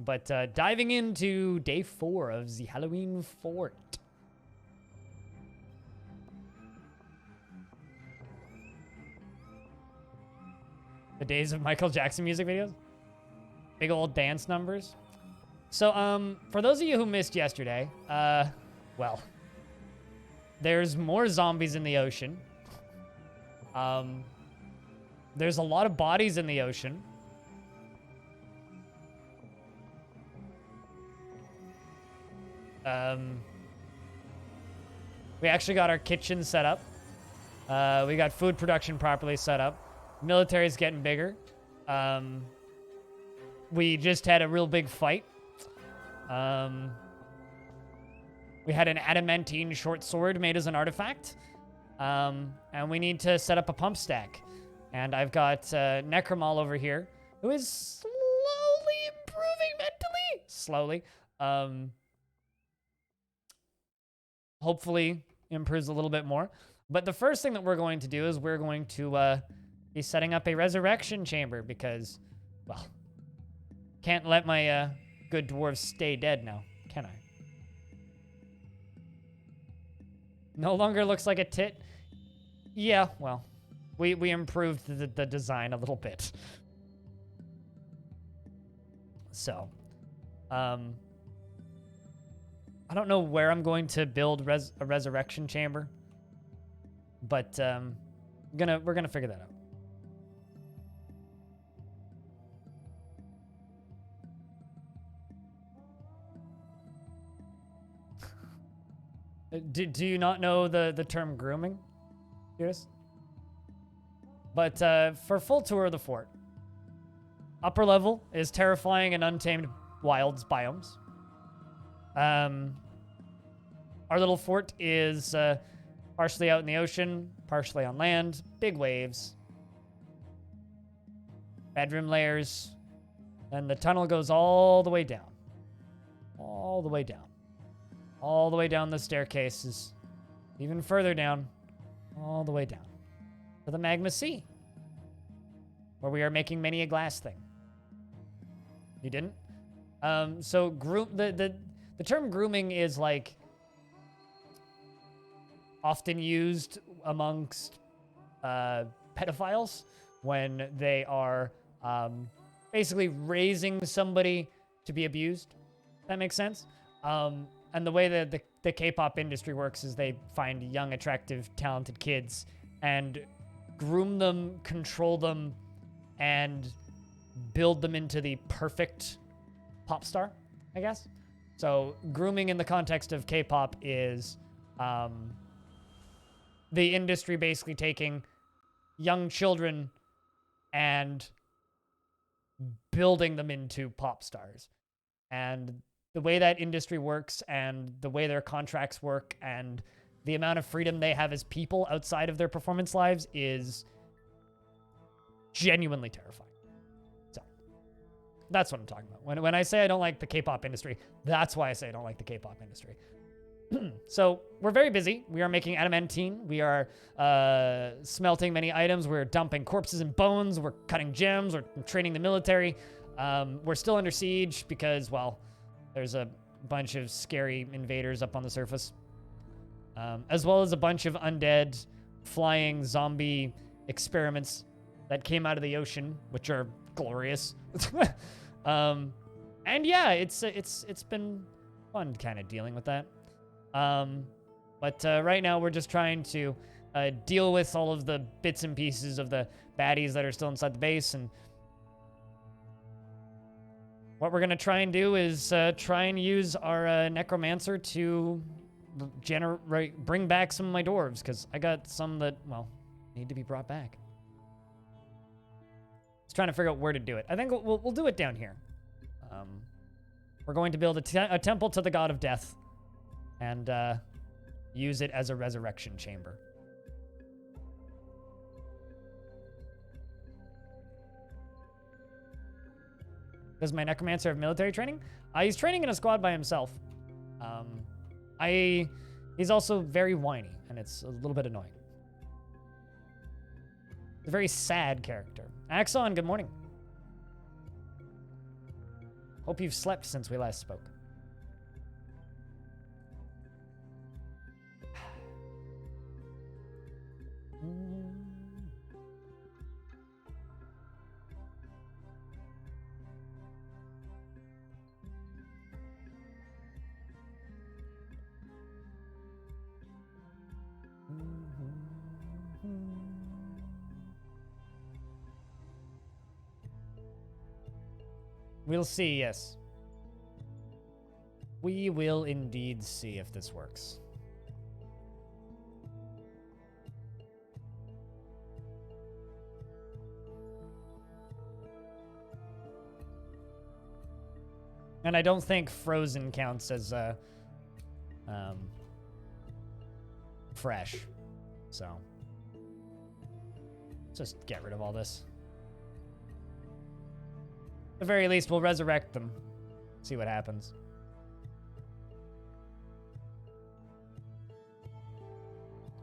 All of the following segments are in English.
But diving into day 4 of the Halloween Fort. The days of Michael Jackson music videos. Big old dance numbers. So, for those of you who missed yesterday, well, there's more zombies in the ocean. There's a lot of bodies in the ocean. We actually got our kitchen set up. We got food production properly set up. Military's getting bigger. We just had a real big fight. We had an adamantine short sword made as an artifact. And we need to set up a pump stack. And I've got Necromal over here, who is slowly improving mentally. Slowly. Hopefully improves a little bit more. But the first thing that we're going to do is we're going to be setting up a resurrection chamber because, well, can't let my good dwarves stay dead now, can I? No longer looks like a tit. Yeah, well, we improved the design a little bit. So, I don't know where I'm going to build a resurrection chamber, but we're gonna figure that out. Do you not know the term grooming? Curious? But for full tour of the fort, upper level is terrifying and untamed wilds biomes. Our little fort is partially out in the ocean, partially on land, big waves, bedroom layers, and the tunnel goes all the way down. All the way down. All the way down the staircases, even further down, all the way down to the Magma Sea, where we are making many a glass thing. You didn't? So the term grooming is like often used amongst pedophiles when they are basically raising somebody to be abused. That makes sense? And the way that the K-pop industry works is they find young, attractive, talented kids and groom them, control them, and build them into the perfect pop star, I guess. So grooming in the context of K-pop is the industry basically taking young children and building them into pop stars. And the way that industry works and the way their contracts work and the amount of freedom they have as people outside of their performance lives is genuinely terrifying. So that's what I'm talking about. When I say I don't like the K-pop industry, that's why I say I don't like the K-pop industry. So we're very busy. We are making adamantine. We are smelting many items. We're dumping corpses and bones. We're cutting gems. We're training the military. We're still under siege because, well, there's a bunch of scary invaders up on the surface, as well as a bunch of undead flying zombie experiments that came out of the ocean, which are glorious. And yeah, it's been fun kind of dealing with that. But right now we're just trying to deal with all of the bits and pieces of the baddies that are still inside the base. And what we're going to try and do is try and use our Necromancer to bring back some of my dwarves, because I got some that, well, need to be brought back. Just trying to figure out where to do it. I think we'll do it down here. We're going to build a temple to the god of death and use it as a resurrection chamber. Does my Necromancer have military training? He's training in a squad by himself. He's also very whiny, and it's a little bit annoying. He's a very sad character. Axon, good morning. Hope you've slept since we last spoke. We'll see, yes. We will indeed see if this works. And I don't think frozen counts as fresh. So just get rid of all this. At the very least, we'll resurrect them. See what happens.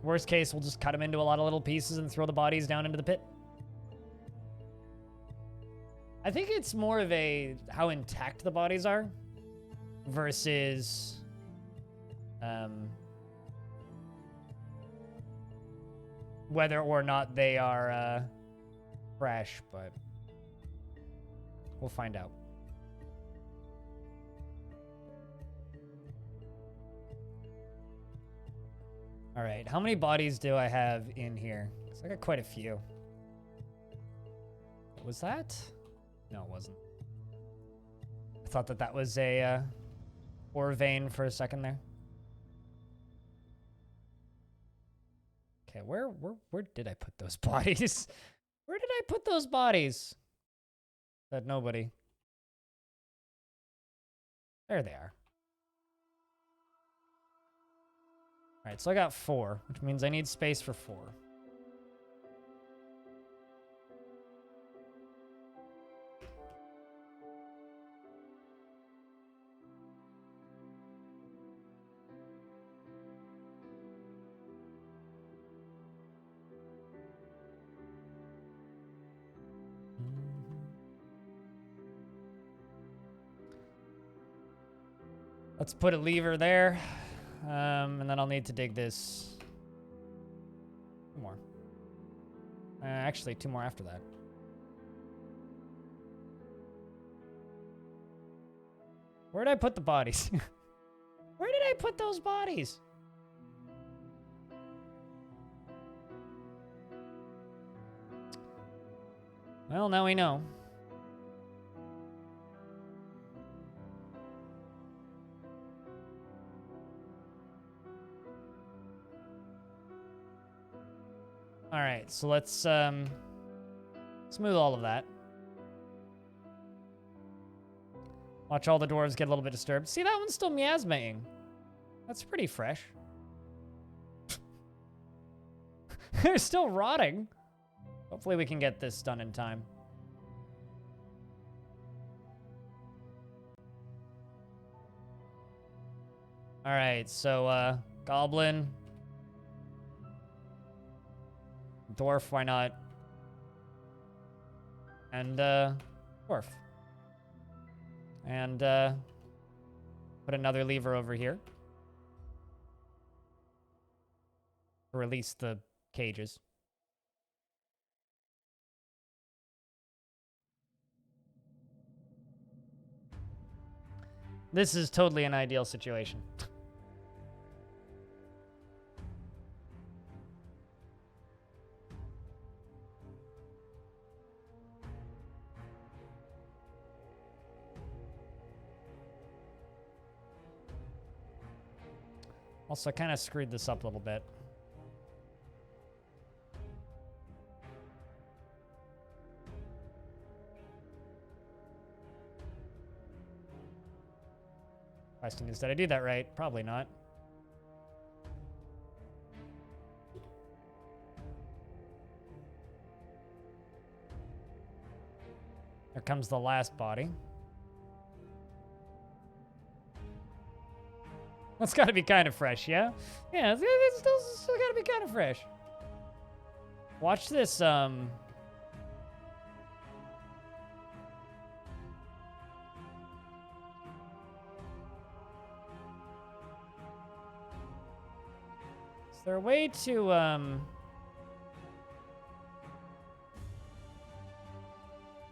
Worst case, we'll just cut them into a lot of little pieces and throw the bodies down into the pit. I think it's more of a how intact the bodies are versus whether or not they are fresh, but we'll find out. All right, how many bodies do I have in here? 'Cause I got quite a few. Was that? No, it wasn't. I thought that was a ore vein for a second there. Okay, where did I put those bodies? Where did I put those bodies? That nobody. There they are. All right, so I got 4, which means I need space for 4. Let's put a lever there. And then I'll need to dig this. 2 more. Actually, 2 more after that. Where did I put the bodies? Where did I put those bodies? Well, now we know. All right, so let's smooth all of that. Watch all the dwarves get a little bit disturbed. See, that one's still miasmaing. That's pretty fresh. They're still rotting. Hopefully we can get this done in time. All right, so goblin. Dwarf, why not? And dwarf. And put another lever over here to release the cages. This is totally an ideal situation. Also, I kind of screwed this up a little bit. Question is, did I do that right? Probably not. There comes the last body. That's got to be kind of fresh, yeah? Yeah, it's still got to be kind of fresh. Watch this, Is there a way to,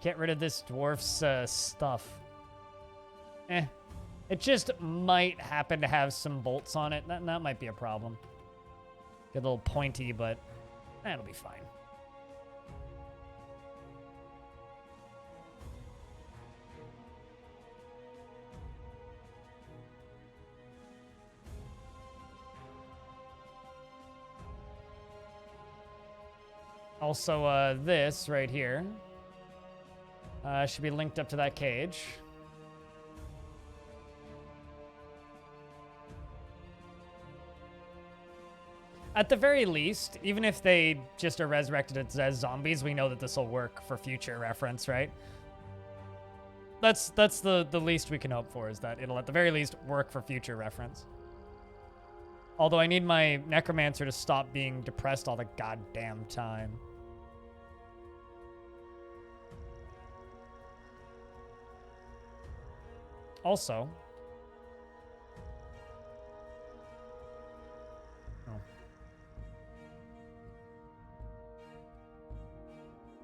get rid of this dwarf's, stuff? It just might happen to have some bolts on it. That might be a problem. Get a little pointy, but that'll be fine. Also, this right here should be linked up to that cage. At the very least, even if they just are resurrected as zombies, we know that this will work for future reference, right? That's the least we can hope for, is that it'll at the very least work for future reference. Although I need my Necromancer to stop being depressed all the goddamn time. Also,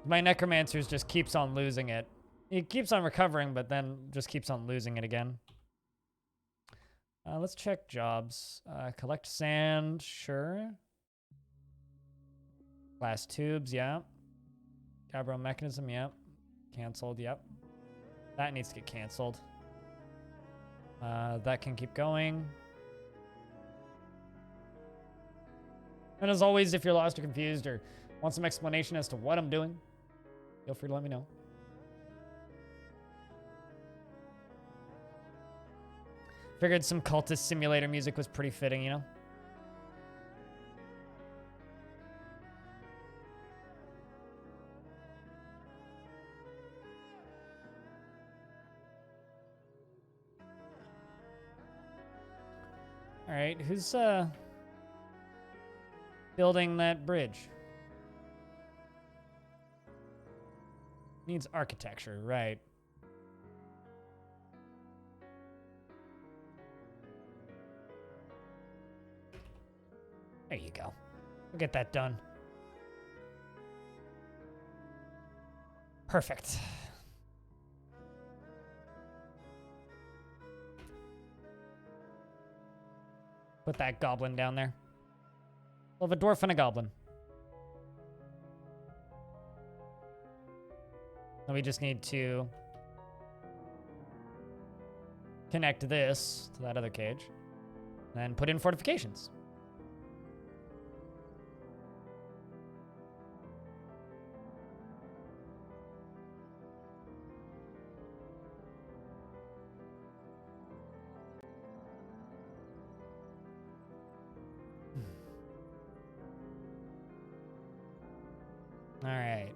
my Necromancer just keeps on losing it. He keeps on recovering, but then just keeps on losing it again. Let's check jobs. Collect sand, sure. Glass tubes, yeah. Gabbro mechanism, yep. Canceled, yep. That needs to get canceled. That can keep going. And as always, if you're lost or confused or want some explanation as to what I'm doing, feel free to let me know. Figured some cultist simulator music was pretty fitting, you know? All right, who's building that bridge? Needs architecture, right. There you go. We'll get that done. Perfect. Put that goblin down there. We'll have a dwarf and a goblin. And we just need to connect this to that other cage. And put in fortifications. All right.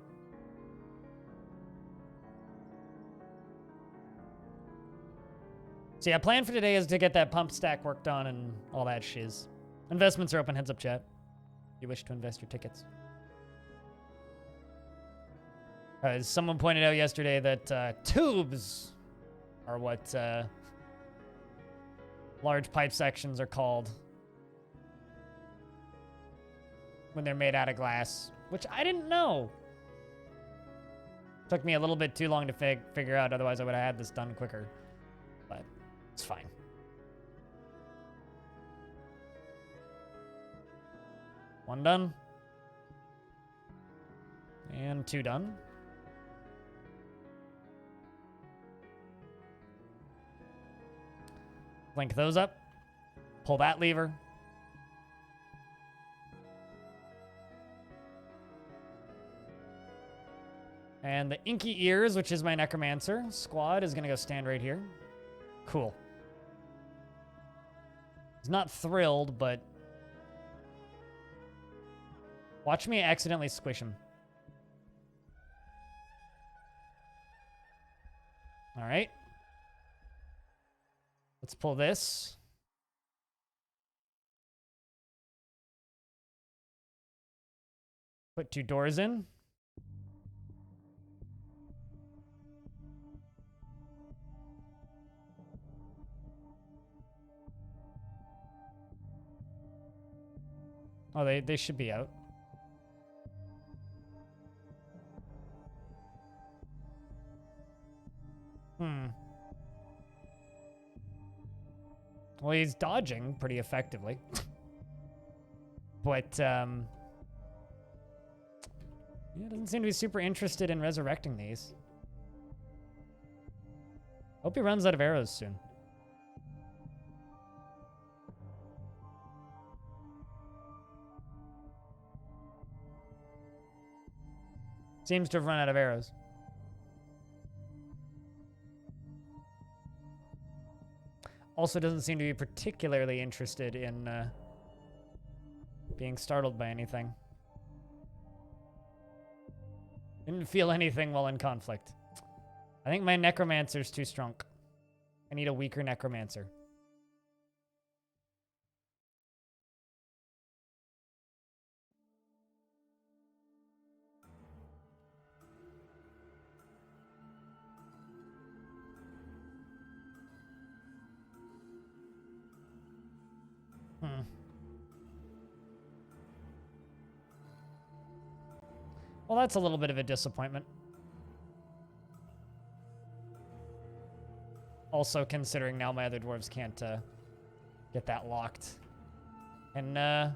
So yeah, plan for today is to get that pump stack work done and all that shiz. Investments are open, heads up chat. If you wish to invest your tickets. Someone pointed out yesterday that tubes are what large pipe sections are called when they're made out of glass, which I didn't know. Took me a little bit too long to figure out, otherwise I would have had this done quicker. But it's fine. One done. And two done. Link those up. Pull that lever. And the Inky Ears, which is my Necromancer squad, is going to go stand right here. Cool. He's not thrilled, but watch me accidentally squish him. All right. Let's pull this. Put two doors in. Oh, they should be out. Well, he's dodging pretty effectively. But, yeah, doesn't seem to be super interested in resurrecting these. Hope he runs out of arrows soon. Seems to have run out of arrows. Also doesn't seem to be particularly interested in being startled by anything. Didn't feel anything while in conflict. I think my Necromancer's too strong. I need a weaker Necromancer. Well, that's a little bit of a disappointment. Also, considering now my other dwarves can't get that locked. And, can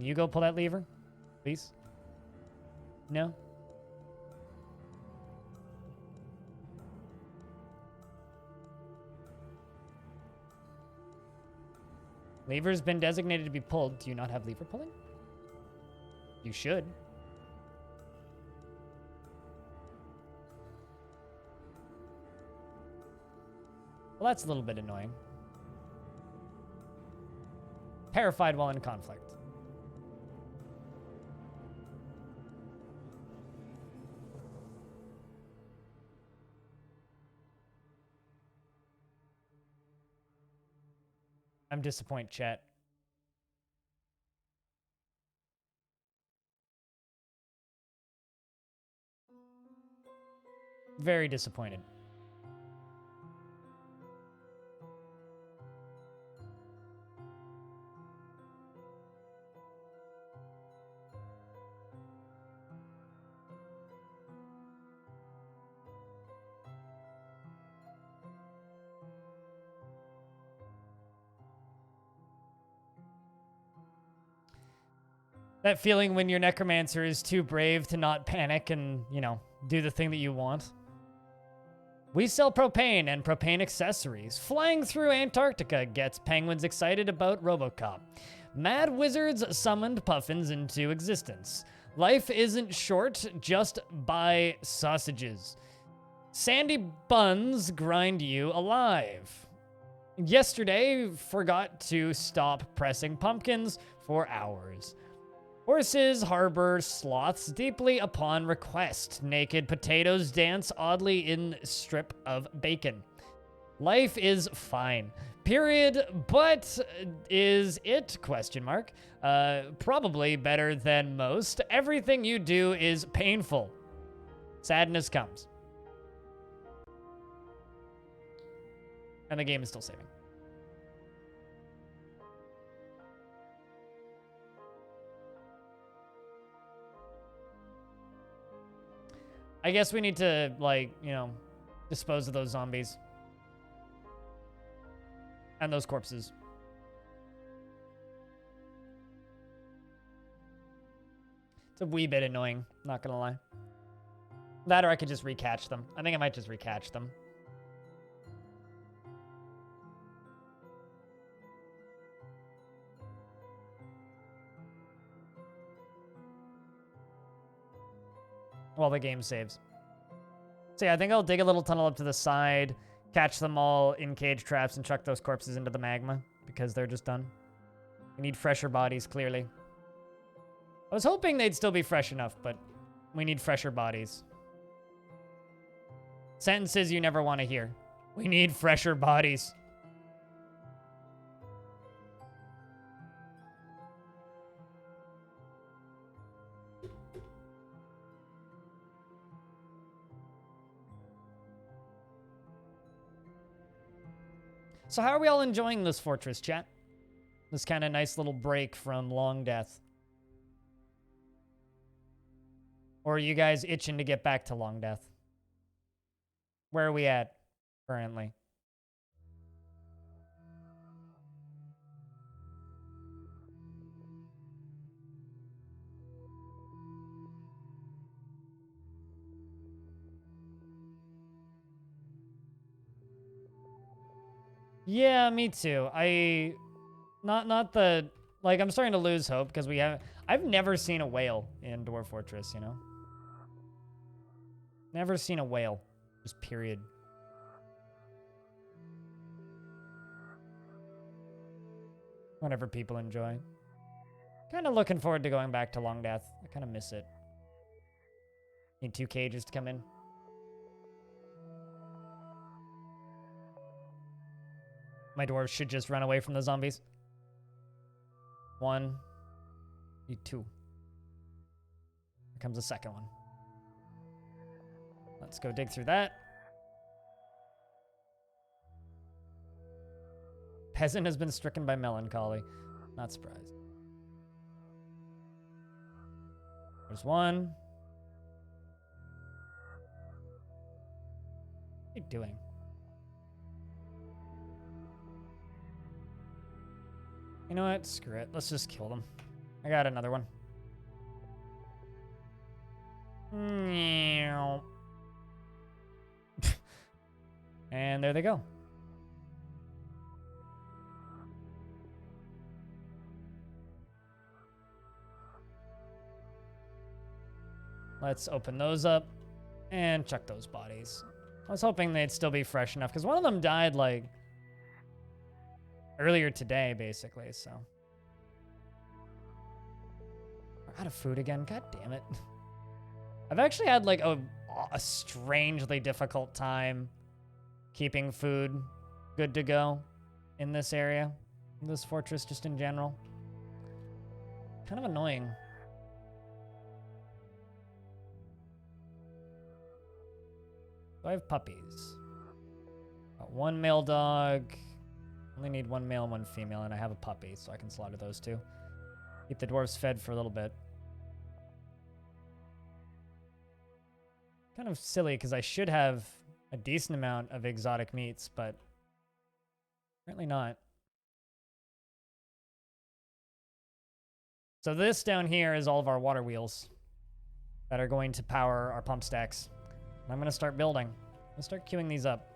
you go pull that lever, please? No? Lever's been designated to be pulled. Do you not have lever pulling? You should. Well, that's a little bit annoying. Terrified while in conflict. I'm disappointed, chat. Very disappointed. That feeling when your Necromancer is too brave to not panic and, you know, do the thing that you want. We sell propane and propane accessories. Flying through Antarctica gets penguins excited about RoboCop. Mad wizards summoned puffins into existence. Life isn't short, just buy sausages. Sandy buns grind you alive. Yesterday, forgot to stop pressing pumpkins for hours. Horses harbor sloths deeply upon request. Naked potatoes dance oddly in strip of bacon. Life is fine. Period. But is it? Question mark. Probably better than most. Everything you do is painful. Sadness comes. And the game is still saving. I guess we need to, like, you know, dispose of those zombies. And those corpses. It's a wee bit annoying, not gonna lie. That or I could just recatch them. I think I might just recatch them. While the game saves. So yeah, I think I'll dig a little tunnel up to the side, catch them all in cage traps, and chuck those corpses into the magma, because they're just done. We need fresher bodies, clearly. I was hoping they'd still be fresh enough, but we need fresher bodies. Sentences you never want to hear. We need fresher bodies. So how are we all enjoying this fortress, chat? This kind of nice little break from long death. Or are you guys itching to get back to long death? Where are we at currently? Yeah, me too. Not the, like, I'm starting to lose hope because I've never seen a whale in Dwarf Fortress, you know? Never seen a whale. Just period. Whatever people enjoy. Kind of looking forward to going back to Long Death. I kind of miss it. Need 2 cages to come in. My dwarves should just run away from the zombies. 1. Need 2. Here comes a second one. Let's go dig through that. Peasant has been stricken by melancholy. Not surprised. There's 1. What are you doing? You know what? Screw it. Let's just kill them. I got another one. And there they go. Let's open those up and check those bodies. I was hoping they'd still be fresh enough because one of them died like earlier today, basically, so. We're out of food again. God damn it. I've actually had like a strangely difficult time keeping food good to go in this area, in this fortress, just in general. Kind of annoying. So I have puppies. Got 1 male dog. Only need 1 male and 1 female, and I have a puppy, so I can slaughter those 2. Keep the dwarves fed for a little bit. Kind of silly, because I should have a decent amount of exotic meats, but apparently not. So this down here is all of our water wheels that are going to power our pump stacks. I'm going to start building. I'm going to start queuing these up.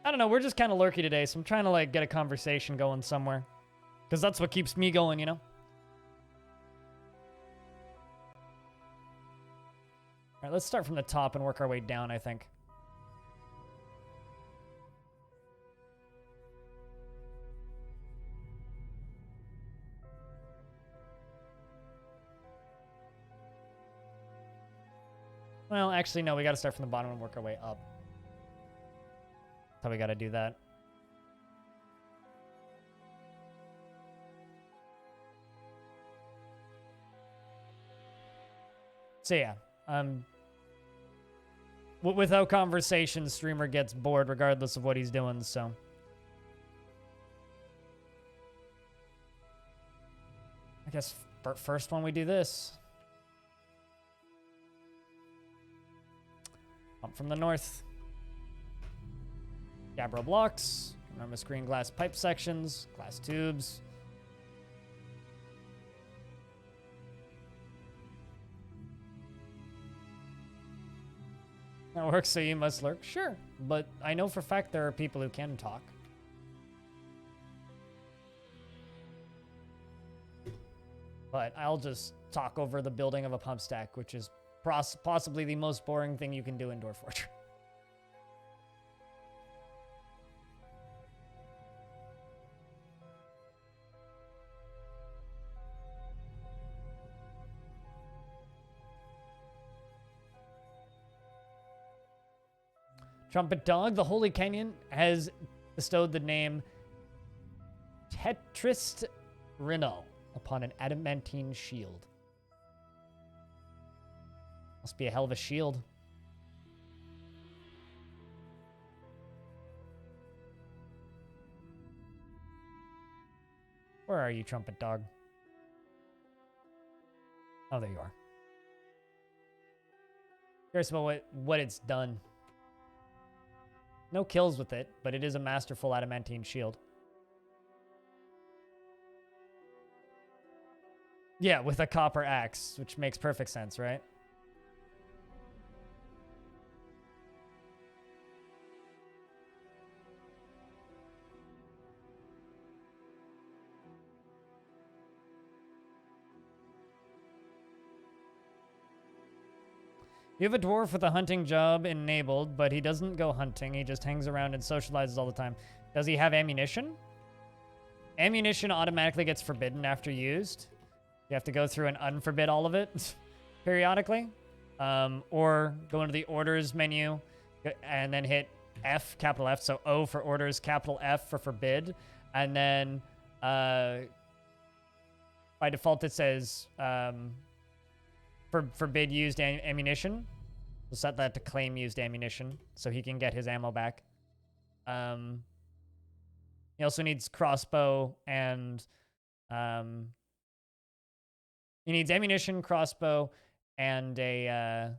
I don't know, we're just kind of lurky today, so I'm trying to like get a conversation going somewhere. Because that's what keeps me going, you know? Alright, let's start from the top and work our way down, I think. Well, actually, no, we gotta start from the bottom and work our way up. That's how we gotta do that. So yeah, without conversation, streamer gets bored regardless of what he's doing, so. I guess first one we do this. Up from the north. Gabbro blocks, enormous green glass pipe sections, glass tubes. That works, so you must lurk? Sure, but I know for a fact there are people who can talk. But I'll just talk over the building of a pump stack, which is possibly the most boring thing you can do in Dwarf Fortress. Trumpet Dog, the Holy Canyon, has bestowed the name Tetris Rinal upon an adamantine shield. Must be a hell of a shield. Where are you, trumpet dog? Oh, there you are. Curious about what it's done. No kills with it, but it is a masterful adamantine shield. Yeah, with a copper axe, which makes perfect sense, right? You have a dwarf with a hunting job enabled, but he doesn't go hunting. He just hangs around and socializes all the time. Does he have ammunition? Ammunition automatically gets forbidden after used. You have to go through and unforbid all of it periodically. Or go into the orders menu and then hit F, capital F. So O for orders, capital F for forbid. And then by default it says forbid used ammunition. We'll set that to claim used ammunition so he can get his ammo back. He also needs crossbow and he needs ammunition, crossbow, and a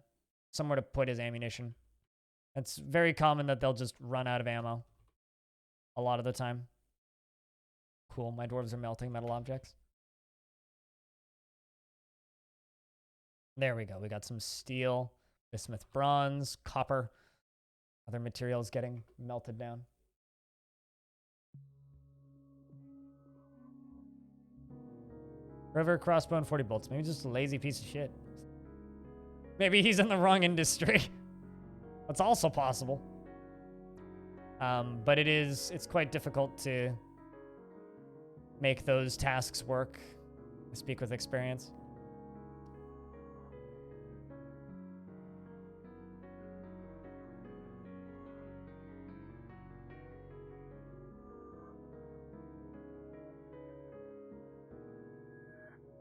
somewhere to put his ammunition. It's very common that they'll just run out of ammo a lot of the time. Cool, my dwarves are melting metal objects. There we go. We got some steel, bismuth bronze, copper, other materials getting melted down. River, crossbow, and 40 bolts. Maybe just a lazy piece of shit. Maybe he's in the wrong industry. That's also possible. But it's quite difficult to make those tasks work. I speak with experience.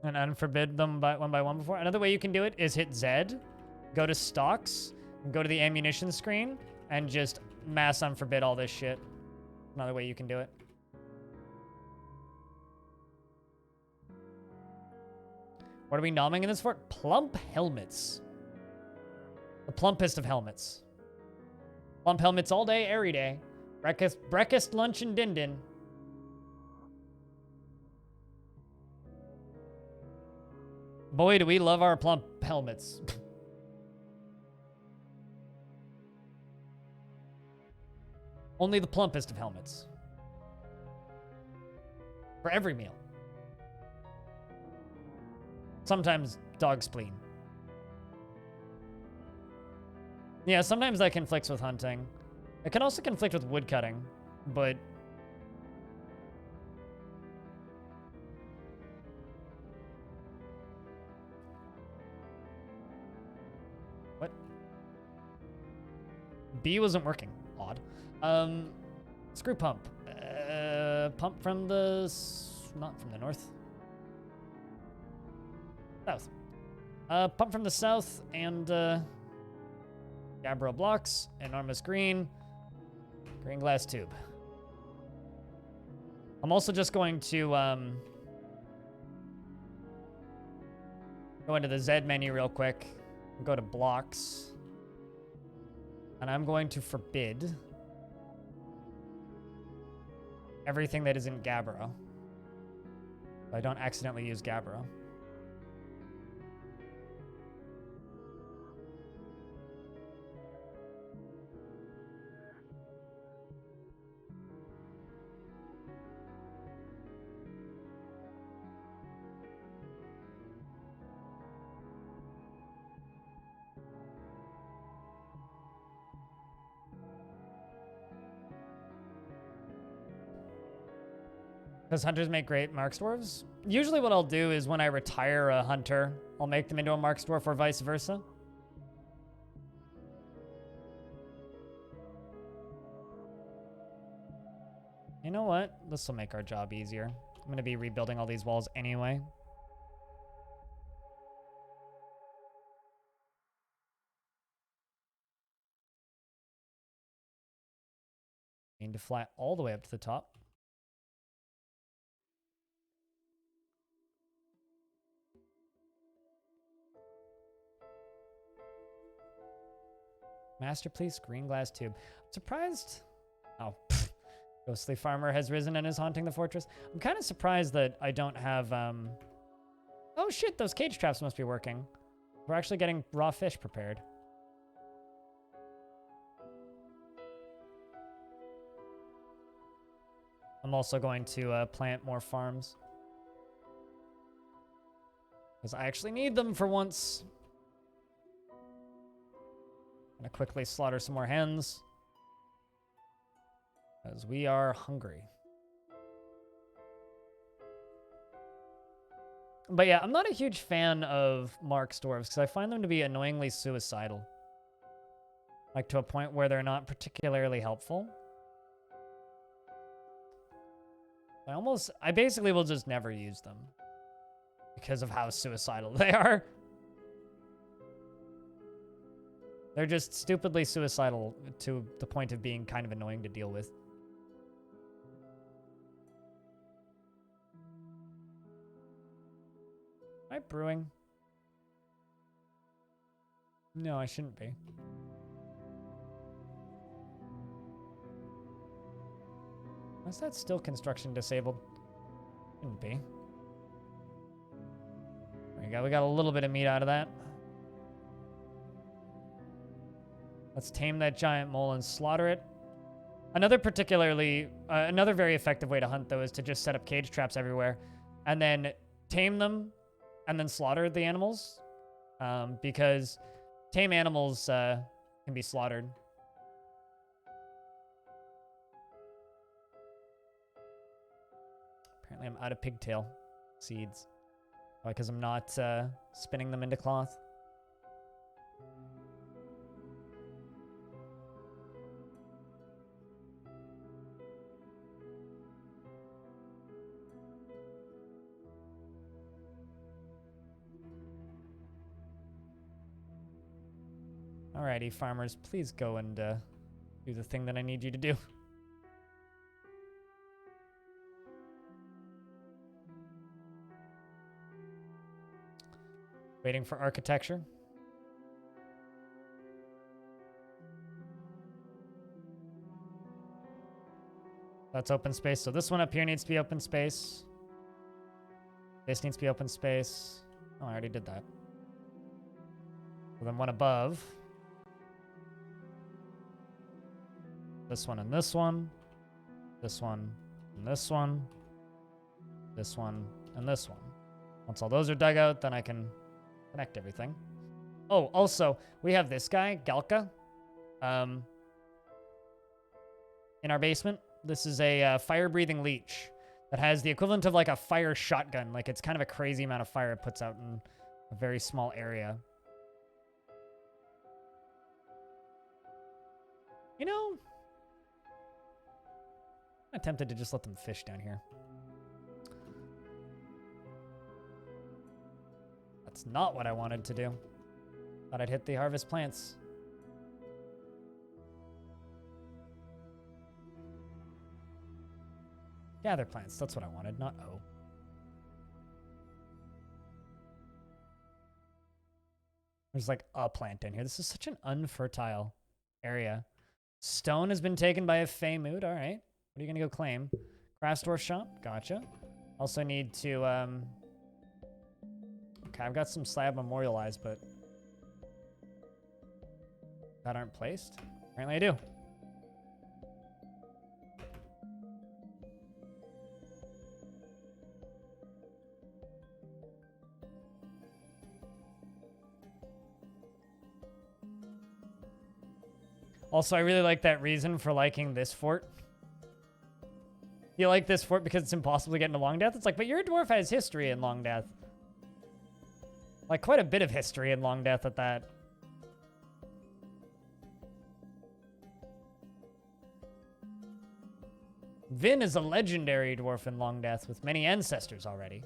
And unforbid them one by one before. Another way you can do it is hit Z, go to stocks, go to the ammunition screen, and just mass unforbid all this shit. Another way you can do it. What are we nomming in this for? Plump helmets. The plumpest of helmets. Plump helmets all day, every day. Breakfast, lunch, and din-din. Boy, do we love our plump helmets. Only the plumpest of helmets. For every meal. Sometimes dog spleen. Yeah, sometimes that conflicts with hunting. It can also conflict with woodcutting, but... What? B wasn't working. Odd. Screw pump. Pump from the... Not from the north. South. Pump from the south and, Gabbro blocks, enormous green, green glass tube. I'm also just going to, go into the Z menu real quick, go to blocks, and I'm going to forbid everything that isn't Gabbro. So I don't accidentally use Gabbro. Because hunters make great marks dwarves? Usually what I'll do is when I retire a hunter, I'll make them into a marks dwarf or vice versa. You know what? This will make our job easier. I'm going to be rebuilding all these walls anyway. Need to fly all the way up to the top. Masterpiece, green glass tube. I'm surprised. Oh, ghostly farmer has risen and is haunting the fortress. I'm kind of surprised that I don't have. Oh shit! Those cage traps must be working. We're actually getting raw fish prepared. I'm also going to plant more farms because I actually need them for once. Gonna quickly slaughter some more hens as we are hungry. But yeah, I'm not a huge fan of Mark's dwarves because I find them to be annoyingly suicidal. Like to a point where they're not particularly helpful. I basically will just never use them because of how suicidal they are. They're just stupidly suicidal to the point of being kind of annoying to deal with. Am I brewing? No, I shouldn't be. Is that still construction disabled? Shouldn't be. There we go. We got a little bit of meat out of that. Let's tame that giant mole and slaughter it. Another very effective way to hunt, though, is to just set up cage traps everywhere and then tame them and then slaughter the animals. Because tame animals can be slaughtered. Apparently I'm out of pigtail seeds. Because I'm not spinning them into cloth. Alrighty, farmers, please go and do the thing that I need you to do. Waiting for architecture. That's open space. So this one up here needs to be open space. This needs to be open space. Oh, I already did that. So then one above. This one and this one. This one and this one. This one and this one. Once all those are dug out, then I can connect everything. Oh, also, we have this guy, Galka, in our basement. This is a fire-breathing leech that has the equivalent of like a fire shotgun. Like, it's kind of a crazy amount of fire it puts out in a very small area. You know, I'm tempted to just let them fish down here. That's not what I wanted to do. Thought I'd hit the harvest plants. Gather plants, that's what I wanted, not O. There's like a plant in here. This is such an unfertile area. Stone has been taken by a Fey mood. All right. What are you going to go claim? Dwarf shop. Gotcha. Also need to... Okay, I've got some slab memorialized, but... that aren't placed? Apparently I do. Also, I really like that reason for liking this fort. You like this fort because it's impossible to get into Long Death? It's like, but your dwarf has history in Long Death. Like, quite a bit of history in Long Death at that. Vin is a legendary dwarf in Long Death with many ancestors already.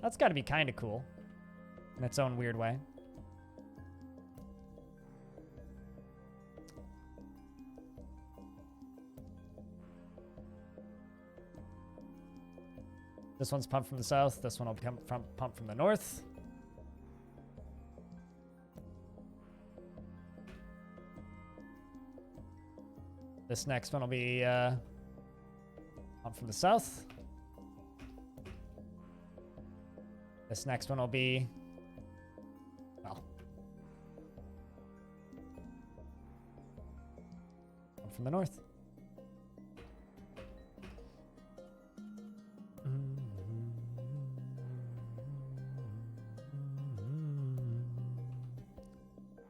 That's got to be kind of cool in its own weird way. This one's pumped from the south. This one will be pumped from the north. This next one will be pumped from the south. This next one will be, well, pumped from the north.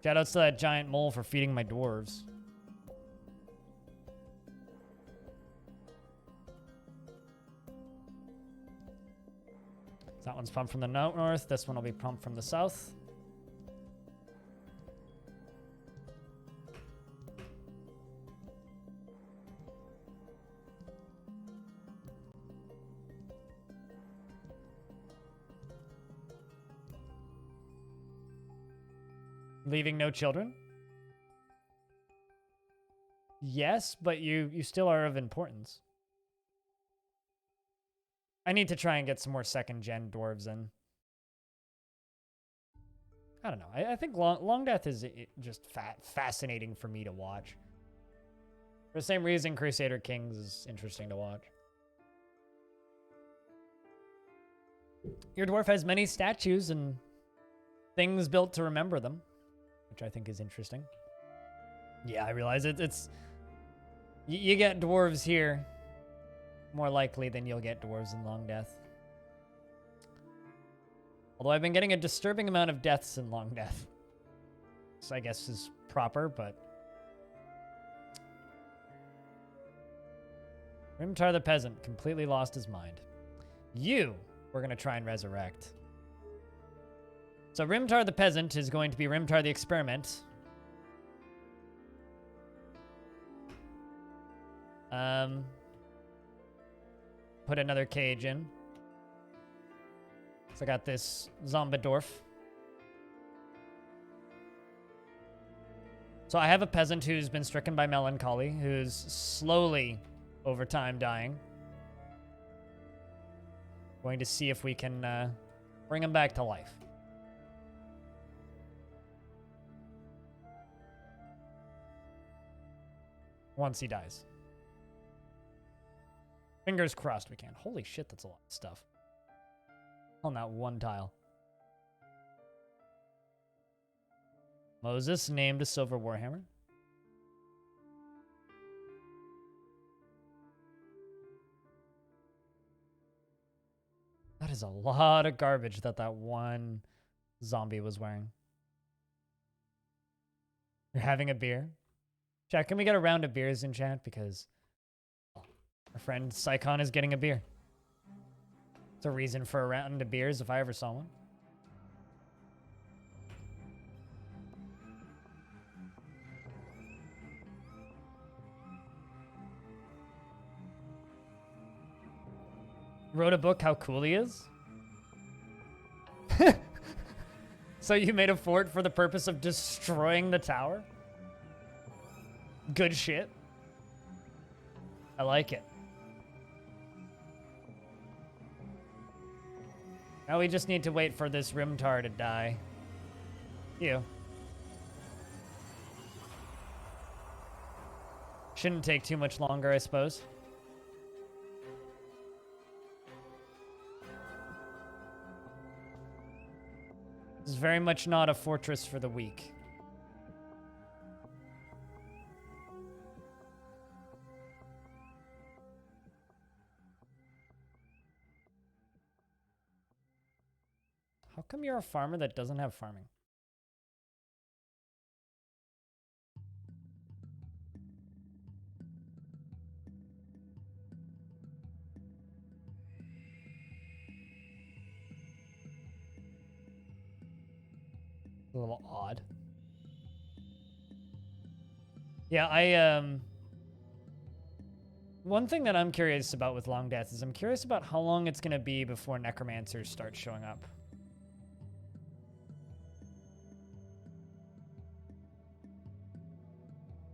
Shoutouts to that giant mole for feeding my dwarves. That one's pumped from the north. This one will be pumped from the south. Leaving no children? Yes, but you still are of importance. I need to try and get some more second-gen dwarves in. I don't know. I think Long Death is just fascinating for me to watch. For the same reason Crusader Kings is interesting to watch. Your dwarf has many statues and things built to remember them, which I think is interesting. Yeah, I realize it's... You get dwarves here more likely than you'll get dwarves in Long Death. Although I've been getting a disturbing amount of deaths in Long Death. So I guess is proper, but... Rimtar the Peasant completely lost his mind. You, we're going to try and resurrect. So Rimtar the Peasant is going to be Rimtar the Experiment. Put another cage in. So I got this Zombie Dwarf. So I have a peasant who's been stricken by melancholy, who's slowly, over time, dying. Going to see if we can bring him back to life. Once he dies. Fingers crossed we can. Holy shit, that's a lot of stuff. On that one tile. Moses named a silver warhammer. That is a lot of garbage that one zombie was wearing. You're having a beer? Chat, can we get a round of beers in chat? Because our friend Psychon is getting a beer. It's a reason for a round of beers if I ever saw one. Wrote a book how cool he is? So you made a fort for the purpose of destroying the tower? Good shit. I like it. Now we just need to wait for this Rimtar to die. You. Shouldn't take too much longer, I suppose. This is very much not a fortress for the weak. How come you're a farmer that doesn't have farming? A little odd. Yeah, One thing that I'm curious about with Long Death is I'm curious about how long it's going to be before Necromancers start showing up.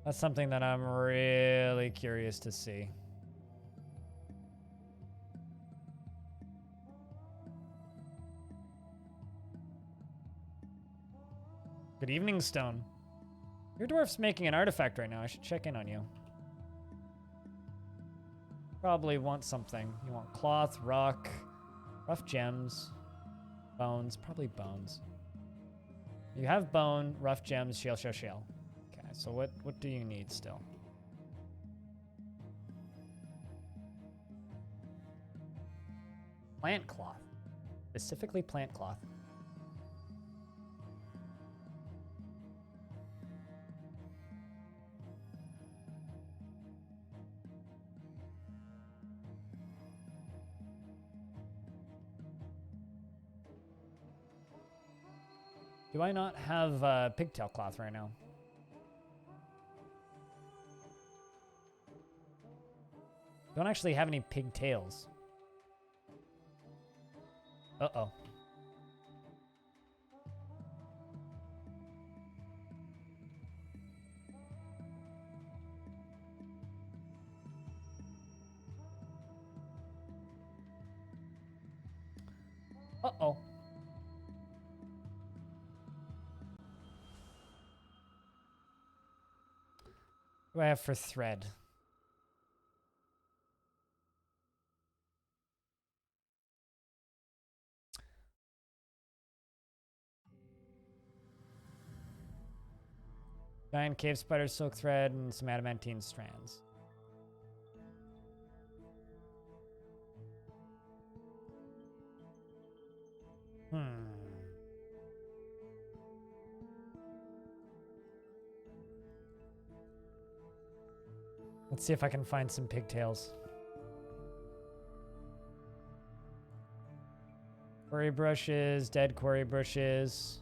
That's something that I'm really curious to see. Good evening, Stone. Your dwarf's making an artifact right now. I should check in on you. Probably want something. You want cloth, rock, rough gems, bones. Probably bones. You have bone, rough gems, shale. Okay, so what do you need still? Plant cloth. Specifically plant cloth. Do I not have pigtail cloth right now? Don't actually have any pigtails. Uh-oh. Uh-oh. What do I have for thread? Giant cave spider silk thread and some adamantine strands. Let's see if I can find some pigtails. Quarry brushes, dead quarry brushes.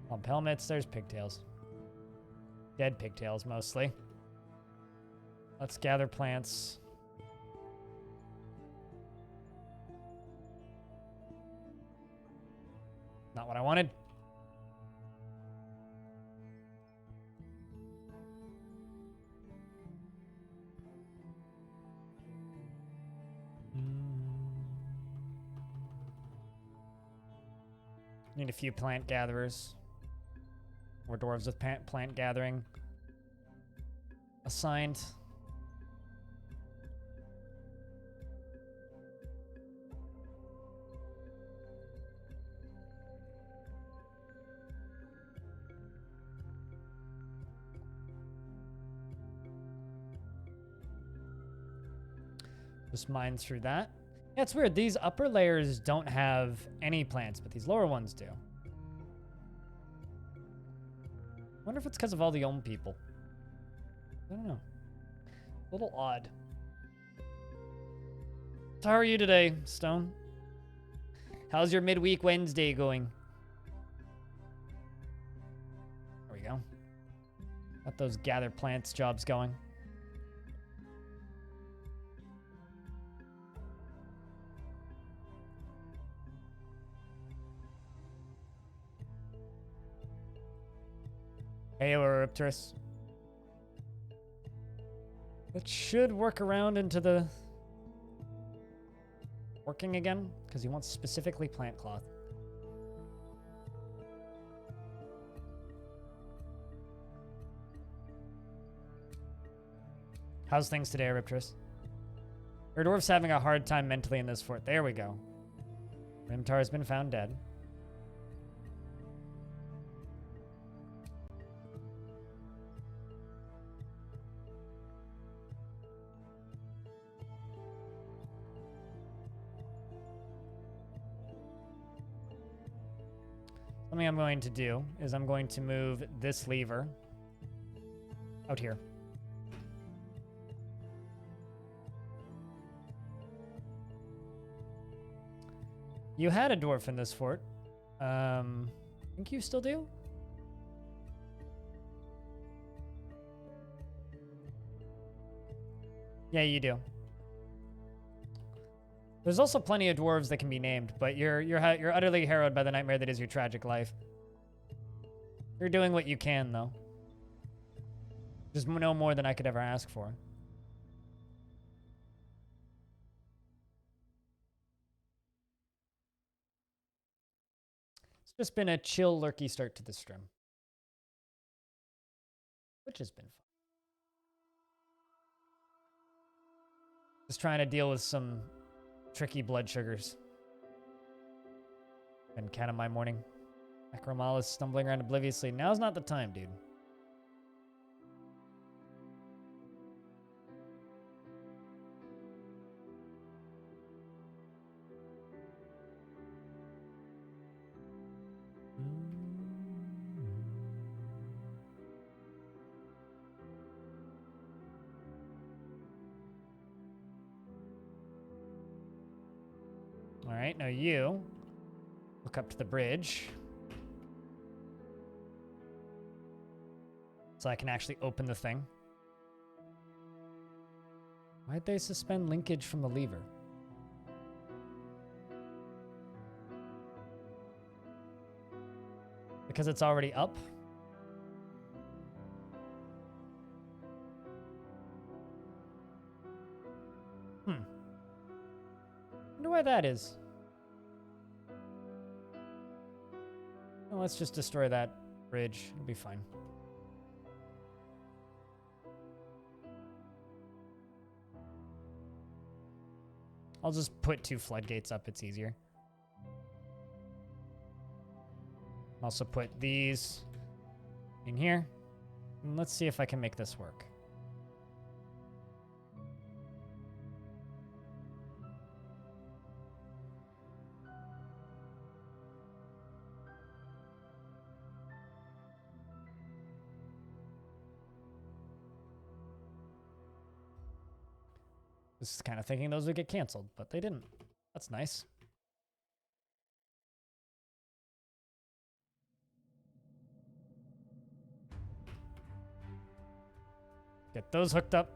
Lump helmets, there's pigtails. Dead pigtails, mostly. Let's gather plants. Not what I wanted. Need a few plant gatherers. Or dwarves with plant gathering assigned. Just mine through that. Yeah, it's weird. These upper layers don't have any plants, but these lower ones do. Wonder if it's because of all the Ohm people. I don't know. A little odd. So how are you today, Stone? How's your midweek Wednesday going? There we go. Got those gather plants jobs going. Hey, Euripterus. That should work around into the working again, because he wants specifically plant cloth. How's things today, Euripterus? Your dwarf's having a hard time mentally in this fort. There we go. Rimtar has been found dead. Something I'm going to do is I'm going to move this lever out here. You had a dwarf in this fort. think you still do? Yeah, you do. There's also plenty of dwarves that can be named, but you're utterly harrowed by the nightmare that is your tragic life. You're doing what you can, though. Just no more than I could ever ask for. It's just been a chill, lurky start to the stream, which has been fun. Just trying to deal with some tricky blood sugars. Been kind of my morning. Necromal is stumbling around obliviously. Now's not the time, dude. All right, now you look up to the bridge. So I can actually open the thing. Why'd they suspend linkage from the lever? Because it's already up? Wonder why that is. Well, let's just destroy that bridge. It'll be fine. I'll just put 2 floodgates up. It's easier. Also put these in here. And let's see if I can make this work. This is kind of thinking those would get canceled, but they didn't. That's nice. Get those hooked up.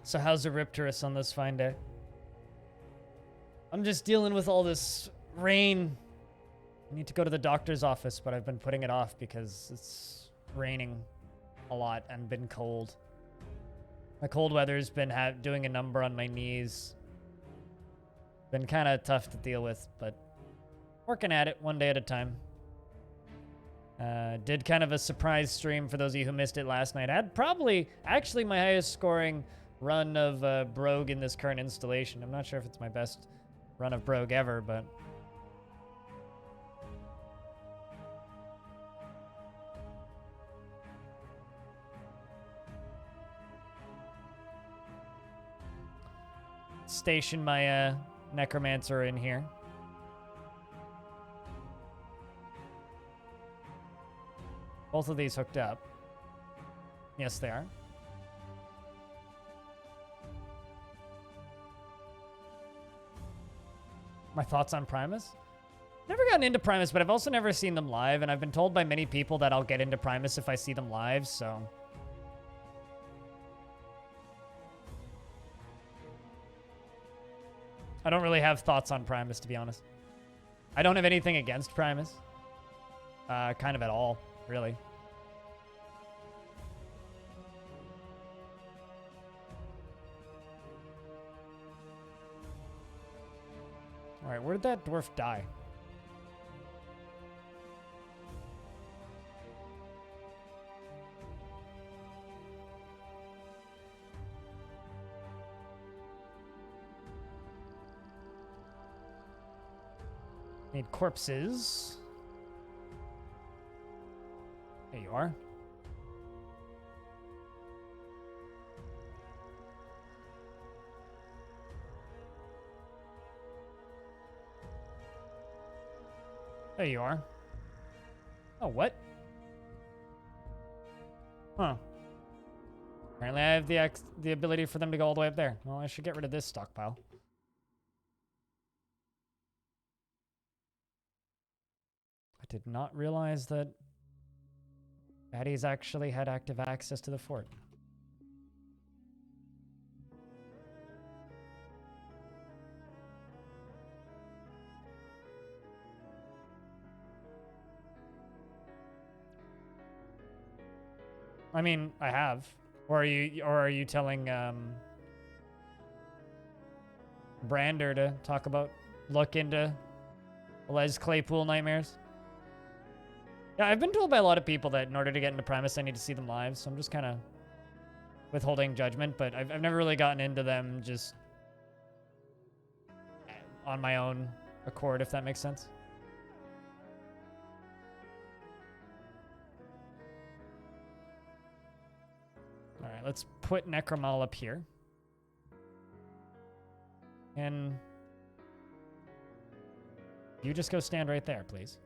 So how's the Ripterus on this fine day? I'm just dealing with all this rain. I need to go to the doctor's office, but I've been putting it off because it's raining a lot and been cold. My cold weather's been doing a number on my knees. Been kind of tough to deal with, but working at it one day at a time. Did kind of a surprise stream for those of you who missed it last night. I had probably actually my highest scoring run of Brogue in this current installation. I'm not sure if it's my best run of Brogue ever, but... Station my Necromancer in here. Both of these hooked up. Yes, they are. My thoughts on Primus? Never gotten into Primus, but I've also never seen them live, and I've been told by many people that I'll get into Primus if I see them live, so... I don't really have thoughts on Primus, to be honest. I don't have anything against Primus. Kind of at all, really. Alright, where did that dwarf die? Need corpses. There you are. There you are. Oh, what? Huh. Apparently I have the ability for them to go all the way up there. Well, I should get rid of this stockpile. I did not realize that baddies actually had active access to the fort. I mean, I have. Or are you telling Brander to look into Les Claypool nightmares? Yeah, I've been told by a lot of people that in order to get into Primus, I need to see them live. So I'm just kind of withholding judgment, but I've never really gotten into them just on my own accord, if that makes sense. All right, let's put Necromal up here. And you just go stand right there, please.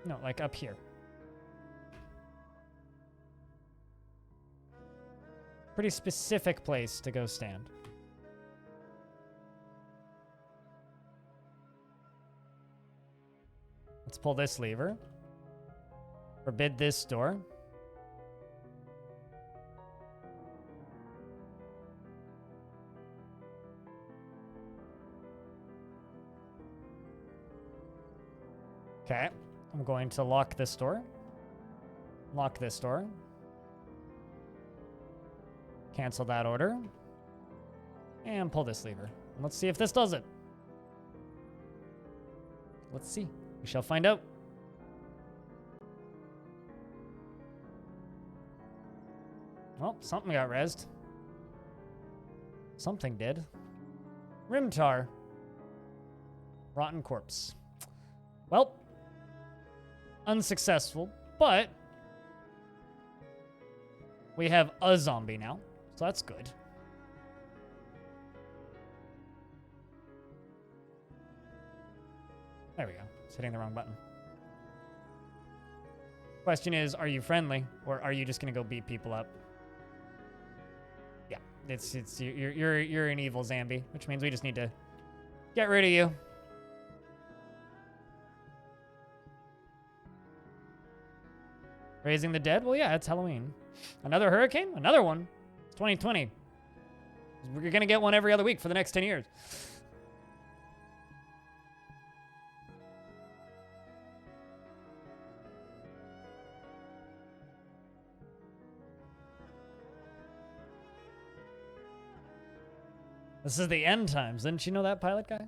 No, like up here. Pretty specific place to go stand. Let's pull this lever. Forbid this door. Okay, I'm going to lock this door. Lock this door. Cancel that order. And pull this lever. Let's see if this does it. Let's see. We shall find out. Well, something got rezzed. Something did. Rimtar. Rotten corpse. Well, unsuccessful, but we have a zombie now, so that's good. There we go. It's hitting the wrong button. Question is, are you friendly, or are you just gonna go beat people up? Yeah, you're an evil zombie, which means we just need to get rid of you. Raising the dead? Well, yeah, it's Halloween. Another hurricane? Another one? It's 2020. You're gonna get one every other week for the next 10 years. This is the end times. Didn't you know that, pilot guy?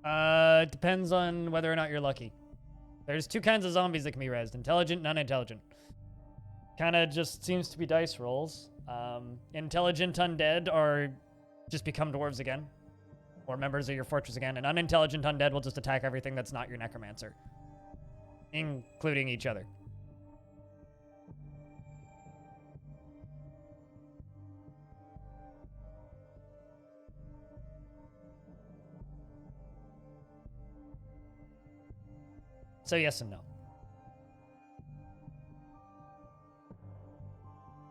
It depends on whether or not you're lucky. There's two kinds of zombies that can be rezzed. Intelligent and unintelligent. Kind of just seems to be dice rolls. Intelligent undead are just become dwarves again. Or members of your fortress again. And unintelligent undead will just attack everything that's not your necromancer. Including each other. So yes and no.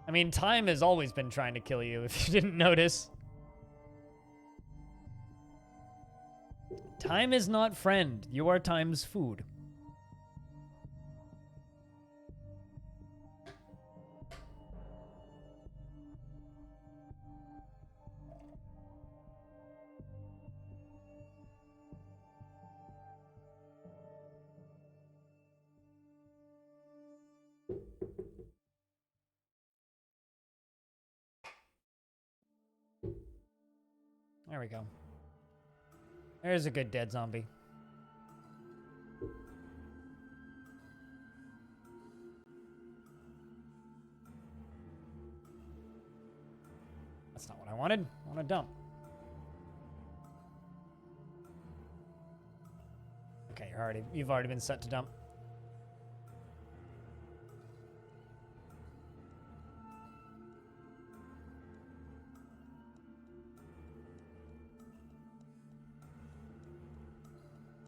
I mean, time has always been trying to kill you, if you didn't notice. Time is not friend. You are time's food. There we go. There's a good dead zombie. That's not what I wanted. I want to dump. Okay, you've already been set to dump.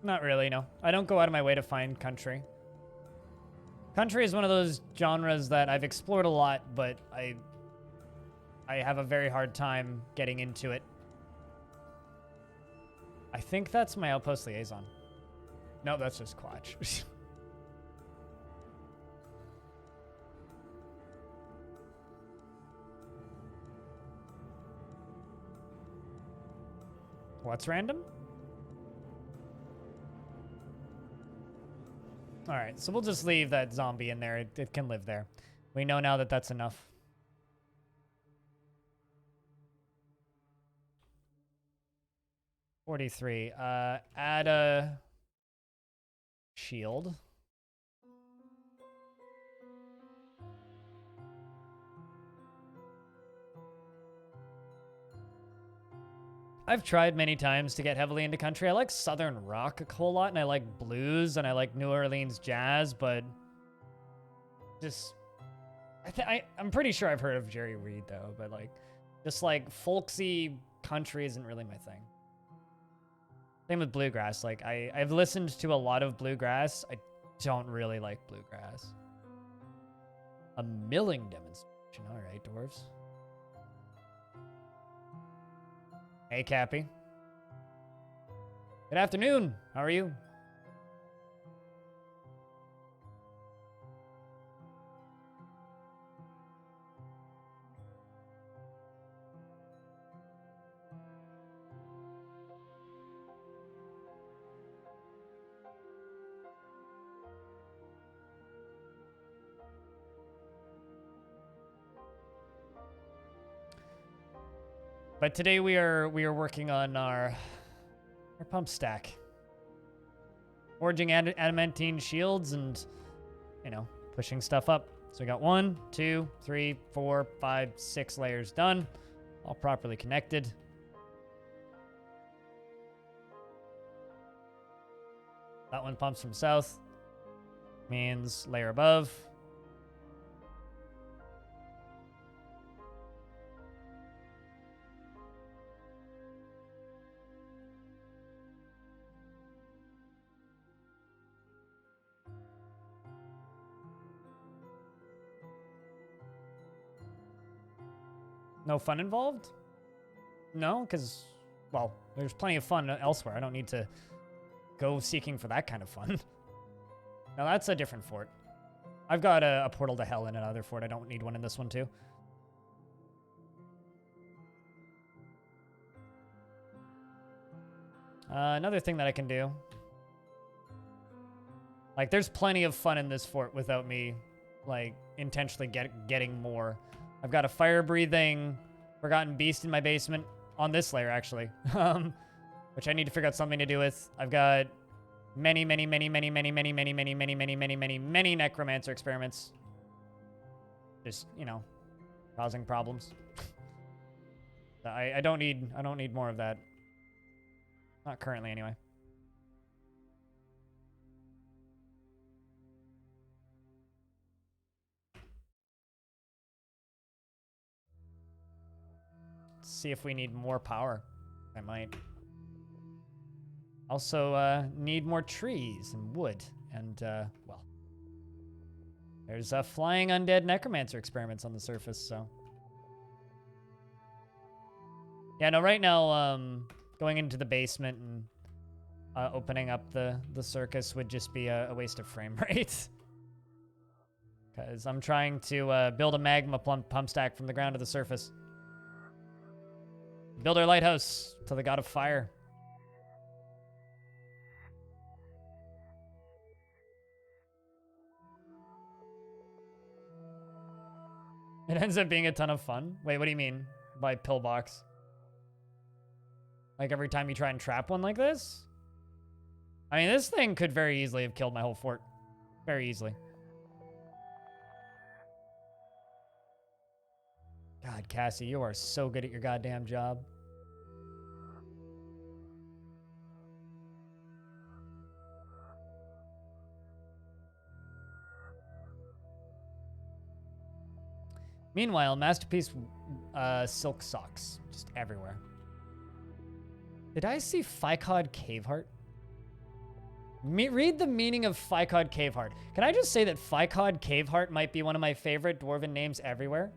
Not really, no. I don't go out of my way to find country. Country is one of those genres that I've explored a lot, but I have a very hard time getting into it. I think that's my outpost liaison. No, that's just Quatch. What's random? All right, so we'll just leave that zombie in there. It can live there. We know now that that's enough. $43. Add a shield. I've tried many times to get heavily into country. I like Southern rock a whole lot, and I like blues, and I like New Orleans jazz, but just... I'm pretty sure I've heard of Jerry Reed, though, but like, just like folksy country isn't really my thing. Same with bluegrass. Like, I've listened to a lot of bluegrass. I don't really like bluegrass. A milling demonstration. All right, dwarves. Hey, Cappy. Good afternoon. How are you? But today we are working on our pump stack. Forging adamantine shields and, you know, pushing stuff up. So we got 1, 2, 3, 4, 5, 6 layers done. All properly connected. That one pumps from south. Means layer above. No fun involved? No, because, well, there's plenty of fun elsewhere. I don't need to go seeking for that kind of fun. Now, that's a different fort. I've got a portal to hell in another fort. I don't need one in this one, too. Another thing that I can do. Like, there's plenty of fun in this fort without me, like, intentionally getting more. I've got a fire-breathing Forgotten Beast in my basement. On this layer, actually. Which I need to figure out something to do with. I've got many Necromancer experiments. Just, you know, causing problems. I don't need more of that. Not currently, anyway. See if we need more power. I might. Also, need more trees and wood. And, well. There's flying undead necromancer experiments on the surface, so. Yeah, no, right now, going into the basement and opening up the circus would just be a waste of frame rate. Because I'm trying to build a magma pump stack from the ground to the surface. Build our lighthouse to the god of fire. It ends up being a ton of fun. Wait, what do you mean by pillbox? Like every time you try and trap one like this? I mean, this thing could very easily have killed my whole fort. Very easily. God, Cassie, you are so good at your goddamn job. Meanwhile, Masterpiece silk socks just everywhere. Did I see Ficod Caveheart? Read the meaning of Ficod Caveheart. Can I just say that Ficod Caveheart might be one of my favorite dwarven names everywhere?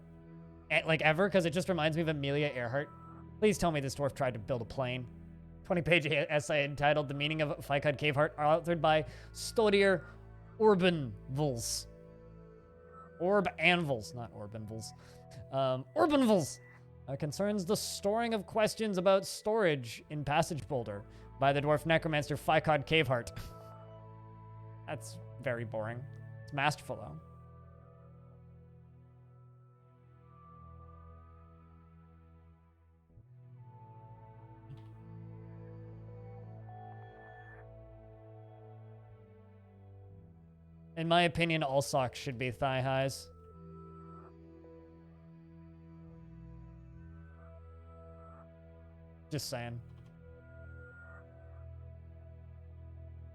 Like ever, because it just reminds me of Amelia Earhart. Please tell me this dwarf tried to build a plane. 20-page essay entitled The Meaning of Ficod Caveheart, authored by Stodier Orbanvuls. Orb Anvils, not Orbanvuls. Orbanvuls concerns the storing of questions about storage in Passage Boulder by the dwarf necromancer Ficod Caveheart. That's very boring. It's masterful, though. In my opinion, all socks should be thigh highs. Just saying.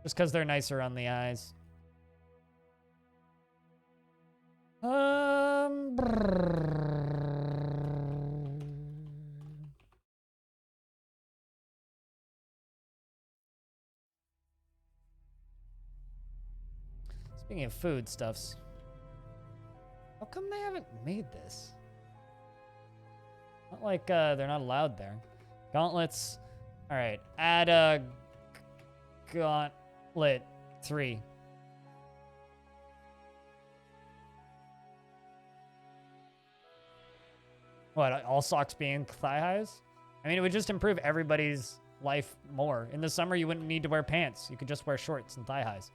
Just because they're nicer on the eyes. Speaking of foodstuffs, how come they haven't made this? Not like they're not allowed there. Gauntlets. All right, add a gauntlet 3. What, all socks being thigh highs? I mean, it would just improve everybody's life more. In the summer, you wouldn't need to wear pants. You could just wear shorts and thigh highs.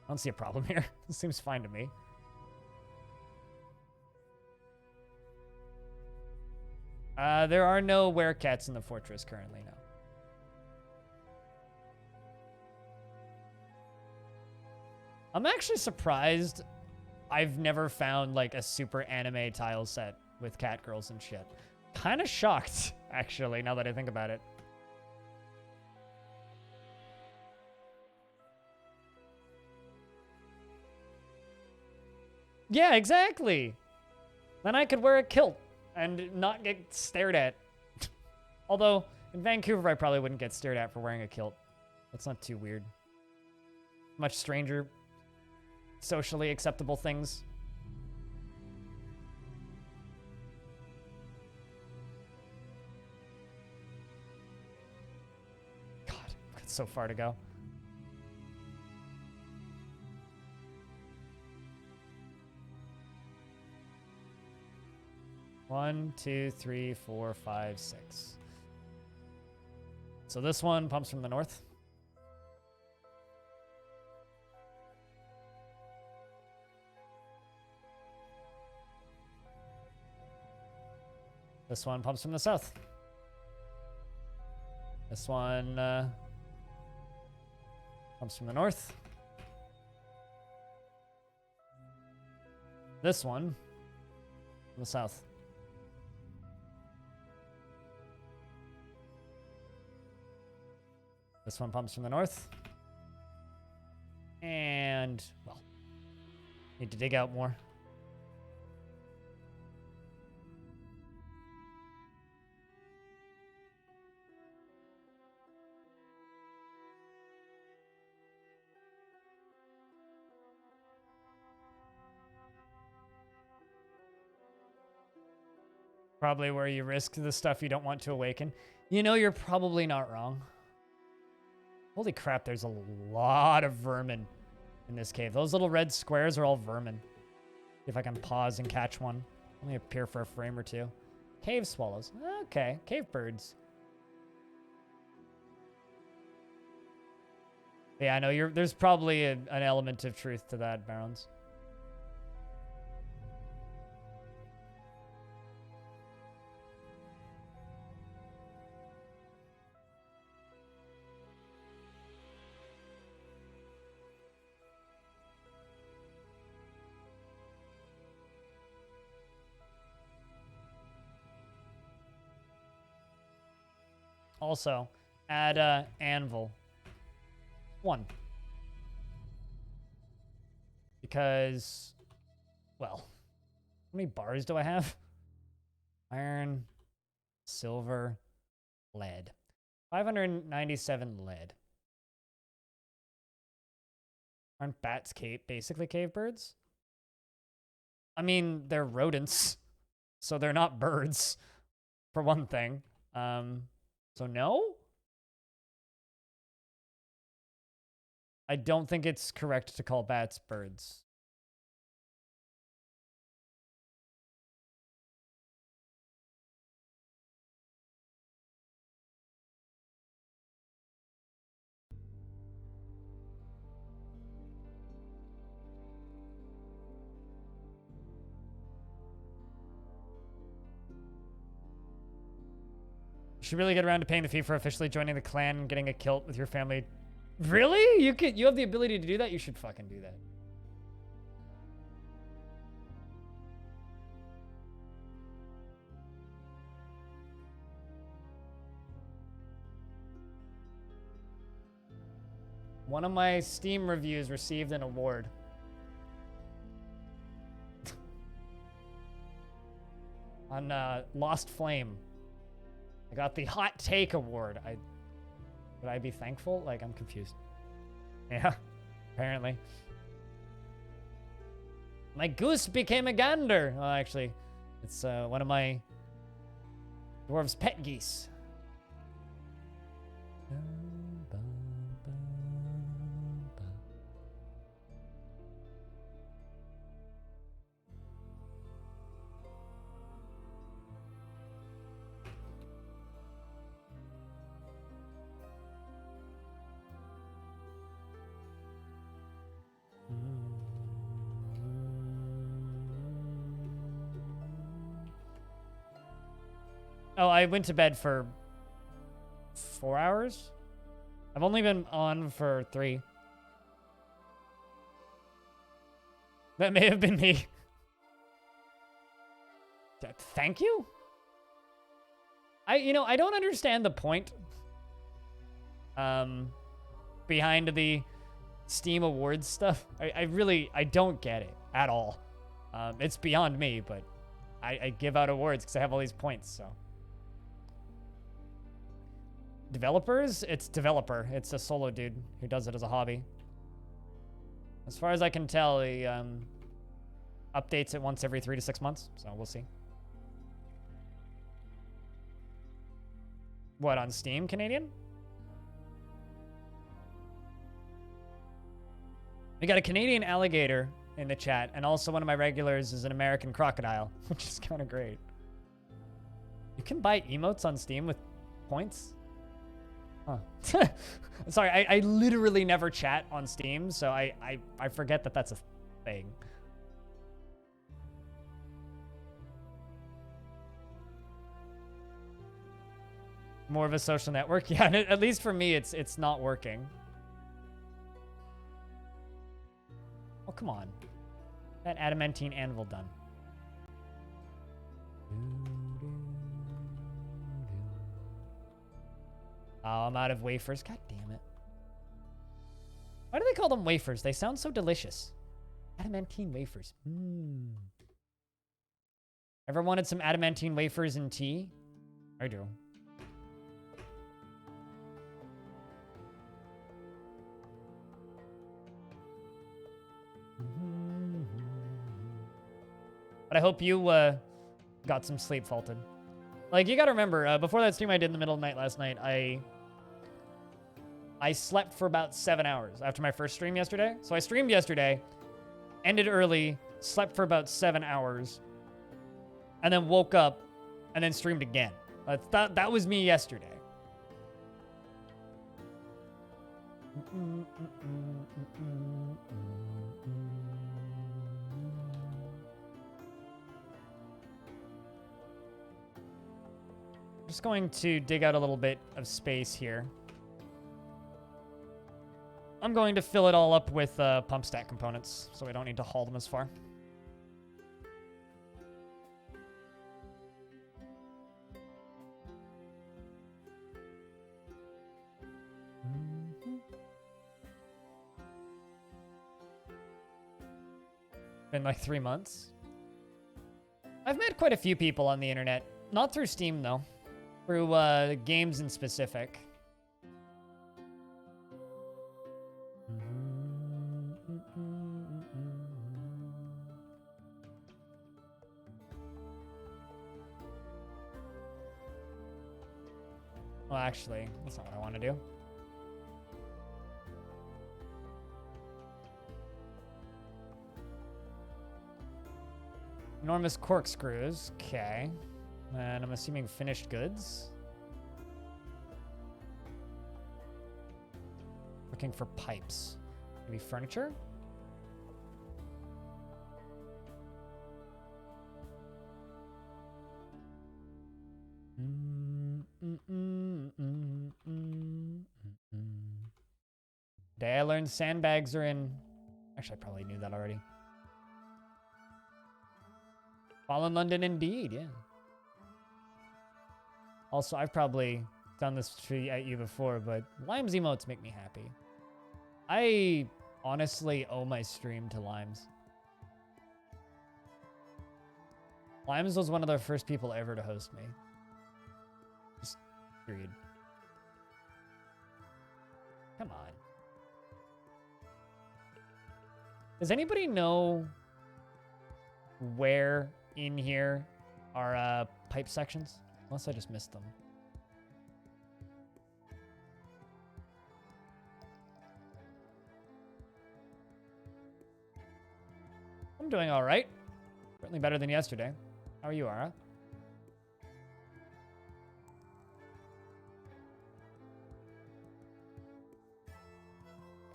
I don't see a problem here. This seems fine to me. There are no werecats in the fortress currently, no. I'm actually surprised I've never found like a super anime tile set with cat girls and shit. Kind of shocked, actually, now that I think about it. Yeah, exactly. Then I could wear a kilt and not get stared at. Although, in Vancouver, I probably wouldn't get stared at for wearing a kilt. That's not too weird. Much stranger, socially acceptable things. God, I've got so far to go. One, two, three, 4, 5, 6. So this one pumps from the north. This one pumps from the south. This one pumps from the north. This one from the south. This one pumps from the north. And, well, need to dig out more. Probably where you risk the stuff you don't want to awaken. You know, you're probably not wrong. Holy crap, there's a lot of vermin in this cave. Those little red squares are all vermin. See if I can pause and catch one. Only appear for a frame or two. Cave swallows. Okay, cave birds. Yeah, I know there's probably an element of truth to that, Barons. Also, add anvil. 1. Because, well, many bars do I have? Iron, silver, lead. 597 lead. Aren't bats basically cave birds? I mean, they're rodents, so they're not birds, for one thing. So no? I don't think it's correct to call bats birds. You should really get around to paying the fee for officially joining the clan and getting a kilt with your family. Really? You have the ability to do that? You should fucking do that. One of my Steam reviews received an award. On Lost Flame. I got the Hot Take Award. Would I be thankful? Like, I'm confused. Yeah, apparently. My goose became a gander. Well, actually, it's one of my dwarves' pet geese. Oh, I went to bed for 4 hours? I've only been on for 3. That may have been me. Thank you? I don't understand the point behind the Steam Awards stuff. I don't get it at all. It's beyond me, but I give out awards because I have all these points, so. Developers? It's developer. It's a solo dude who does it as a hobby. As far as I can tell, he updates it once every 3 to 6 months, so we'll see. What, on Steam, Canadian? We got a Canadian alligator in the chat, and also one of my regulars is an American crocodile, which is kind of great. You can buy emotes on Steam with points? Huh. Sorry, I literally never chat on Steam, so I forget that that's a thing. More of a social network? Yeah, at least for me, it's not working. Oh, come on. That adamantine anvil done. Oh, I'm out of wafers. God damn it. Why do they call them wafers? They sound so delicious. Adamantine wafers. Ever wanted some adamantine wafers and tea? I do. But I hope you got some sleep, Fulton. Like, you gotta remember, before that stream I did in the middle of the night last night, I slept for about 7 hours after my first stream yesterday. So I streamed yesterday, ended early, slept for about 7 hours, and then woke up and then streamed again. That was me yesterday. Just going to dig out a little bit of space here. I'm going to fill it all up with pump stack components, so we don't need to haul them as far. Been like 3 months. I've met quite a few people on the internet. Not through Steam, though. Through games in specific. Well, actually, that's not what I want to do. Enormous corkscrews. Okay. And I'm assuming finished goods. Looking for pipes. Maybe furniture? Day I learned sandbags are in... Actually, I probably knew that already. Fallen London indeed, yeah. Also, I've probably done this at you before, but Limes emotes make me happy. I honestly owe my stream to Limes. Limes was one of the first people ever to host me. Just period. Come on. Does anybody know where in here are pipe sections? Unless I just missed them. I'm doing all right. Certainly better than yesterday. How are you, Ara?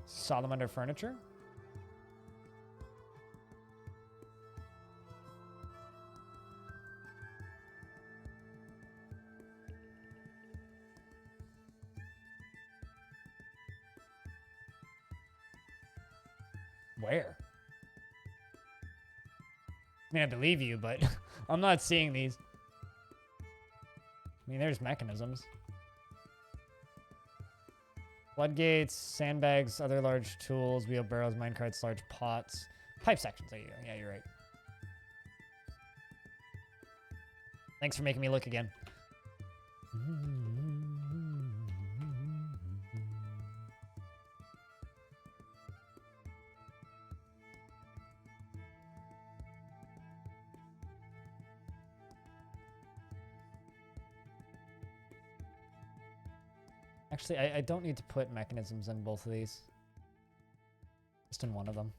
Saw them under furniture. Where? I mean, I believe you, but I'm not seeing these. I mean, there's mechanisms. Floodgates, sandbags, other large tools, wheelbarrows, minecarts, large pots. Pipe sections. There you go. Yeah, you're right. Thanks for making me look again. Actually, I don't need to put mechanisms in both of these. Just in one of them.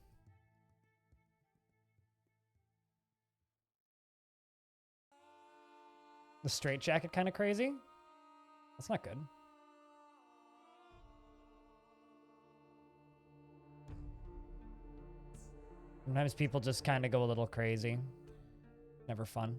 The straitjacket kind of crazy? That's not good. Sometimes people just kind of go a little crazy. Never fun.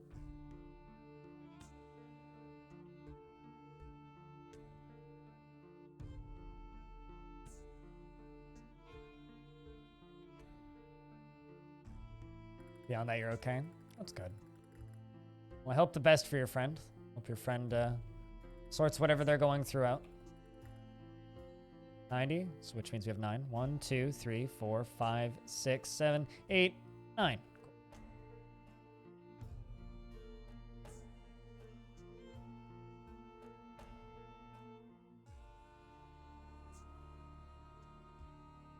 Beyond that, you're okay? That's good. Well, I hope the best for your friend. Hope your friend sorts whatever they're going through out. 90, so which means we have 9. 1, 2, 3, 4, 5, 6, 7, 8, 9.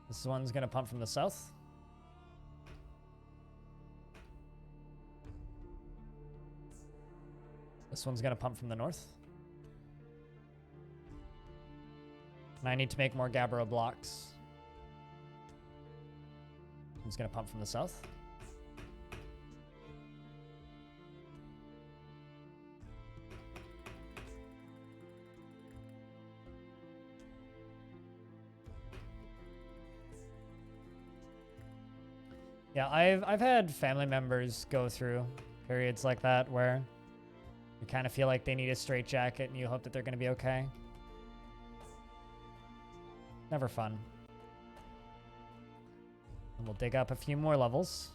This one's going to pump from the south. This one's going to pump from the north. And I need to make more Gabbro blocks. It's going to pump from the south. Yeah, I've had family members go through periods like that where you kind of feel like they need a straitjacket and you hope that they're going to be okay. Never fun. And we'll dig up a few more levels.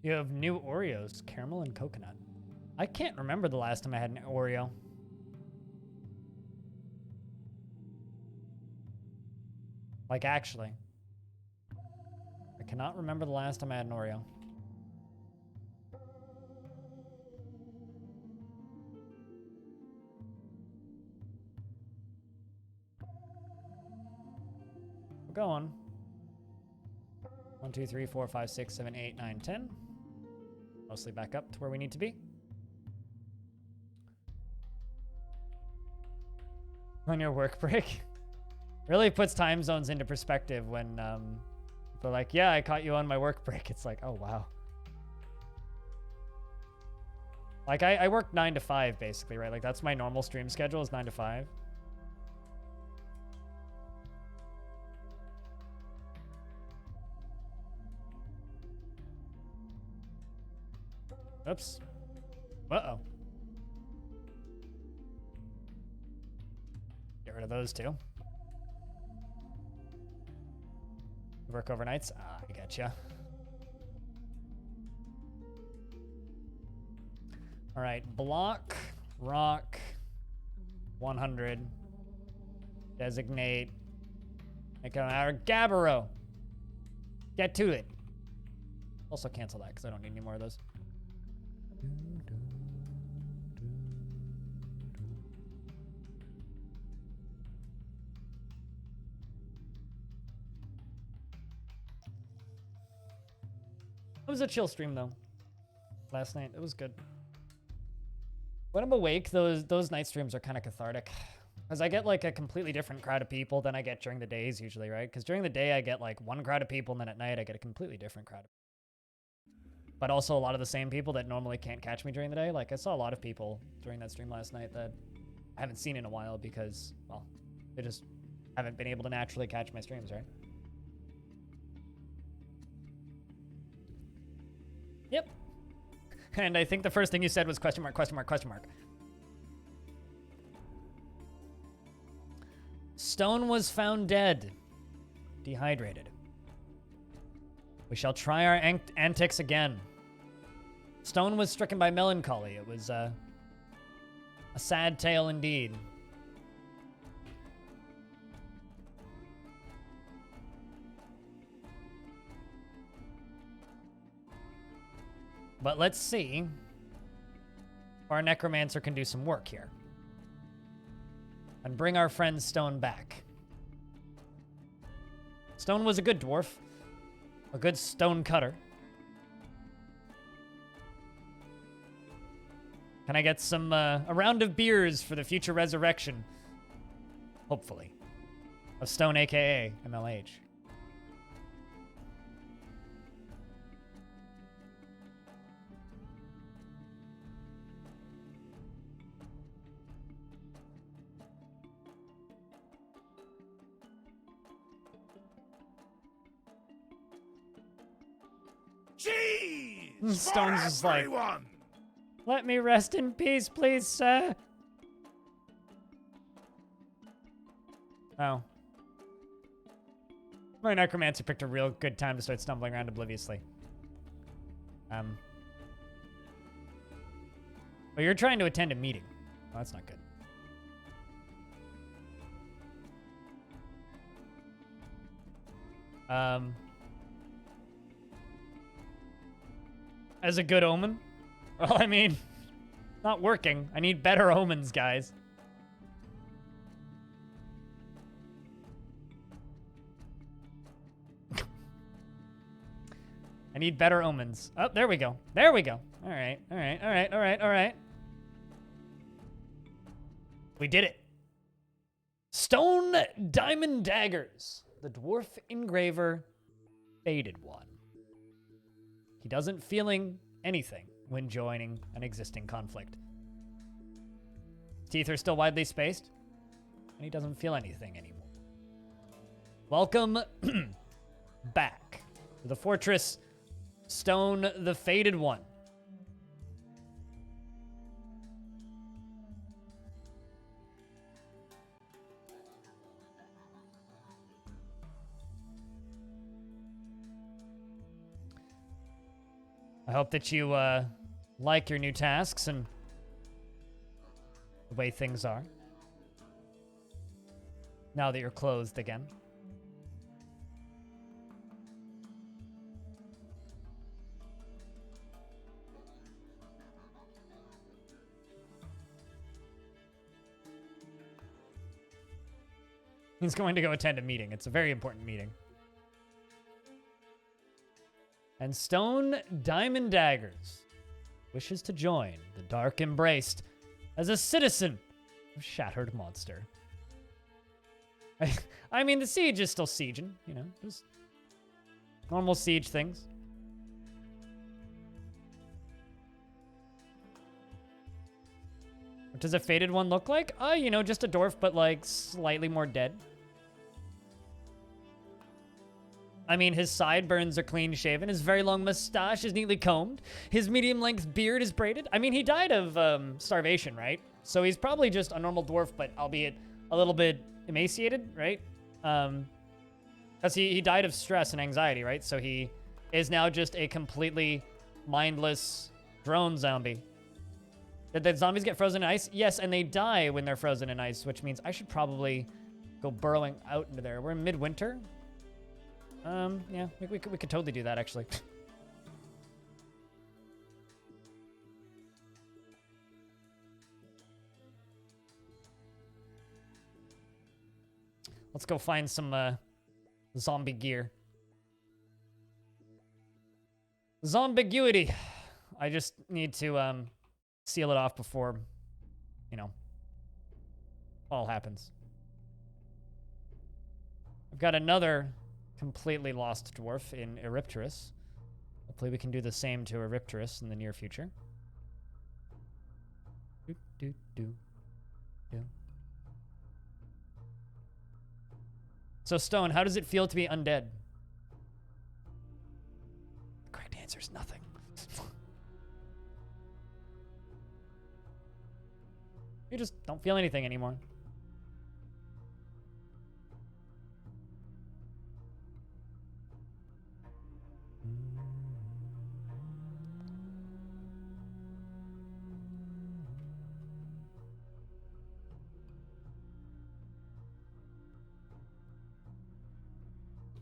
You have new Oreos, caramel and coconut. I can't remember the last time I had an Oreo. Like, actually. I cannot remember the last time I had an Oreo. We're going. 1, 2, 3, 4, 5, 6, 7, 8, 9, 10. Mostly back up to where we need to be. On your work break. Really puts time zones into perspective when they're like, yeah, I caught you on my work break. It's like, oh, wow. Like, I work 9 to 5, basically, right? Like, that's my normal stream schedule is 9 to 5. Oops. Uh-oh. Get rid of those two. Work overnights? Ah, I getcha. All right, block, rock, 100. Designate. Make an hour. Gabbro. Get to it. Also cancel that because I don't need any more of those. It was a chill stream though. Last night, it was good. When I'm awake, those night streams are kind of cathartic. Because I get like a completely different crowd of people than I get during the days usually, right? Because during the day I get like one crowd of people, and then at night I get a completely different crowd. But also a lot of the same people that normally can't catch me during the day. Like I saw a lot of people during that stream last night that I haven't seen in a while because, well, they just haven't been able to naturally catch my streams, right? Yep. And I think the first thing you said was question mark, question mark, question mark. Stone was found dead. Dehydrated. We shall try our antics again. Stone was stricken by melancholy. It was a sad tale indeed. But let's see if our Necromancer can do some work here. And bring our friend Stone back. Stone was a good dwarf. A good stone cutter. Can I get some, a round of beers for the future resurrection? Hopefully. Of Stone, aka MLH. Jeez! Stone's just like, let me rest in peace, please, sir. Oh. My Necromancer picked a real good time to start stumbling around obliviously. But you're trying to attend a meeting. Oh, that's not good. As a good omen? Well, I mean, not working. I need better omens, guys. I need better omens. Oh, there we go. There we go. All right, all right, all right, all right, all right. We did it. Stone Diamond Daggers. The Dwarf Engraver Faded One. He doesn't feeling anything when joining an existing conflict. His teeth are still widely spaced, and he doesn't feel anything anymore. Welcome back to the fortress, Stone the Faded One. hope that you like your new tasks and the way things are. Now that you're clothed again. He's going to go attend a meeting. It's a very important meeting. And Stone Diamond Daggers wishes to join the Dark Embraced as a citizen of Shatteredmonster. I mean, the siege is still sieging, you know, just normal siege things. What does a faded one look like? You know, just a dwarf, but like slightly more dead. I mean, his sideburns are clean shaven. His very long mustache is neatly combed. His medium-length beard is braided. I mean, he died of starvation, right? So he's probably just a normal dwarf, but albeit a little bit emaciated, right? Because he died of stress and anxiety, right? So he is now just a completely mindless drone zombie. Did the zombies get frozen in ice? Yes, and they die when they're frozen in ice, which means I should probably go burrowing out into there. We're in midwinter. Yeah, we could totally do that, actually. Let's go find some zombie gear. Zombiguity. I just need to seal it off before, you know, all happens. I've got another completely lost dwarf in Eripterus. Hopefully we can do the same to Eripterus in the near future. So, Stone, how does it feel to be undead? The correct answer is nothing. You just don't feel anything anymore.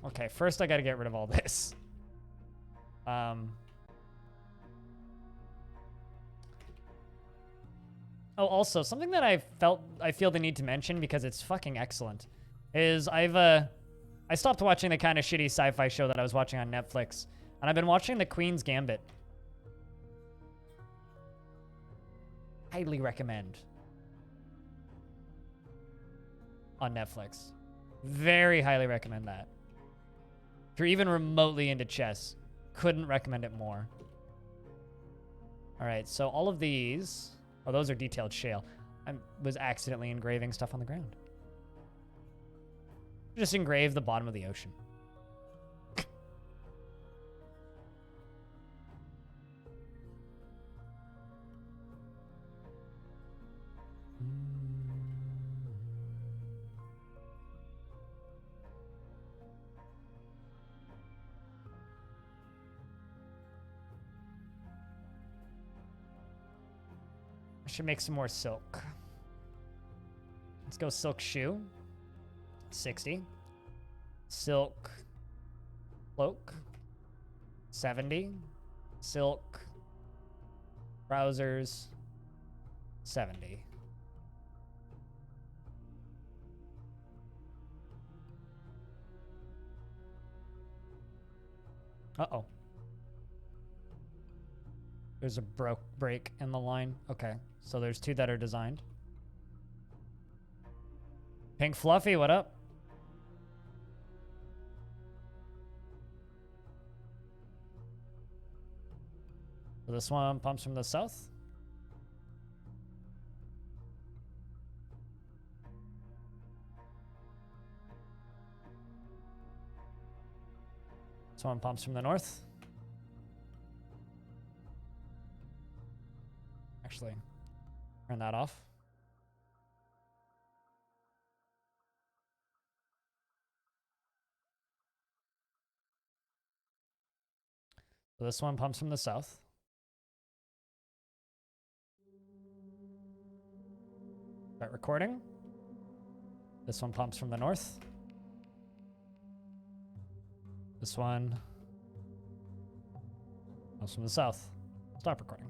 Okay, first I gotta get rid of all this. Oh, also, something that I feel the need to mention because it's fucking excellent is I stopped watching the kind of shitty sci-fi show that I was watching on Netflix, and I've been watching The Queen's Gambit. Highly recommend. On Netflix. Very highly recommend that. If you're even remotely into chess, couldn't recommend it more. All right, so all of these, oh, those are detailed shale. I was accidentally engraving stuff on the ground. Just engrave the bottom of the ocean. Should make some more silk. Let's go silk shoe. 60. Silk cloak. 70. Silk trousers. 70. Uh-oh. There's a break in the line. Okay. So there's two that are designed. Pink Fluffy, what up? So this one pumps from the south. This one pumps from the north. Actually, turn that off. So this one pumps from the south. Start recording. This one pumps from the north. This one pumps from the south. Stop recording.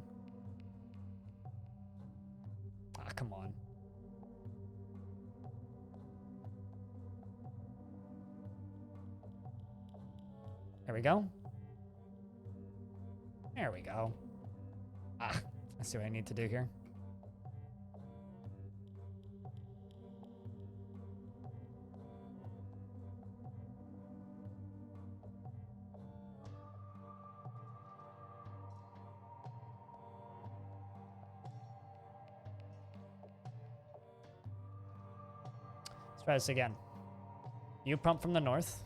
Ah, come on. There we go. There we go. Ah, I see what I need to do here. Let's try this again. You pump from the north.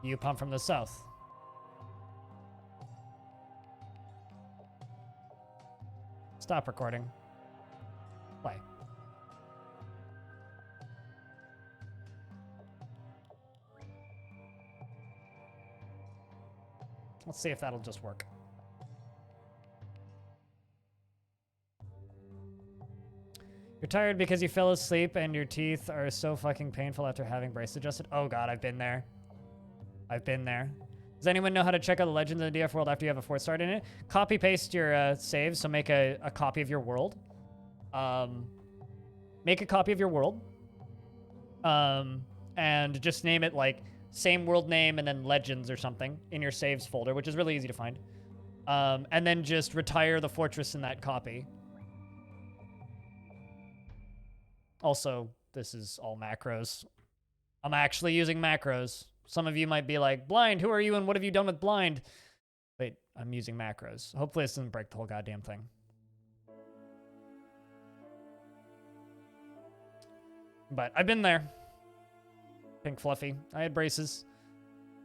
You pump from the south. Stop recording. Play. Let's see if that'll just work. You're tired because you fell asleep and your teeth are so fucking painful after having braces adjusted. Oh god, I've been there. I've been there. Does anyone know how to check out the Legends of the DF world after you have a fort start in it? Copy paste your saves, so make a copy of your world. Make a copy of your world. And just name it like same world name and then Legends or something in your saves folder, which is really easy to find. And then just retire the fortress in that copy. Also, this is all macros. I'm actually using macros. Some of you might be like, Blind, who are you and what have you done with Blind? Wait, I'm using macros. Hopefully this doesn't break the whole goddamn thing. But I've been there. Pink Fluffy. I had braces.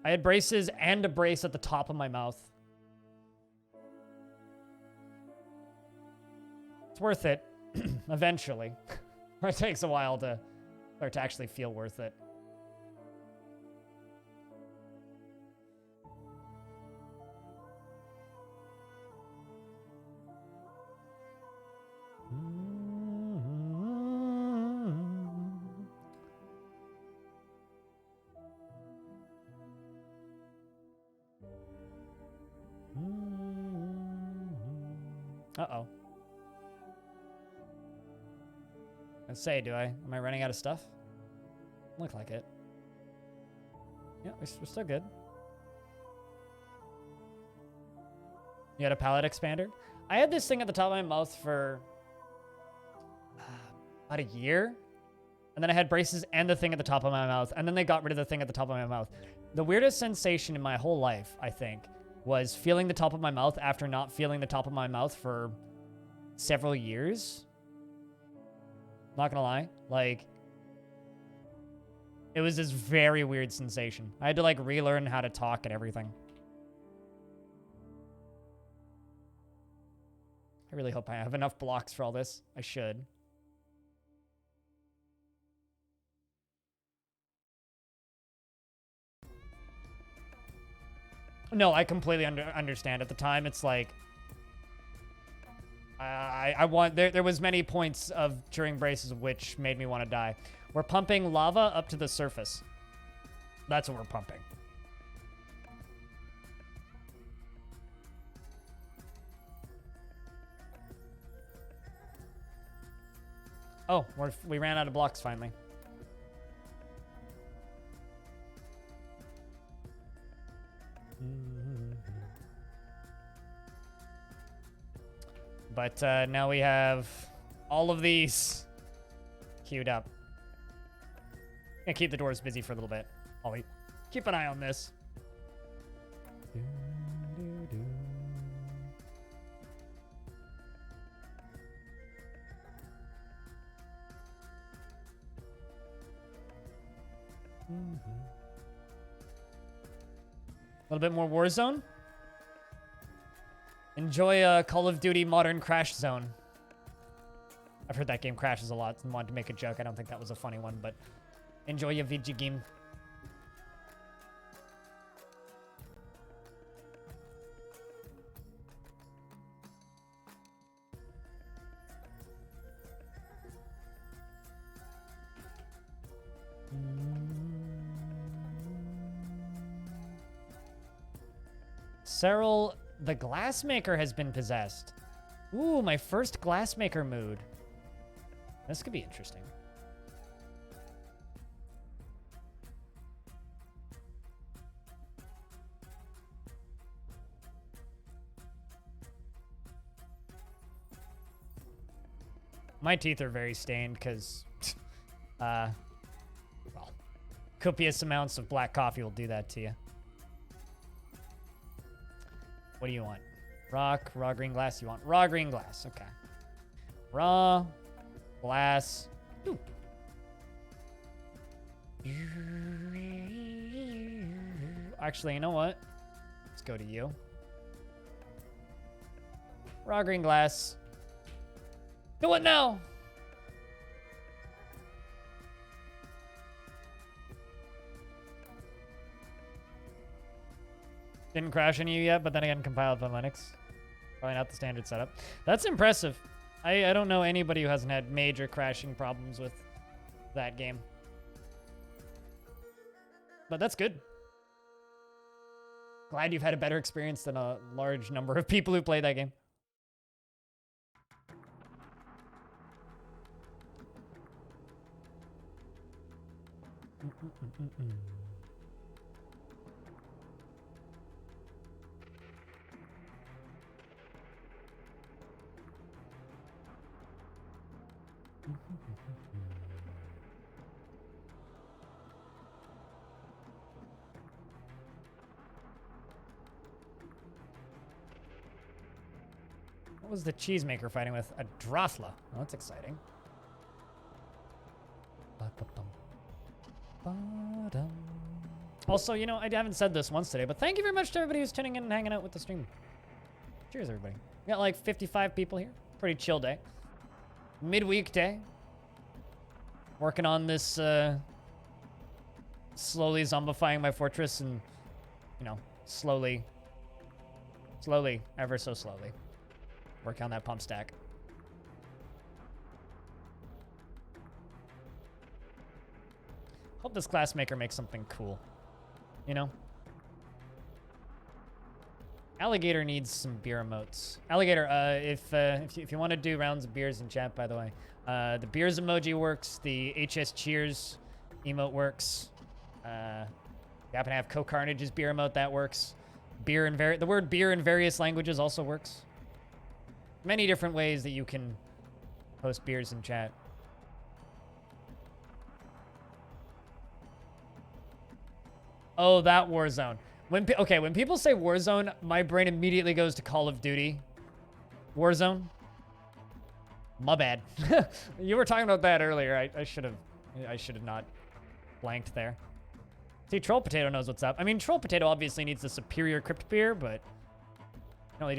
I had braces and a brace at the top of my mouth. It's worth it. Eventually. It takes a while to start to actually feel worth it. Uh-oh. Let's say, am I running out of stuff? Look like it. Yeah, we're still good. You had a palate expander? I had this thing at the top of my mouth for about a year. And then I had braces and the thing at the top of my mouth. And then they got rid of the thing at the top of my mouth. The weirdest sensation in my whole life, I think, was feeling the top of my mouth after not feeling the top of my mouth for several years. Not gonna lie. Like, it was this very weird sensation. I had to, like, relearn how to talk and everything. I really hope I have enough blocks for all this. I should. No, I completely understand. At the time, it's like... there was many points of during braces which made me want to die. We're pumping lava up to the surface. That's what we're pumping. Oh, we ran out of blocks finally. But now we have all of these queued up. Gonna keep the doors busy for a little bit. Ollie, keep an eye on this. A little bit more Warzone. Enjoy Call of Duty Modern Crash Zone. I've heard that game crashes a lot and wanted to make a joke. I don't think that was a funny one, but enjoy your video game. Cyril, the glassmaker, has been possessed. Ooh, my first glassmaker mood. This could be interesting. My teeth are very stained because, well, copious amounts of black coffee will do that to you. What do you want? Rock, raw green glass? You want raw green glass. Okay. Raw glass. Ooh. Actually, you know what? Let's go to you. Raw green glass. Do it now! Didn't crash any of you yet, but then again, compiled on Linux. Probably not the standard setup. That's impressive. I don't know anybody who hasn't had major crashing problems with that game. But that's good. Glad you've had a better experience than a large number of people who play that game. What was the cheesemaker fighting with? A Drafla. Oh, that's exciting. Also, you know, I haven't said this once today, but thank you very much to everybody who's tuning in and hanging out with the stream. Cheers, everybody. We got like 55 people here. Pretty chill day. Midweek day. Working on this, slowly zombifying my fortress and, you know, slowly, ever so slowly. Work on that pump stack. Hope this glassmaker makes something cool. You know? Alligator needs some beer emotes. Alligator, if you want to do rounds of beers in chat, by the way, the beers emoji works. The HS Cheers emote works. You happen to have Co-Carnage's beer emote, that works. Beer in the word beer in various languages also works. Many different ways that you can post beers in chat. Oh, that Warzone. When people say Warzone, my brain immediately goes to Call of Duty. Warzone. My bad. You were talking about that earlier. I should have not blanked there. See, Troll Potato knows what's up. I mean, Troll Potato obviously needs the superior crypt beer, but only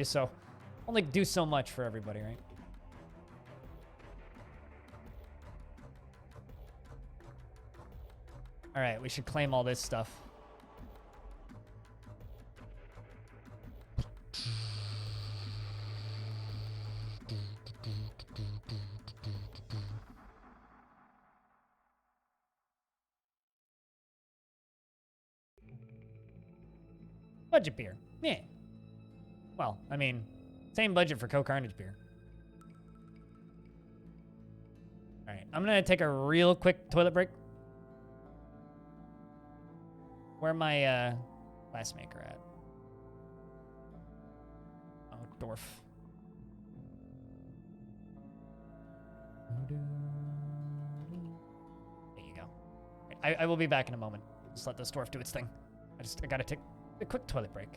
do so much for everybody, right? All right, we should claim all this stuff. Budget beer. Yeah. Well, I mean, same budget for Co-Carnage beer. All right, I'm going to take a real quick toilet break. Where my glassmaker at? Oh, Dwarf. There you go. I will be back in a moment. Just let this dwarf do its thing. I gotta take a quick toilet break.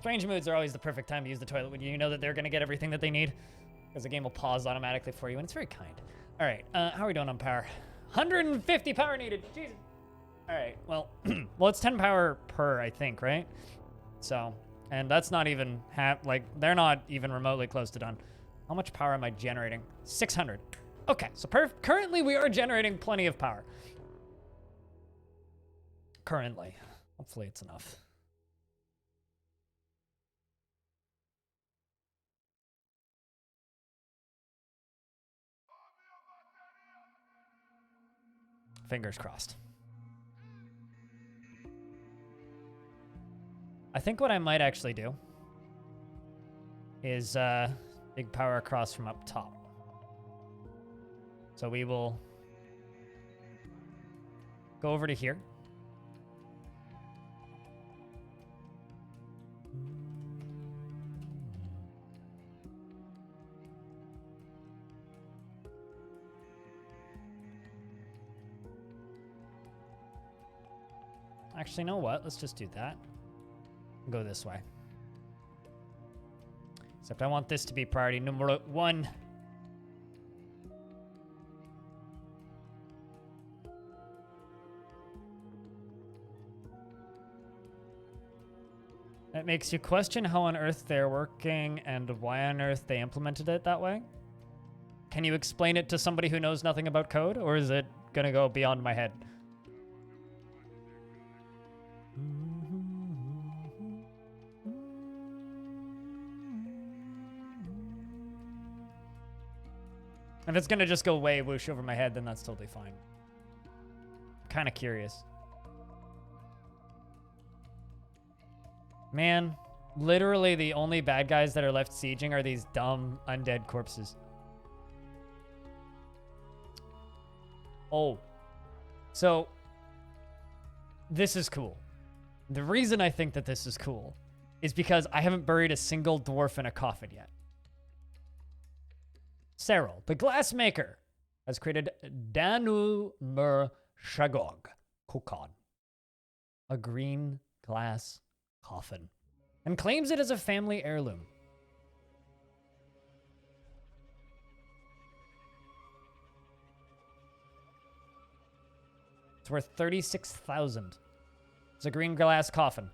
Strange moods are always the perfect time to use the toilet when you know that they're going to get everything that they need. Because the game will pause automatically for you, and it's very kind. All right, how are we doing on power? 150 power needed. Jesus. All right, well, well, it's 10 power per, I think, right? So, and that's not even like, they're not even remotely close to done. How much power am I generating? 600. Okay, so currently we are generating plenty of power. Currently. Hopefully it's enough. Fingers crossed. I think what I might actually do is big power across from up top. So we will go over to here. Actually, you know what? Let's just do that. Go this way. Except I want this to be priority number 1. It makes you question how on earth they're working and why on earth they implemented it that way. Can you explain it to somebody who knows nothing about code, or is it gonna go beyond my head? If it's gonna just go way whoosh over my head, then that's totally fine. I'm kind of curious. Man, literally the only bad guys that are left sieging are these dumb undead corpses. Oh. So, this is cool. The reason I think that this is cool is because I haven't buried a single dwarf in a coffin yet. Cyril, the glassmaker, has created Danu Mer Shagog Kokon, a green glass coffin, and claims it as a family heirloom. It's worth 36,000. It's a green glass coffin.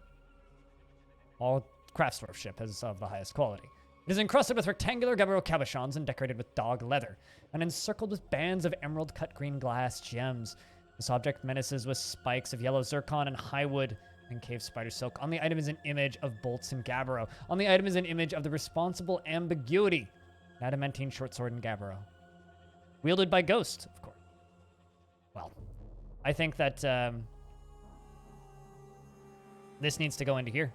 All craftsmanship is of the highest quality. It is encrusted with rectangular gabbro cabochons and decorated with dog leather, and encircled with bands of emerald-cut green glass gems. This object menaces with spikes of yellow zircon and high wood and cave spider silk. On the item is an image of bolts and gabbro. On the item is an image of the responsible ambiguity, an adamantine short sword and gabbro. Wielded by Ghost, of course. Well, I think that this needs to go into here.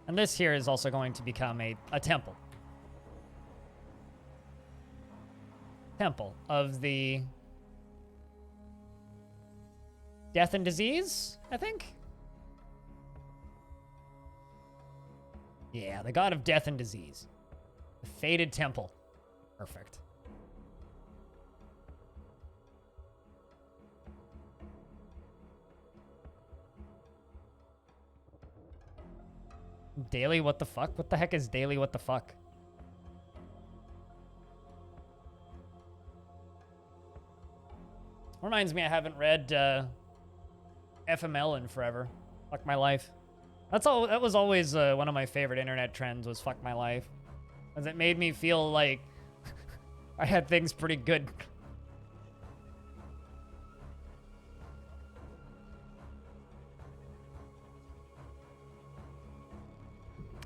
And this here is also going to become a temple. Temple of the Death and Disease, I think? Yeah, the god of death and disease. The Fated Temple. Perfect. Daily what the fuck? What the heck is daily what the fuck? Reminds me I haven't read FML in forever. Fuck my life. That was always one of my favorite internet trends, was fuck my life. Because it made me feel like I had things pretty good.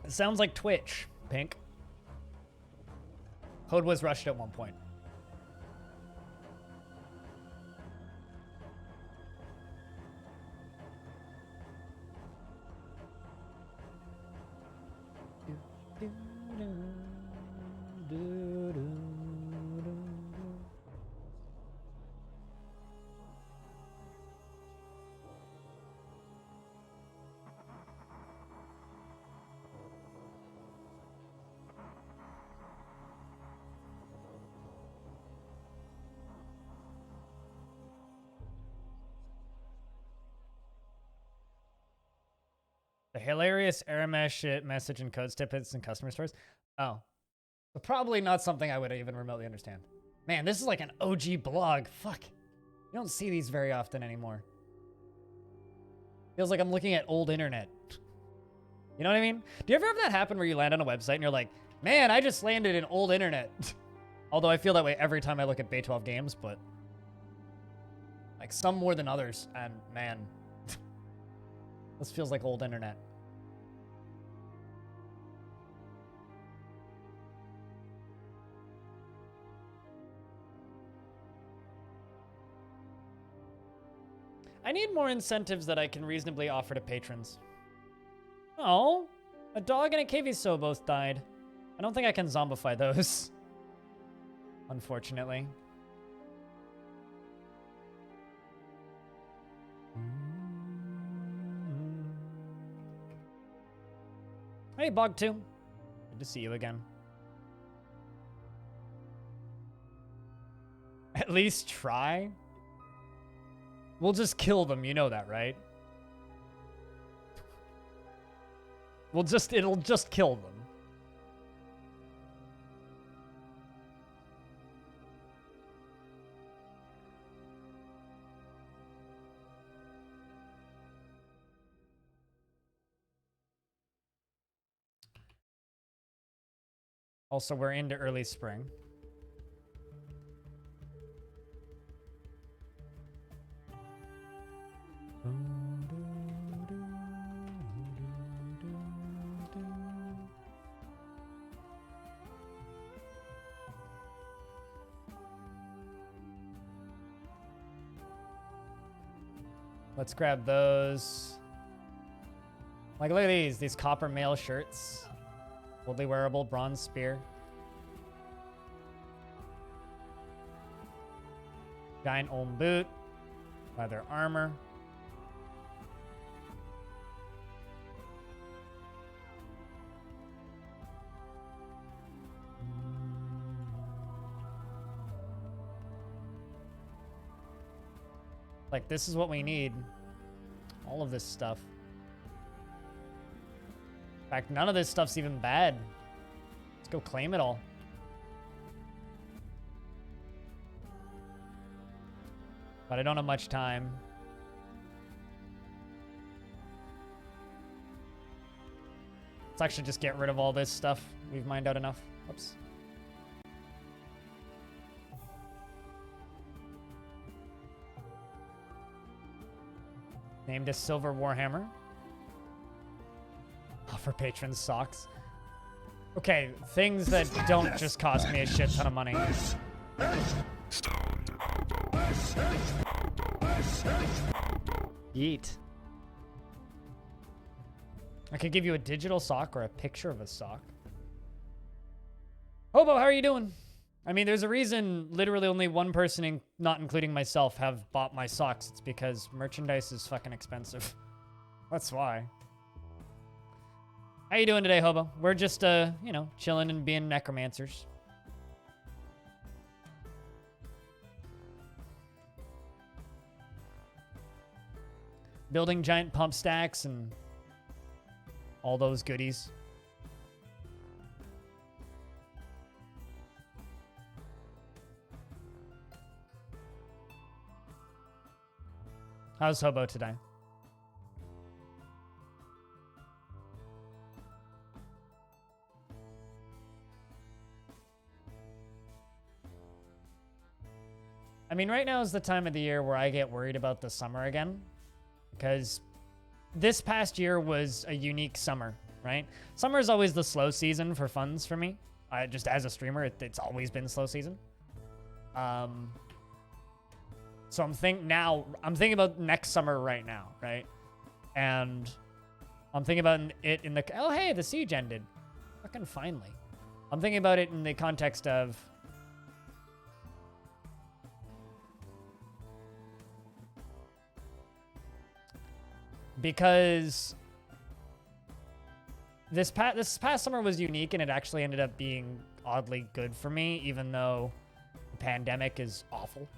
It sounds like Twitch, Pink. Code was rushed at one point. The hilarious error message and code snippets in customer stores. Oh. But probably not something I would even remotely understand. Man, this is like an OG blog. Fuck. You don't see these very often anymore. Feels like I'm looking at old internet. You know what I mean? Do you ever have that happen where you land on a website and you're like, man, I just landed in old internet? Although I feel that way every time I look at Bay 12 games, but like some more than others. And man, this feels like old internet. I need more incentives that I can reasonably offer to patrons. Oh, a dog and a Kaviso both died. I don't think I can zombify those. Unfortunately. Hey, Bog2. Good to see you again. At least try. We'll just kill them, you know that, right? It'll just kill them. Also, we're into early spring. Let's grab those. Like, look at these copper mail shirts. Boldly wearable bronze spear. Giant Olm boot. Leather armor. Like, this is what we need. All of this stuff. In fact, none of this stuff's even bad. Let's go claim it all. But I don't have much time. Let's actually just get rid of all this stuff. We've mined out enough. Whoops. Named a silver warhammer. Offer patrons socks. Okay, things that don't just cost me a shit ton of money. Yeet. I could give you a digital sock or a picture of a sock. Hobo, how are you doing? I mean, there's a reason literally only one person, not including myself, have bought my socks. It's because merchandise is fucking expensive. That's why. How you doing today, Hobo? We're just, you know, chilling and being necromancers. Building giant pump stacks and all those goodies. How's Hobo today? I mean, right now is the time of the year where I get worried about the summer again. Because this past year was a unique summer, right? Summer is always the slow season for funds for me. Just as a streamer, it's always been slow season. So I'm thinking about next summer right now, right? And I'm thinking about it in the, oh, hey, the siege ended. Fucking finally. I'm thinking about it in the context of, because this past summer was unique and it actually ended up being oddly good for me, even though the pandemic is awful.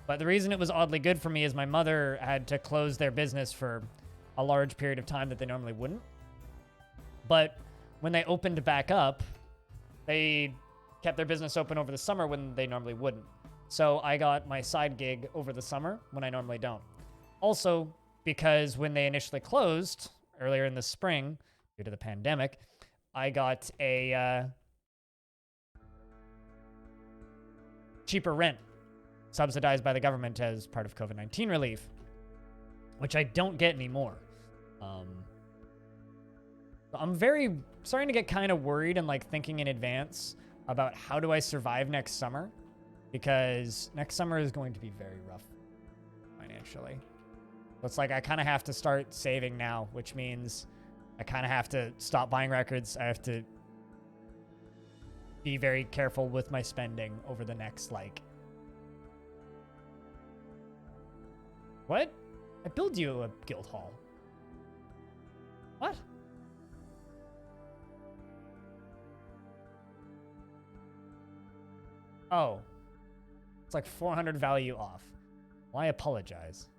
But the reason it was oddly good for me is my mother had to close their business for a large period of time that they normally wouldn't. But when they opened back up, they kept their business open over the summer when they normally wouldn't. So I got my side gig over the summer when I normally don't. Also, because when they initially closed earlier in the spring, due to the pandemic, I got a cheaper rent subsidized by the government as part of COVID-19 relief, which I don't get anymore. I'm starting to get kind of worried and like thinking in advance about how do I survive next summer, because next summer is going to be very rough financially. So it's like I kind of have to start saving now, which means I kind of have to stop buying records. I have to be very careful with my spending over the next, like... What? I build you a guild hall. What? Oh. It's like 400 value off. Well, I apologize.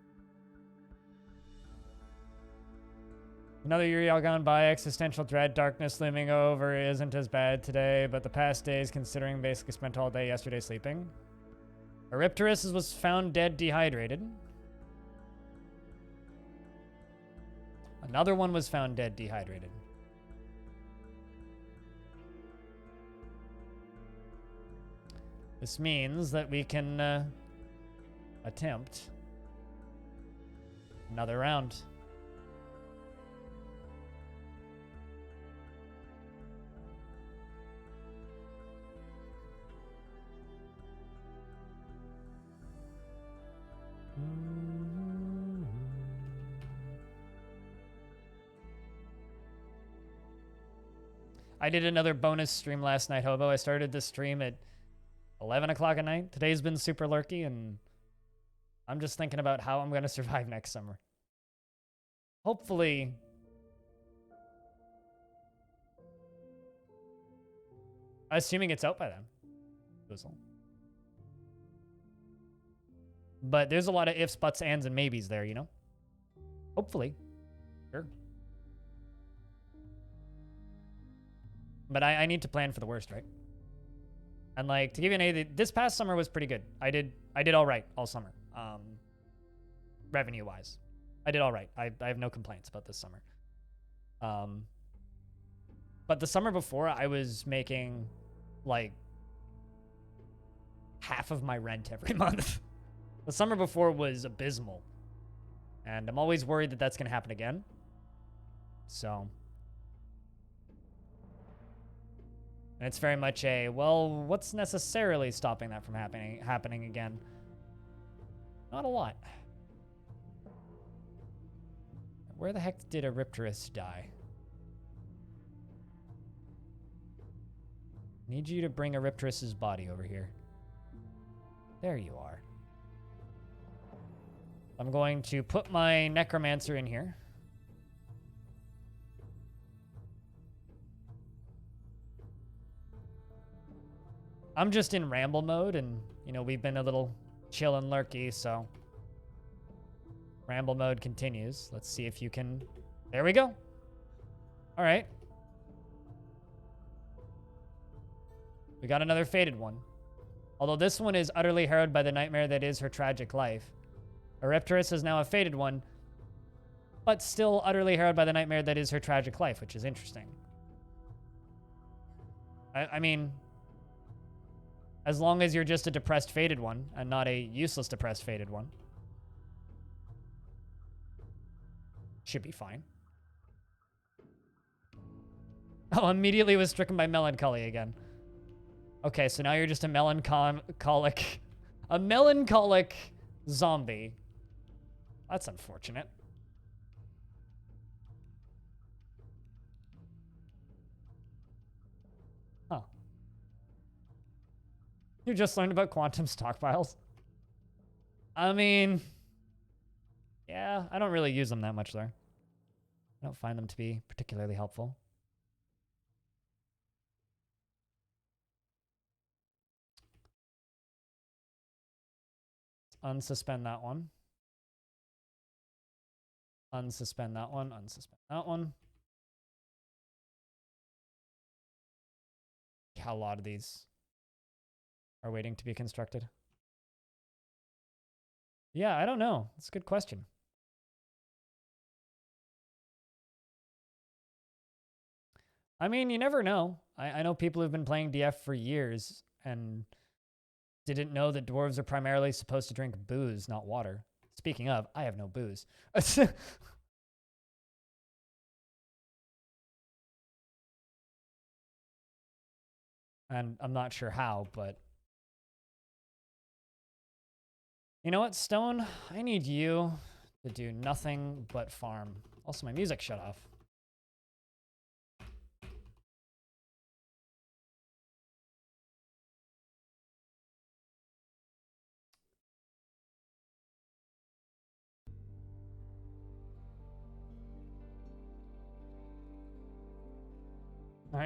Another year all gone by, existential dread, darkness looming over isn't as bad today, but the past days, considering basically spent all day yesterday sleeping. Eurypterus was found dead dehydrated. Another one was found dead dehydrated. This means that we can attempt another round. I did another bonus stream last night, Hobo. I started this stream at 11 o'clock at night. Today's been super lurky, and I'm just thinking about how I'm going to survive next summer. Hopefully... Assuming it's out by then. But there's a lot of ifs, buts, ands, and maybes there, you know? Hopefully. Sure. But I need to plan for the worst, right? And like, to give you an idea, this past summer was pretty good. I did all right all summer. Revenue-wise. I did all right. I have no complaints about this summer. But the summer before, I was making, like, half of my rent every month. The summer before was abysmal. And I'm always worried that that's going to happen again. So... And it's very much a, well, what's necessarily stopping that from happening again? Not a lot. Where the heck did Eurypterus die? Need you to bring Eurypterus's body over here. There you are. I'm going to put my Necromancer in here. I'm just in ramble mode, and, you know, we've been a little chill and lurky, so... Ramble mode continues. Let's see if you can... There we go. All right. We got another faded one. Although this one is utterly harrowed by the nightmare that is her tragic life. Eurypterus is now a faded one, but still utterly harrowed by the nightmare that is her tragic life, which is interesting. I mean... As long as you're just a depressed faded one, and not a useless depressed faded one. Should be fine. Oh, immediately was stricken by melancholy again. Okay, so now you're just a melancholic... A melancholic zombie. That's unfortunate. Huh. You just learned about quantum stockpiles? I mean... Yeah, I don't really use them that much there. I don't find them to be particularly helpful. Let's unsuspend that one. Unsuspend that one. Unsuspend that one. How a lot of these are waiting to be constructed. Yeah, I don't know. It's a good question. I mean, you never know. I know people who've been playing DF for years and didn't know that dwarves are primarily supposed to drink booze, not water. Speaking of, I have no booze. And I'm not sure how, but... You know what, Stone? I need you to do nothing but farm. Also, my music shut off.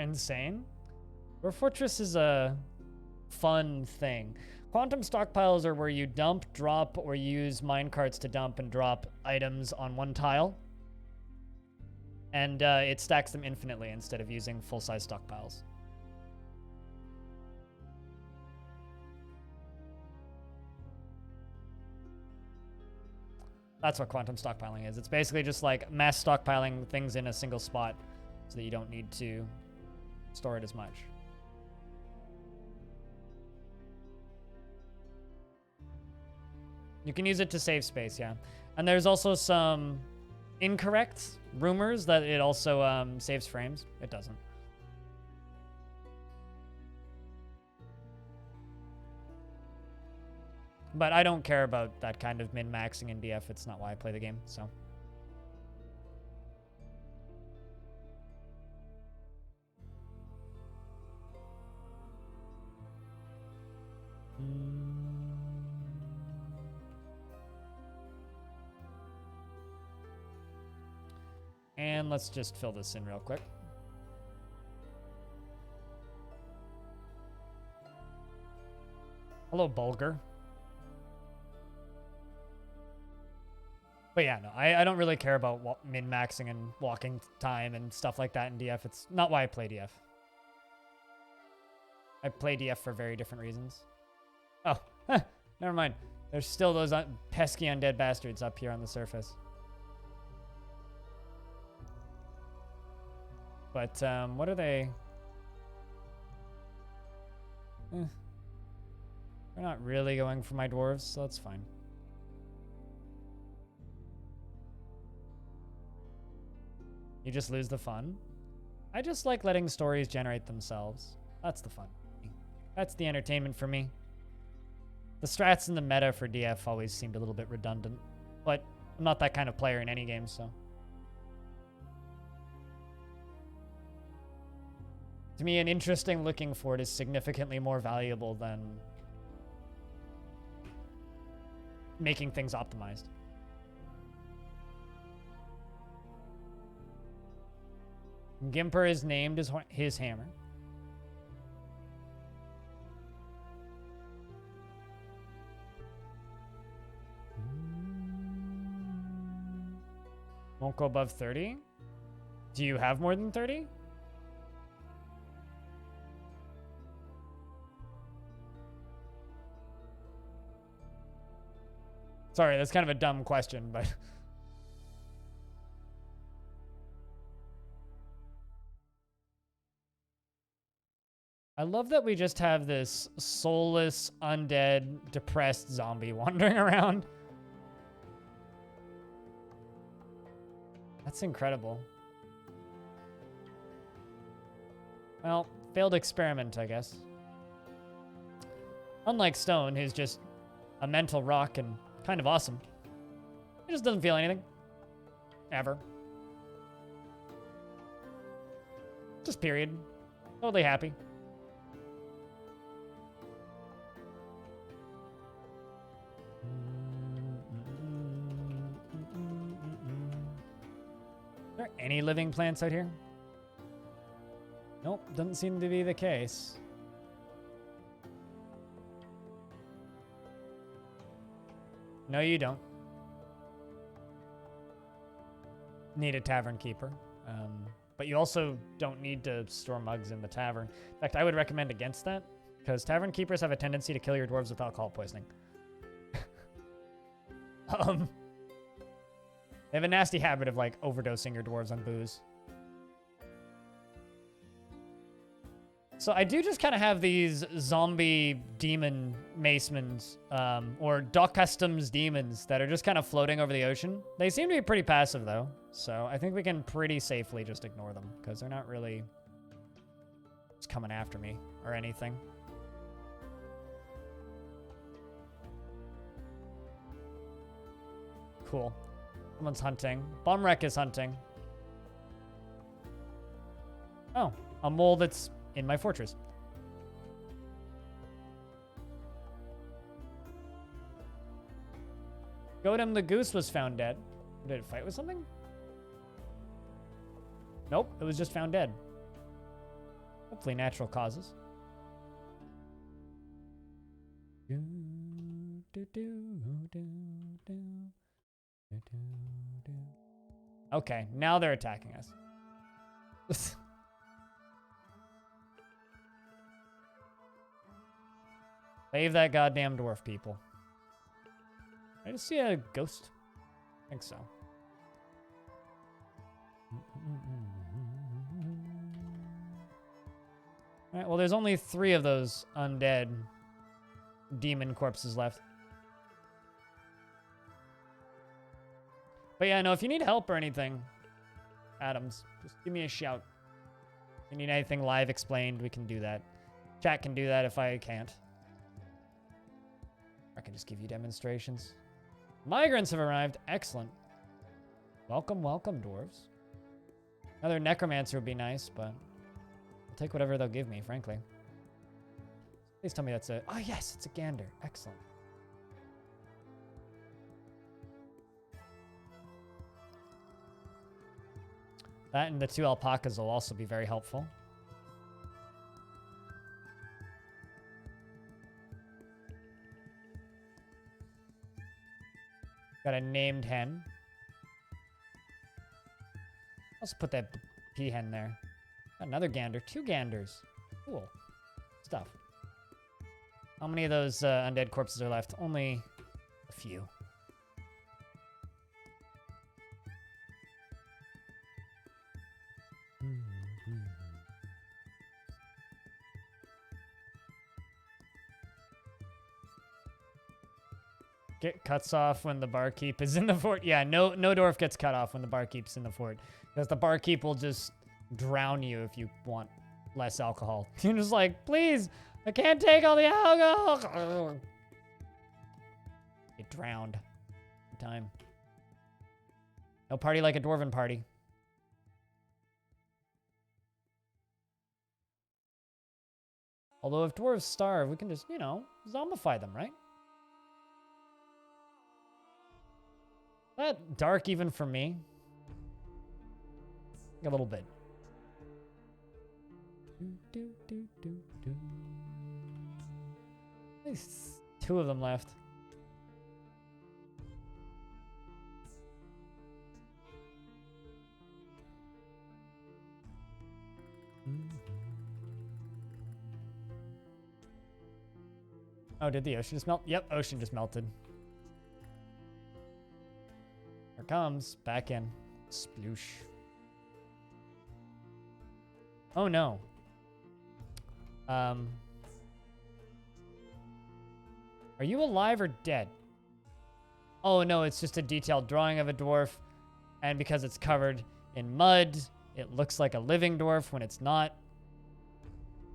Insane. Dwarf Fortress is a fun thing. Quantum stockpiles are where you dump, drop, or use minecarts to dump and drop items on one tile. And it stacks them infinitely instead of using full-size stockpiles. That's what quantum stockpiling is. It's basically just like mass stockpiling things in a single spot so that you don't need to store it as much. You can use it to save space, yeah. And there's also some incorrect rumors that it also saves frames. It doesn't. But I don't care about that kind of min-maxing in DF. It's not why I play the game, so. And let's just fill this in real quick. Hello, Bulger. But yeah, no, I don't really care about min-maxing and walking time and stuff like that in DF. It's not why I play DF. I play DF for very different reasons. Oh, never mind. There's still those pesky undead bastards up here on the surface. But what are they? They're not really going for my dwarves, so that's fine. You just lose the fun? I just like letting stories generate themselves. That's the fun. That's the entertainment for me. The strats and the meta for DF always seemed a little bit redundant, but I'm not that kind of player in any game, so. To me, an interesting looking fort is significantly more valuable than making things optimized. Gimper is named as his hammer. Won't go above 30? Do you have more than 30? Sorry, that's kind of a dumb question, but... I love that we just have this soulless, undead, depressed zombie wandering around. That's incredible. Well, failed experiment, I guess. Unlike Stone, who's just a mental rock and kind of awesome. He just doesn't feel anything. Ever. Just period. Totally happy. Are there any living plants out here? Nope, doesn't seem to be the case. No, you don't. need a tavern keeper. But you also don't need to store mugs in the tavern. In fact, I would recommend against that, because tavern keepers have a tendency to kill your dwarves with alcohol poisoning. They have a nasty habit of like overdosing your dwarves on booze. So I do just kind of have these zombie demon macemans, or Doc Customs demons that are just kind of floating over the ocean. They seem to be pretty passive though, so I think we can pretty safely just ignore them because they're not really just coming after me or anything. Cool. Someone's hunting. Bomwreck is hunting. Oh, a mole that's in my fortress. Godem the goose was found dead. Did it fight with something? Nope, it was just found dead. Hopefully natural causes. Okay, now they're attacking us. Save that goddamn dwarf, people. I just see a ghost. I think so. Alright, well, there's only 3 of those undead demon corpses left. But yeah, no, if you need help or anything, Adams, just give me a shout. If you need anything live explained, we can do that. Chat can do that if I can't. I can just give you demonstrations. Migrants have arrived. Excellent. Welcome, welcome, dwarves. Another necromancer would be nice, but I'll take whatever they'll give me, frankly. Please tell me that's a... Oh, yes, it's a gander. Excellent. That and the 2 alpacas will also be very helpful. Got a named hen. Also put that peahen there. Got another gander. 2 ganders. Cool stuff. How many of those undead corpses are left? Only a few. Get cuts off when the barkeep is in the fort. Yeah, no dwarf gets cut off when the barkeep's in the fort. Because the barkeep will just drown you if you want less alcohol. You're just like, please, I can't take all the alcohol. Get drowned. Time. No party like a dwarven party. Although if dwarves starve, we can just, you know, zombify them, right? That dark even for me? A little bit. There's 2 of them left. Oh, did the ocean just melt? Yep, ocean just melted. Here comes. Back in. Sploosh. Oh no. Are you alive or dead? Oh no, it's just a detailed drawing of a dwarf. And because it's covered in mud, it looks like a living dwarf when it's not.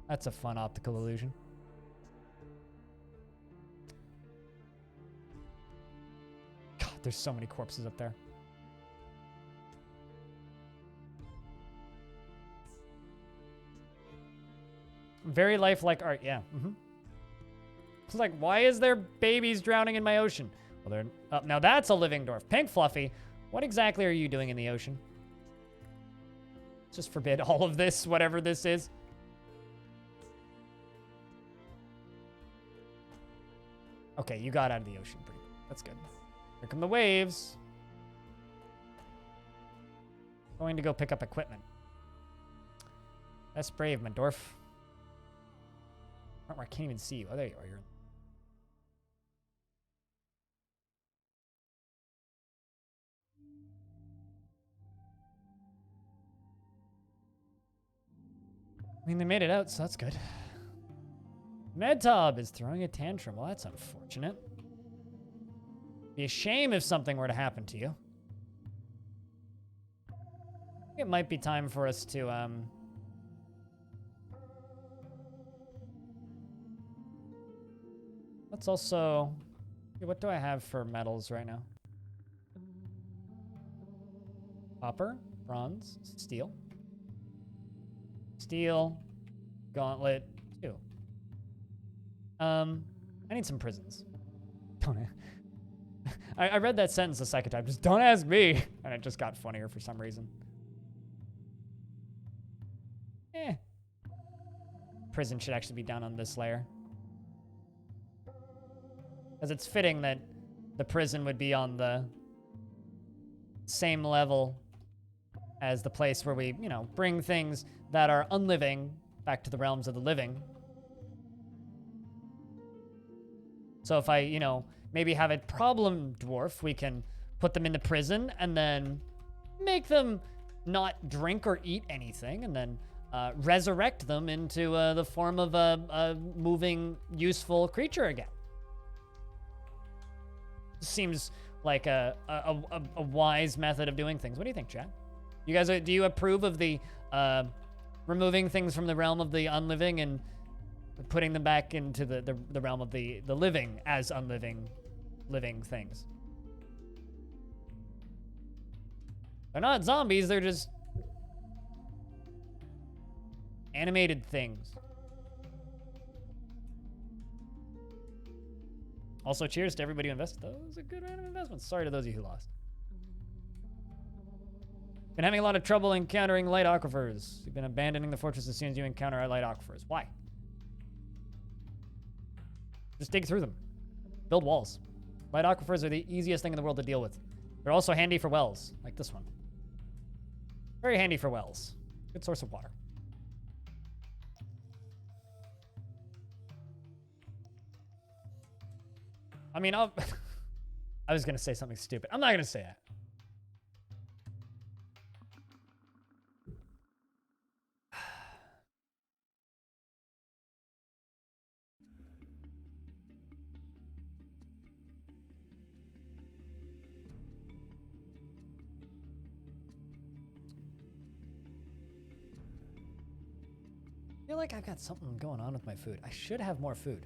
That's a fun optical illusion. God, there's so many corpses up there. Very lifelike art, yeah. It's like, why is there babies drowning in my ocean? Well, they're up. Now that's a living dwarf. Pink Fluffy, what exactly are you doing in the ocean? Just forbid all of this, whatever this is. Okay, you got out of the ocean pretty good. That's good. Here come the waves. Going to go pick up equipment. That's brave, my dwarf. I can't even see you. Oh, there you are. You're... I mean, they made it out, so that's good. Medtob is throwing a tantrum. Well, that's unfortunate. Be a shame if something were to happen to you. I think it might be time for us to, let's also... What do I have for metals right now? Copper, bronze, steel. Steel, gauntlet, 2. I need some prisons. I read that sentence a second time. Just don't ask me. And it just got funnier for some reason. Prison should actually be down on this layer. Because it's fitting that the prison would be on the same level as the place where we, you know, bring things that are unliving back to the realms of the living. So if I, you know, maybe have a problem dwarf, we can put them in the prison and then make them not drink or eat anything and then resurrect them into the form of a moving, useful creature again. Seems like a wise method of doing things. What do you think, Chad? You guys, do you approve of the removing things from the realm of the unliving and putting them back into the realm of the living as living things? They're not zombies, they're just animated things. Also, cheers to everybody who invested. Those are good random investments. Sorry to those of you who lost. Been having a lot of trouble encountering light aquifers. You've been abandoning the fortress as soon as you encounter light aquifers. Why? Just dig through them. Build walls. Light aquifers are the easiest thing in the world to deal with. They're also handy for wells, like this one. Very handy for wells. Good source of water. I mean, I was going to say something stupid. I'm not going to say it. I feel like I've got something going on with my food. I should have more food.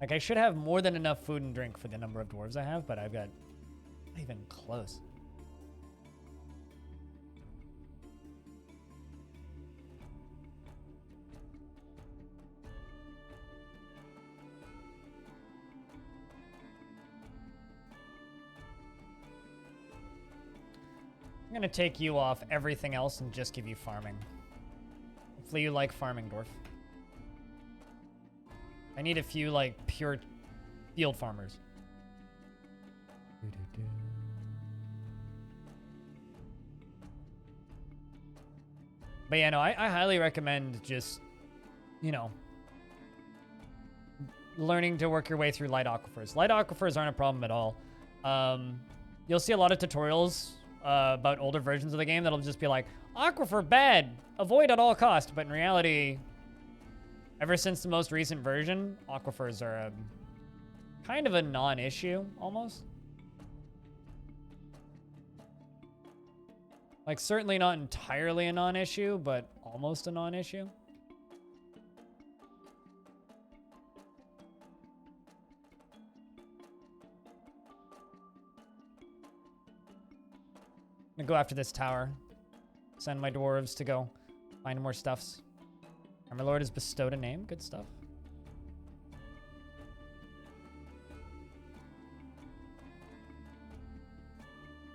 Like, I should have more than enough food and drink for the number of dwarves I have, but I've got not even close. I'm gonna take you off everything else and just give you farming. Hopefully you like farming, Dwarf. I need a few, like, pure field farmers. But yeah, no, I highly recommend just, you know, learning to work your way through light aquifers. Light aquifers aren't a problem at all. You'll see a lot of tutorials about older versions of the game that'll just be like, aquifer bad, avoid at all costs. But in reality, ever since the most recent version, aquifers are kind of a non-issue, almost. Like, certainly not entirely a non-issue, but almost a non-issue. I'm gonna go after this tower. Send my dwarves to go find more stuffs. Armor Lord has bestowed a name. Good stuff.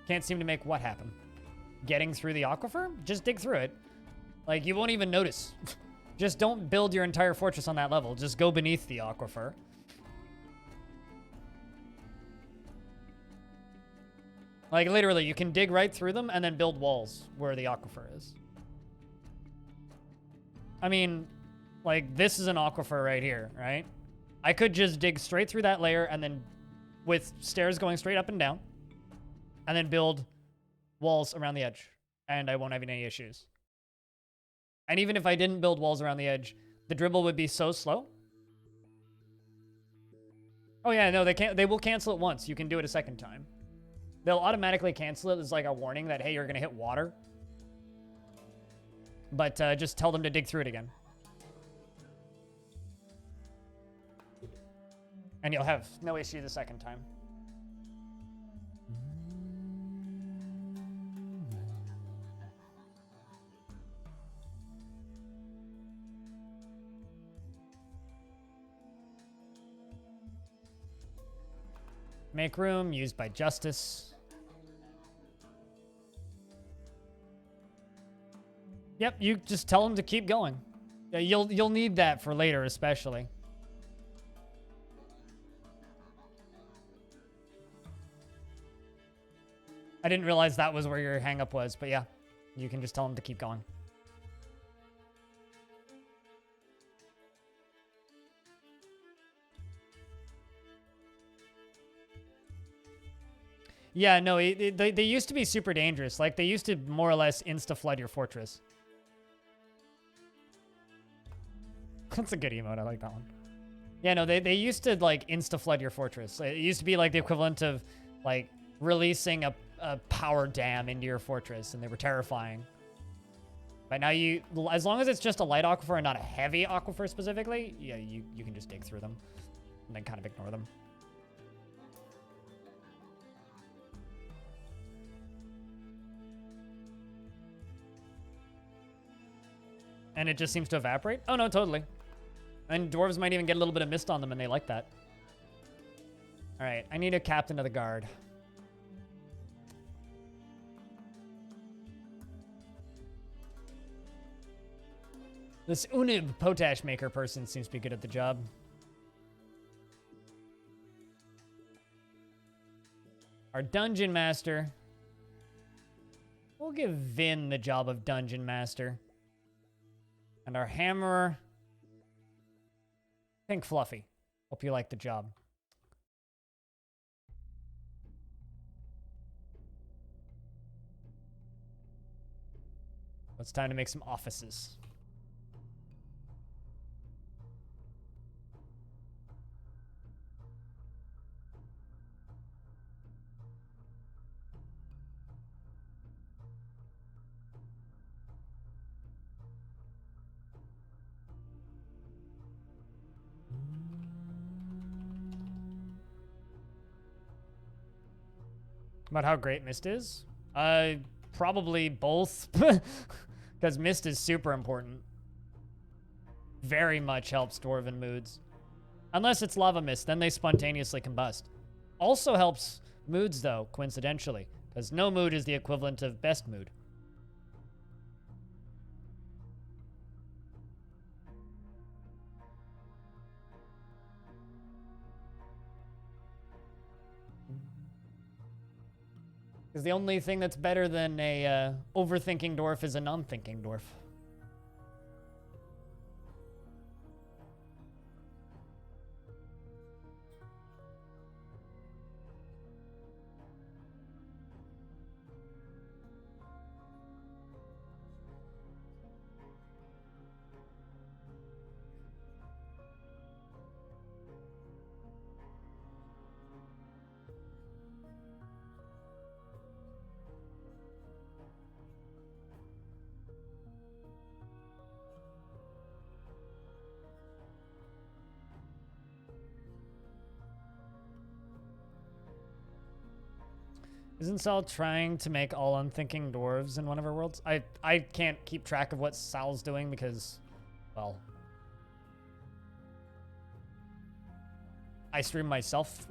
Can't seem to make what happen? Getting through the aquifer? Just dig through it. Like, you won't even notice. Just don't build your entire fortress on that level. Just go beneath the aquifer. Like, literally, you can dig right through them and then build walls where the aquifer is. I mean, like, this is an aquifer right here, right? I could just dig straight through that layer and then, with stairs going straight up and down, and then build walls around the edge, and I won't have any issues. And even if I didn't build walls around the edge, the dribble would be so slow. Oh yeah, no, they will cancel it once. You can do it a second time. They'll automatically cancel it as like a warning that, hey, you're gonna hit water. But just tell them to dig through it again. And you'll have no issue the second time. Make room, used by justice. Yep, you just tell them to keep going. Yeah, you'll need that for later, especially. I didn't realize that was where your hang-up was, but yeah, you can just tell them to keep going. Yeah, no, they used to be super dangerous. Like, they used to more or less insta-flood your fortress. That's a good emote. I like that one. Yeah, no, they used to, like, insta-flood your fortress. It used to be, like, the equivalent of, like, releasing a power dam into your fortress, and they were terrifying. But now as long as it's just a light aquifer and not a heavy aquifer specifically, yeah, you can just dig through them and then kind of ignore them. And it just seems to evaporate? Oh, no, totally. And dwarves might even get a little bit of mist on them, and they like that. All right, I need a captain of the guard. This Unib potash maker person seems to be good at the job. Our dungeon master. We'll give Vin the job of dungeon master. And our hammerer. Think Fluffy. Hope you like the job. It's time to make some offices. About how great Mist is? Probably both. Because Mist is super important. Very much helps Dwarven moods. Unless it's Lava Mist, then they spontaneously combust. Also helps moods, though, coincidentally. Because no mood is the equivalent of best mood. Because the only thing that's better than a overthinking dwarf is a non-thinking dwarf. Isn't Sal trying to make all unthinking dwarves in one of her worlds? I can't keep track of what Sal's doing because, well, I stream myself.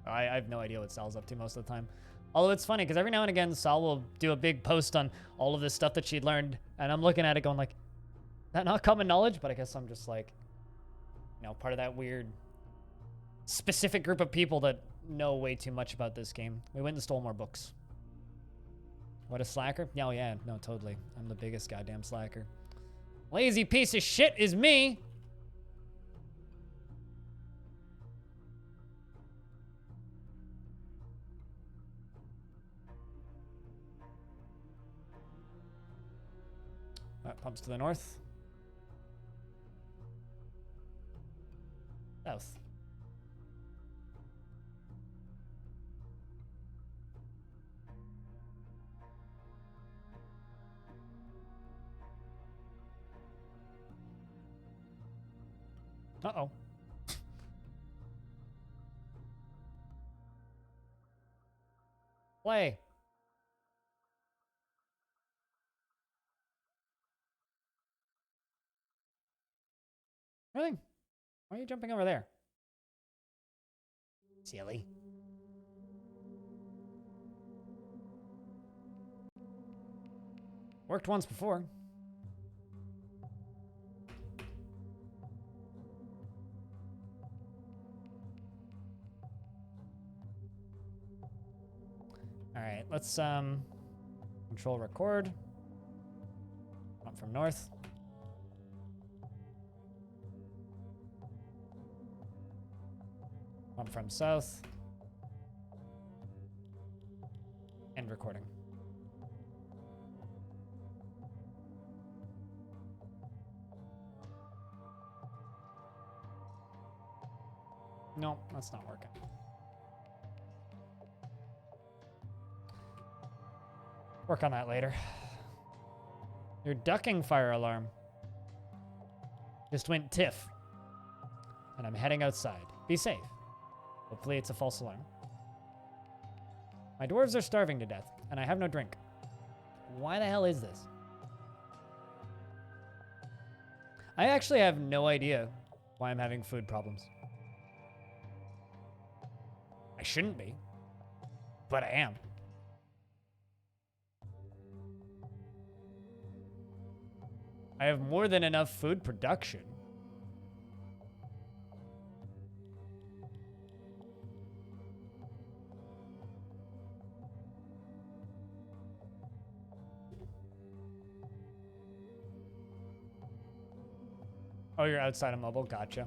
I have no idea what Sal's up to most of the time. Although it's funny because every now and again Sal will do a big post on all of this stuff that she'd learned, and I'm looking at it going like, that not common knowledge? But I guess I'm just like, you know, part of that weird specific group of people that know way too much about this game. We went and stole more books. What a slacker? Oh yeah, no, totally. I'm the biggest goddamn slacker. Lazy piece of shit is me. Pumps to the north. South. Uh-oh. Play. Really? Why are you jumping over there? Silly. Worked once before. All right, let's control record. Up from north. Up from south. End recording. No, that's not working. Work on that later. Your ducking fire alarm just went tiff. And I'm heading outside. Be safe. Hopefully it's a false alarm. My dwarves are starving to death, and I have no drink. Why the hell is this? I actually have no idea why I'm having food problems. I shouldn't be, but I am. I have more than enough food production. Oh, you're outside of mobile? Gotcha.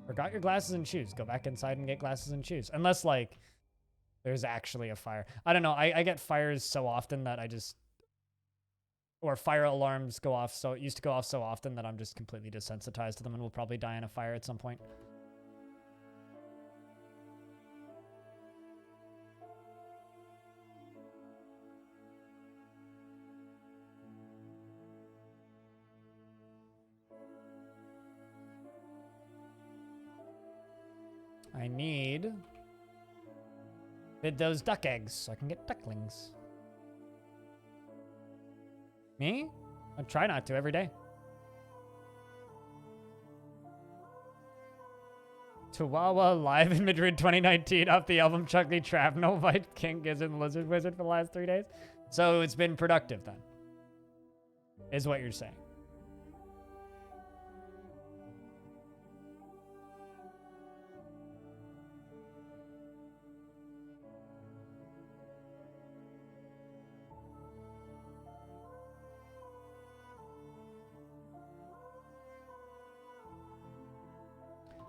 Forgot your glasses and shoes. Go back inside and get glasses and shoes. Unless, like, there's actually a fire. I don't know. I get fires so often that I just... Or fire alarms go off so... It used to go off so often that I'm just completely desensitized to them and will probably die in a fire at some point. I need... Bid those duck eggs so I can get ducklings. Me? I try not to every day. Chihuahua live in Madrid 2019 off the album Chucky Trap. No White King Gizzard and Lizard Wizard for the last 3 days. So it's been productive then, is what you're saying.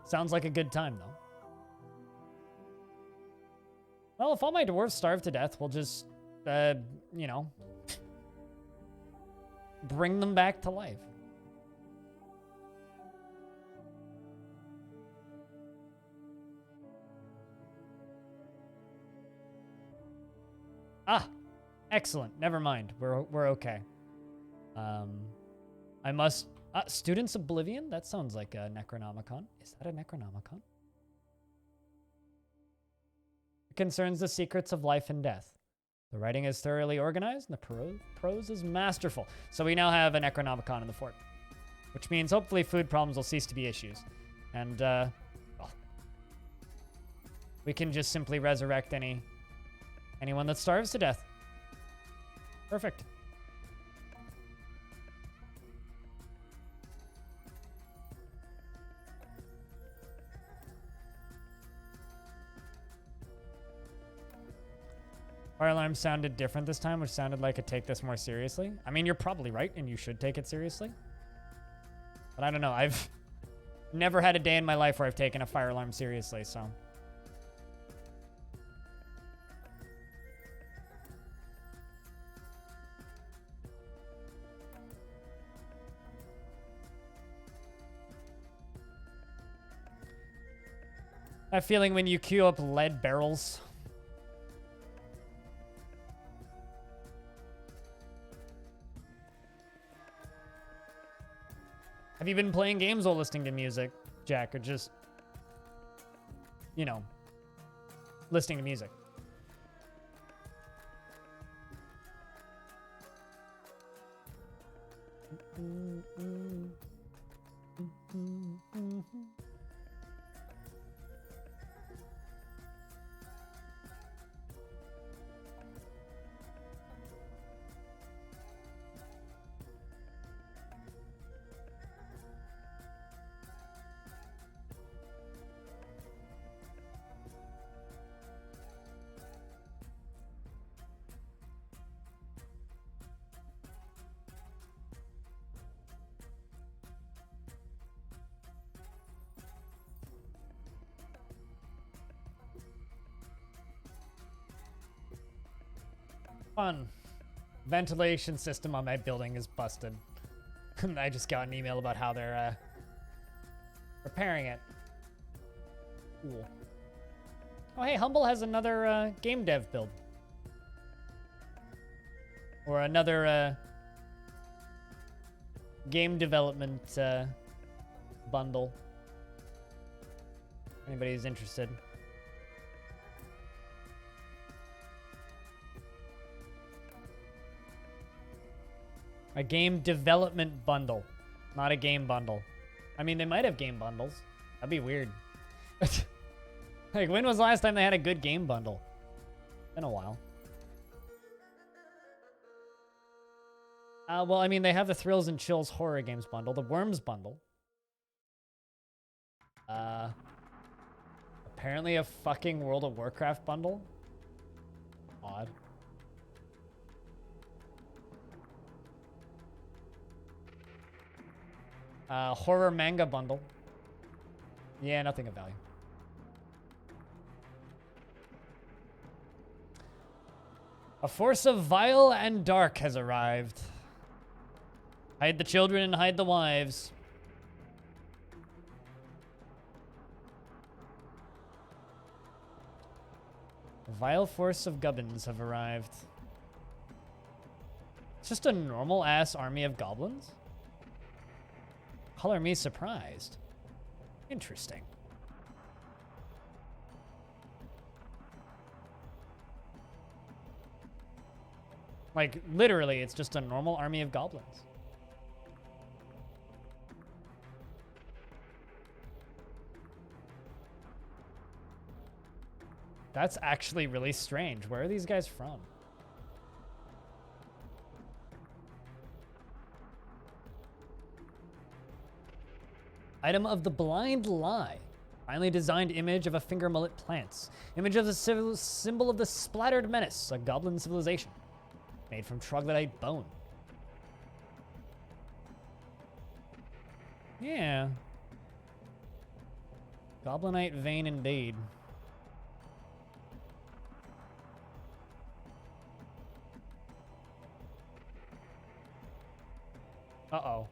Sounds like a good time, though. Well, if all my dwarves starve to death, we'll just, you know, bring them back to life. Ah, excellent. Never mind. We're okay. I must... Students Oblivion? That sounds like a Necronomicon. Is that a Necronomicon? It concerns the secrets of life and death. The writing is thoroughly organized, and the prose is masterful. So we now have a Necronomicon in the fort, which means hopefully food problems will cease to be issues. And, well, we can just simply resurrect anyone that starves to death. Perfect. Fire alarm sounded different this time, which sounded like it take this more seriously. I mean, you're probably right, and you should take it seriously. But I don't know. I've never had a day in my life where I've taken a fire alarm seriously, so. That feeling when you queue up lead barrels. Have you been playing games while listening to music, Jack, or just, you know, listening to music? Fun. Ventilation system on my building is busted. I just got an email about how they're repairing it. Cool. Oh, hey, Humble has another game dev build. Or another game development bundle. Anybody's interested. A game development bundle, not a game bundle. I mean, they might have game bundles. That'd be weird. Like, when was the last time they had a good game bundle? Been a while. Well, I mean, they have the Thrills and Chills horror games bundle, the Worms bundle. Apparently a fucking World of Warcraft bundle. Odd. Horror manga bundle. Yeah, nothing of value. A force of vile and dark has arrived. Hide the children and hide the wives. A vile force of gubbins have arrived. It's just a normal-ass army of goblins? Color me surprised. Interesting. Like, literally, it's just a normal army of goblins. That's actually really strange. Where are these guys from? Item of the Blind Lie. Finely designed image of a finger mullet plants. Image of the symbol of the Splattered Menace, a goblin civilization. Made from troglodyte bone. Yeah. Goblinite vein indeed. Uh-oh.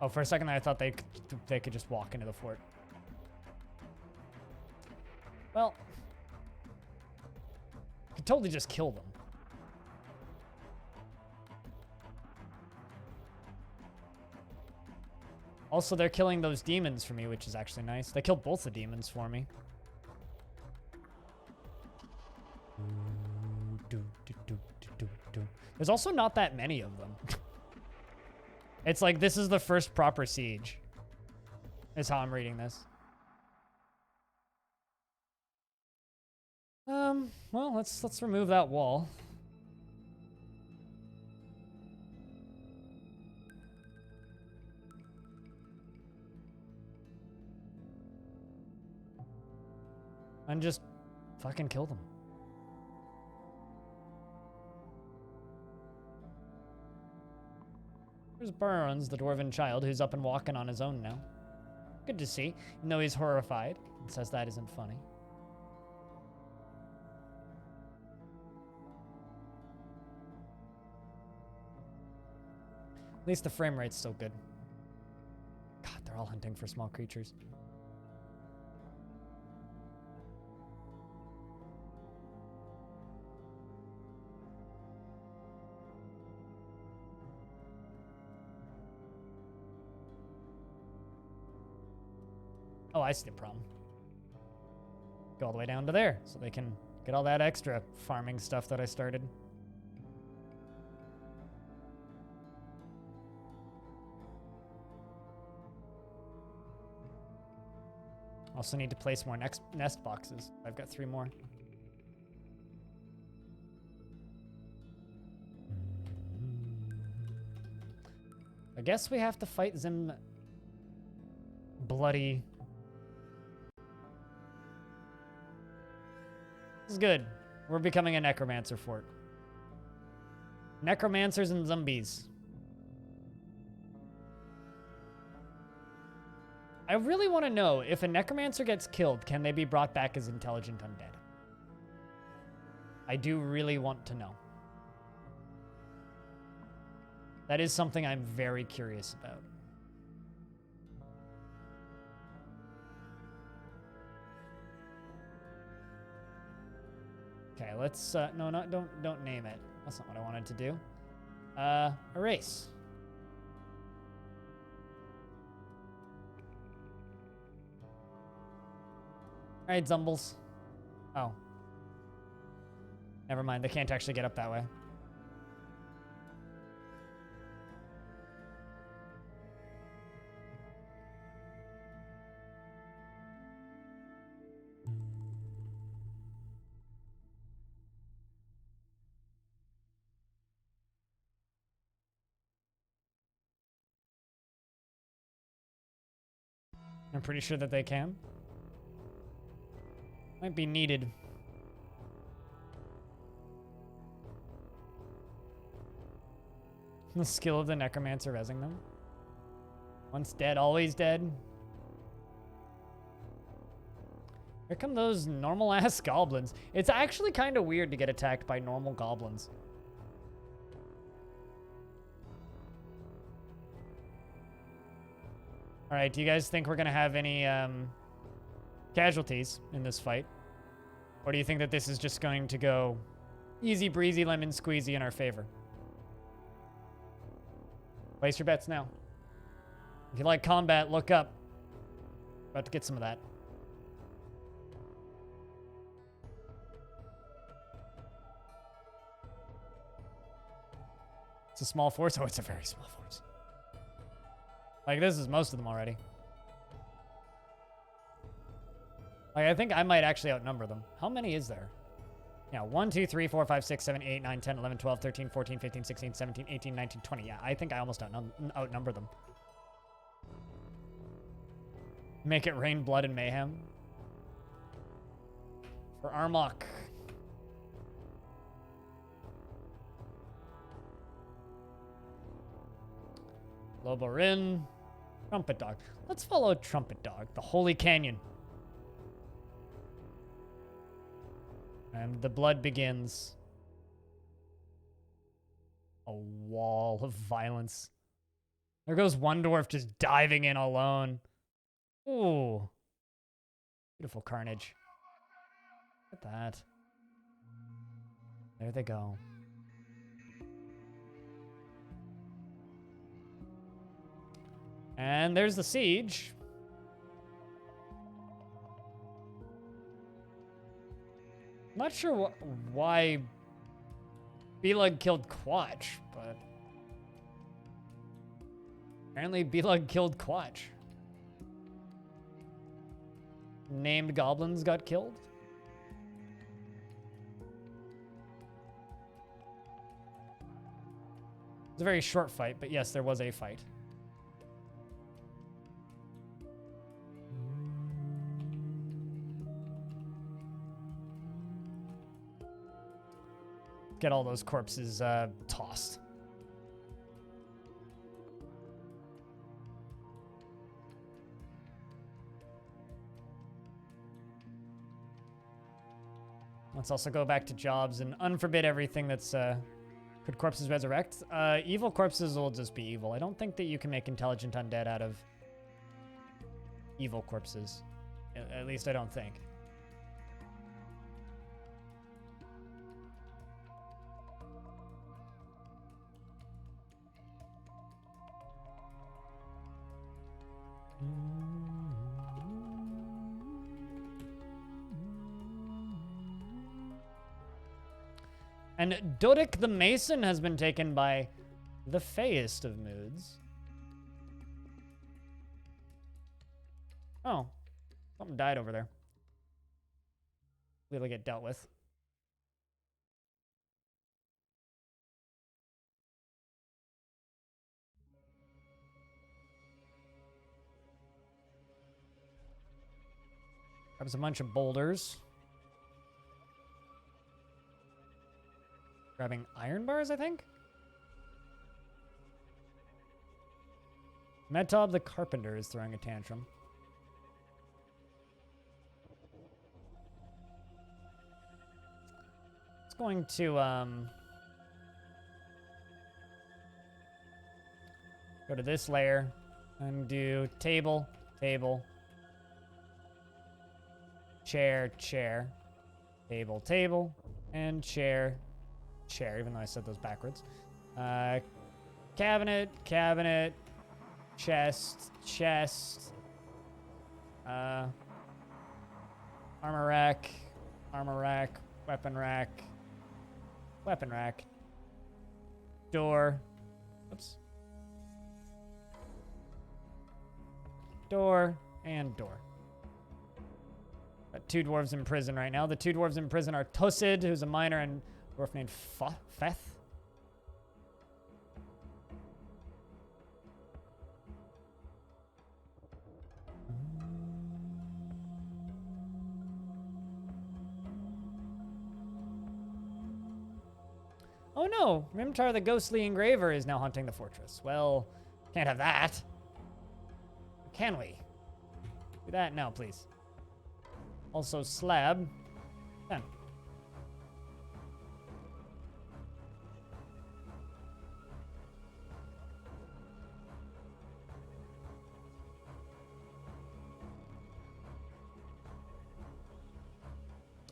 Oh, for a second I thought they could just walk into the fort. Well, I could totally just kill them. Also, they're killing those demons for me, which is actually nice. They killed both the demons for me. There's also not that many of them. It's like this is the first proper siege. Is how I'm reading this. Well, let's remove that wall. And just Fucking kill them. There's Burns, the dwarven child, who's up and walking on his own now. Good to see, even though he's horrified and says that isn't funny. At least the frame rate's still good. God, they're all hunting for small creatures. Oh, I see the problem. Go all the way down to there so they can get all that extra farming stuff that I started. Also need to place more nest boxes. I've got 3 more. I guess we have to fight them bloody. This is good. We're becoming a Necromancer fort. Necromancers and zombies. I really want to know, if a Necromancer gets killed, can they be brought back as intelligent undead? I do really want to know. That is something I'm very curious about. Okay, let's, no, don't name it. That's not what I wanted to do. Erase. All right, Zumbles. Oh. Never mind, they can't actually get up that way. I'm pretty sure that they can. Might be needed. The skill of the Necromancer rezzing them. Once dead, always dead. Here come those normal-ass goblins. It's actually kind of weird to get attacked by normal goblins. All right, do you guys think we're going to have any casualties in this fight? Or do you think that this is just going to go easy breezy lemon squeezy in our favor? Place your bets now. If you like combat, look up. About to get some of that. It's a small force. Oh, it's a very small force. Like, this is most of them already. Like, I think I might actually outnumber them. How many is there? Yeah, 1, 2, 3, 4, 5, 6, 7, 8, 9, 10, 11, 12, 13, 14, 15, 16, 17, 18, 19, 20. Yeah, I think I almost outnumber them. Make it rain blood and mayhem. For Armok. Loborin. Trumpet Dog. Let's follow Trumpet Dog, the Holy Canyon. And the blood begins. A wall of violence. There goes one dwarf just diving in alone. Ooh. Beautiful carnage. Look at that. There they go. And there's the siege. Not sure why Belug killed Quatch, but apparently Belug killed Quatch. Named goblins got killed. It's a very short fight, but yes, there was a fight. get all those corpses tossed. Let's also go back to jobs and unforbid everything that's, could corpses resurrect? Evil corpses will just be evil. I don't think that you can make intelligent undead out of evil corpses. At least I don't think. And Dodik the Mason has been taken by the fayest of moods. Oh, something died over there. It'll get dealt with. Grabs a bunch of boulders. Grabbing iron bars, I think? Metob the Carpenter is throwing a tantrum. It's going to, go to this layer and do table, table, chair, chair, table, table, and chair, chair, even though I said those backwards. Cabinet, cabinet, chest, chest, armor rack, weapon rack, weapon rack, door, oops, door, and door. Got 2 dwarves in prison right now. The 2 dwarves in prison are Tussid, who's a miner, and a dwarf named Feth. Oh no, Rimtar the ghostly engraver is now haunting the fortress. Well, can't have that. Can we? Do that now, please. Also, slab. 10.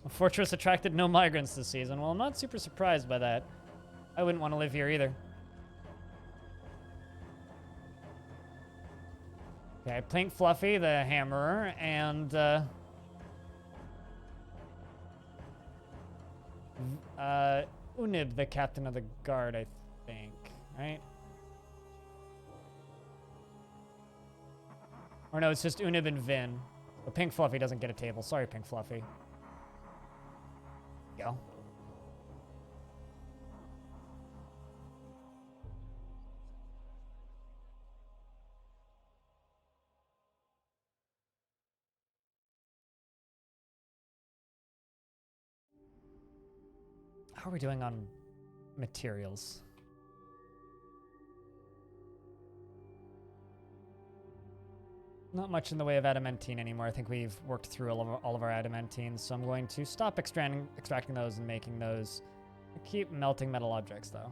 The fortress attracted no migrants this season. Well, I'm not super surprised by that. I wouldn't want to live here either. Okay, Pink Fluffy, the hammerer, and Unib, the captain of the guard, I think, right? Or no, it's just Unib and Vin. But Pink Fluffy doesn't get a table. Sorry, Pink Fluffy. Go. How are we doing on materials? Not much in the way of adamantine anymore. I think we've worked through all of our adamantines, so I'm going to stop extracting those and making those. I keep melting metal objects, though.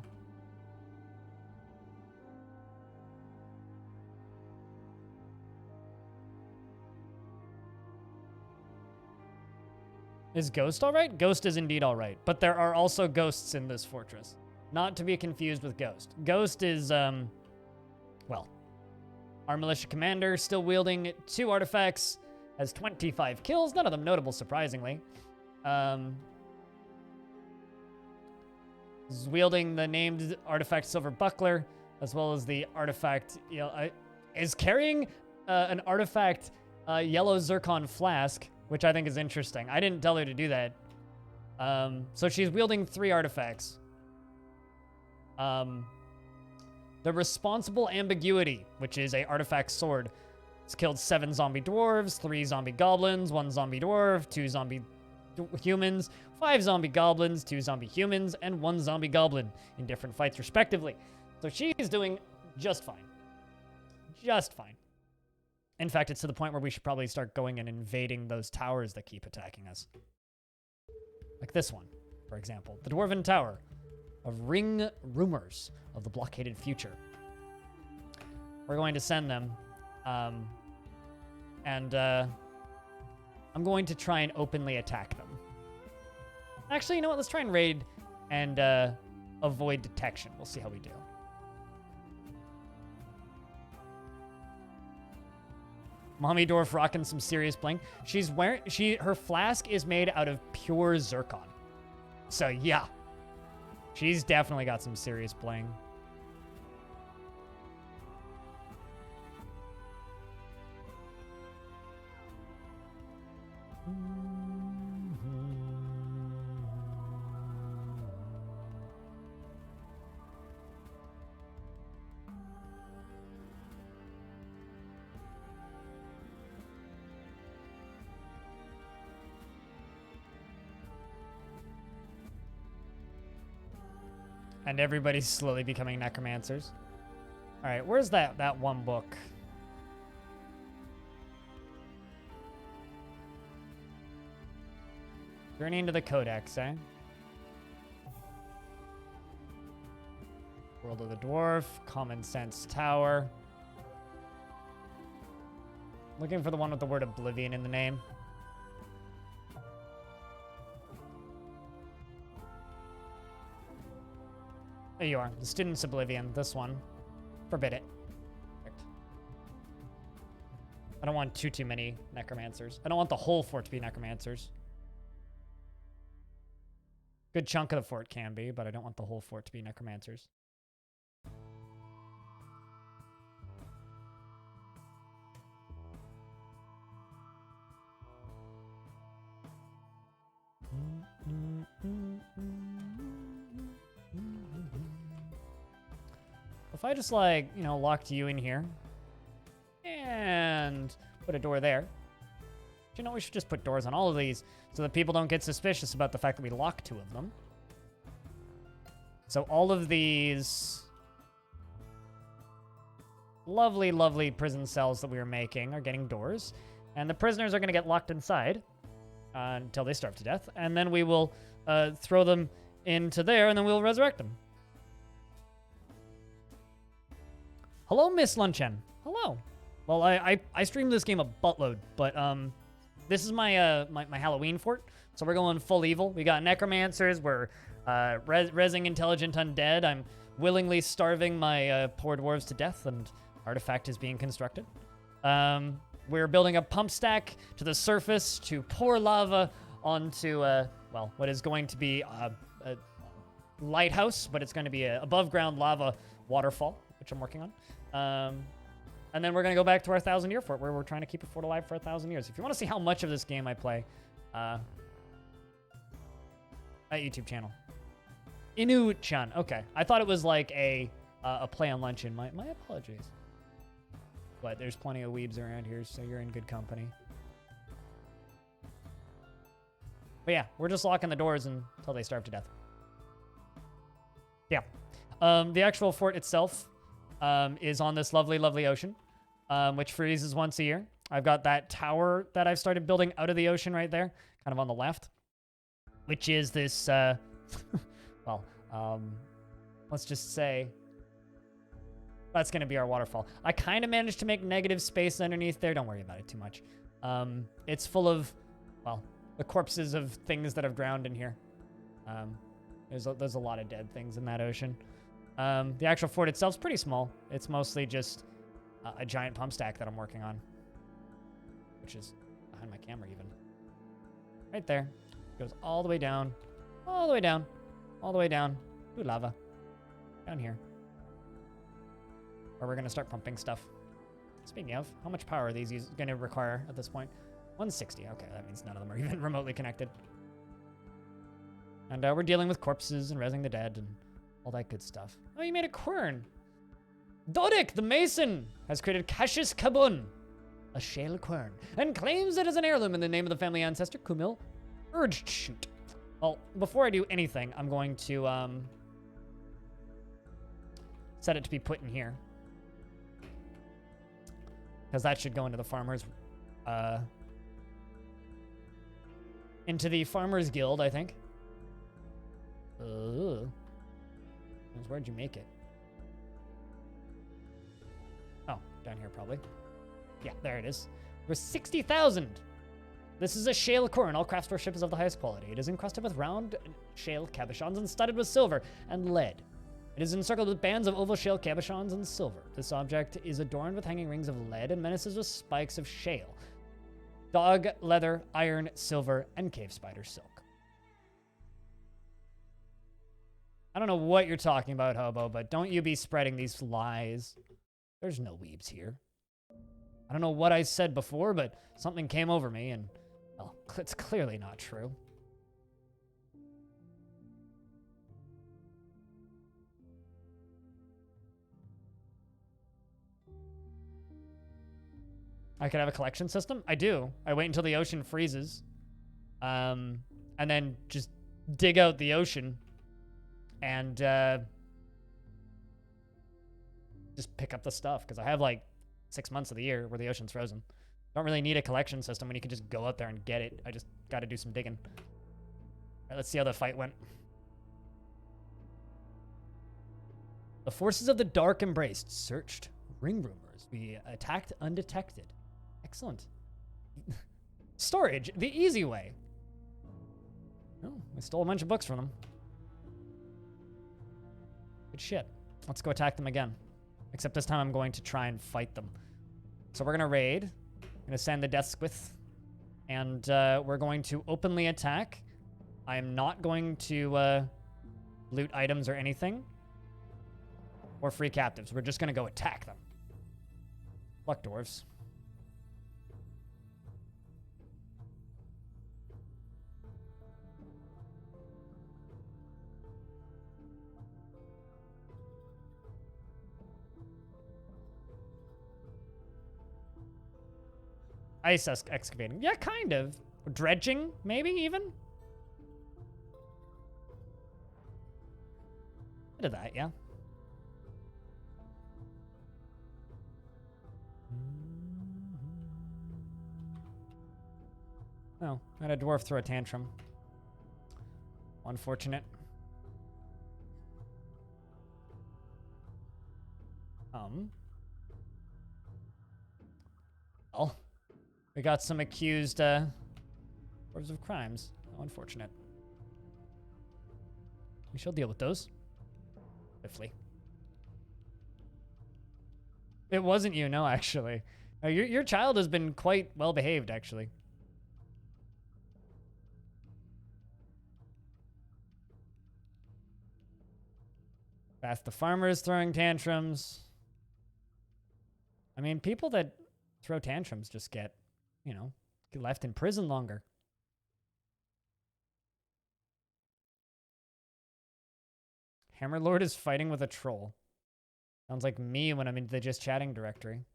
Is Ghost alright? Ghost is indeed alright, but there are also ghosts in this fortress. Not to be confused with Ghost. Ghost is, well, our militia commander, still wielding 2 artifacts, has 25 kills, none of them notable, surprisingly. Is wielding the named artifact Silver Buckler, as well as the artifact, is carrying an artifact Yellow Zircon Flask, which I think is interesting. I didn't tell her to do that. So she's wielding 3 artifacts. The Responsible Ambiguity, which is a artifact sword. It's killed 7 zombie dwarves, 3 zombie goblins, 1 zombie dwarf, 2 zombie humans, 5 zombie goblins, 2 zombie humans, and 1 zombie goblin in different fights respectively. So she's doing just fine. Just fine. In fact, it's to the point where we should probably start going and invading those towers that keep attacking us. Like this one, for example. The Dwarven Tower of Ring Rumors of the Blockaded Future. We're going to send them. I'm going to try and openly attack them. Actually, you know what? Let's try and raid and avoid detection. We'll see how we do. Mommy Dwarf rocking some serious bling. She's wearing her flask is made out of pure zircon. So yeah. She's definitely got some serious bling. And everybody's slowly becoming necromancers. All right, where's that one book? Journey into the Codex, eh? World of the Dwarf, Common Sense Tower. Looking for the one with the word Oblivion in the name. There you are. The Student's Oblivion. This one. Forbid it. Perfect. I don't want too many necromancers. I don't want the whole fort to be necromancers. Good chunk of the fort can be, but I don't want the whole fort to be necromancers. If I just, like, you know, locked you in here and put a door there, you know, we should just put doors on all of these so that people don't get suspicious about the fact that we locked 2 of them. So all of these lovely, lovely prison cells that we were making are getting doors, and the prisoners are going to get locked inside until they starve to death, and then we will throw them into there, and then we'll resurrect them. Hello, Miss Lunchen. Hello. Well, I streamed this game a buttload, but this is my my Halloween fort, so we're going full evil. We got necromancers. We're resing intelligent undead. I'm willingly starving my poor dwarves to death, and artifact is being constructed. We're building a pump stack to the surface to pour lava onto well, what is going to be a lighthouse, but it's going to be an above ground lava waterfall, which I'm working on. And then we're going to go back to our 1,000-year fort, where we're trying to keep a fort alive for 1,000 years. If you want to see how much of this game I play, that YouTube channel. Inu-chan. Okay. I thought it was like a play on luncheon. My apologies. But there's plenty of weebs around here, so you're in good company. But yeah, we're just locking the doors until they starve to death. Yeah. The actual fort itself is on this lovely, lovely ocean, which freezes once a year. I've got that tower that I've started building out of the ocean right there, kind of on the left, which is this, well, let's just say that's going to be our waterfall. I kind of managed to make negative space underneath there. Don't worry about it too much. It's full of, well, the corpses of things that have drowned in here. There's a lot of dead things in that ocean. The actual fort itself is pretty small. It's mostly just a giant pump stack that I'm working on, which is behind my camera even. Right there. Goes all the way down, all the way down, all the way down. Ooh, lava. Down here. Where we're going to start pumping stuff. Speaking of, how much power are these going to require at this point? 160. Okay, that means none of them are even remotely connected. And we're dealing with corpses and resing the dead and all that good stuff. Oh, you made a quern. Dodic, the mason, has created Cassius Kabun, a shale quern, and claims it as an heirloom in the name of the family ancestor, Kumil. Urged shoot. Well, before I do anything, I'm going to set it to be put in here. Because that should go into the farmer's... into the farmer's guild, I think. Where'd you make it? Oh, down here probably. Yeah, there it is. There's 60,000. This is a shale core, and all craftsmanship is of the highest quality. It is encrusted with round shale cabochons and studded with silver and lead. It is encircled with bands of oval shale cabochons and silver. This object is adorned with hanging rings of lead and menaces with spikes of shale. Dog, leather, iron, silver, and cave spider silk. I don't know what you're talking about, Hobo, but don't you be spreading these lies. There's no weebs here. I don't know what I said before, but something came over me, and, well, it's clearly not true. I could have a collection system? I do. I wait until the ocean freezes. And then just dig out the ocean and just pick up the stuff. Because I have like 6 months of the year where the ocean's frozen. Don't really need a collection system when you can just go out there and get it. I just got to do some digging. All right, let's see how the fight went. The forces of the Dark Embraced searched ring rumors. We attacked undetected. Excellent. Storage, the easy way. Oh, we stole a bunch of books from them. Good shit. Let's go attack them again. Except this time I'm going to try and fight them. So we're going to raid. I'm going to send the Death Squith. And we're going to openly attack. I'm not going to loot items or anything. Or free captives. We're just going to go attack them. Luck, dwarves. Ice excavating. Yeah, kind of. Dredging, maybe, even? Bit of that, yeah. Oh, I had a dwarf throw a tantrum. Unfortunate. Well, we got some accused dwarves of crimes. How unfortunate. We shall deal with those. Swiftly. It wasn't you, no, actually. Your child has been quite well behaved, actually. That's the farmers throwing tantrums. I mean, people that throw tantrums just get, you know, get left in prison longer. Hammerlord is fighting with a troll. Sounds like me when I'm in the just chatting directory.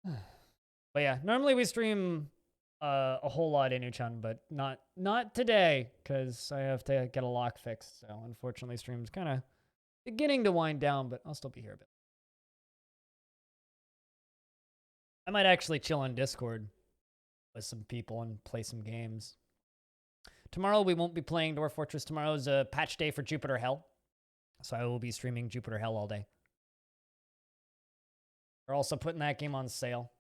But yeah, normally we stream a whole lot in Uchan, but not today, because I have to get a lock fixed. So unfortunately, stream's kind of beginning to wind down, but I'll still be here a bit. I might actually chill on Discord with some people and play some games. Tomorrow we won't be playing Dwarf Fortress. Tomorrow's a patch day for Jupiter Hell, so I will be streaming Jupiter Hell all day. We're also putting that game on sale.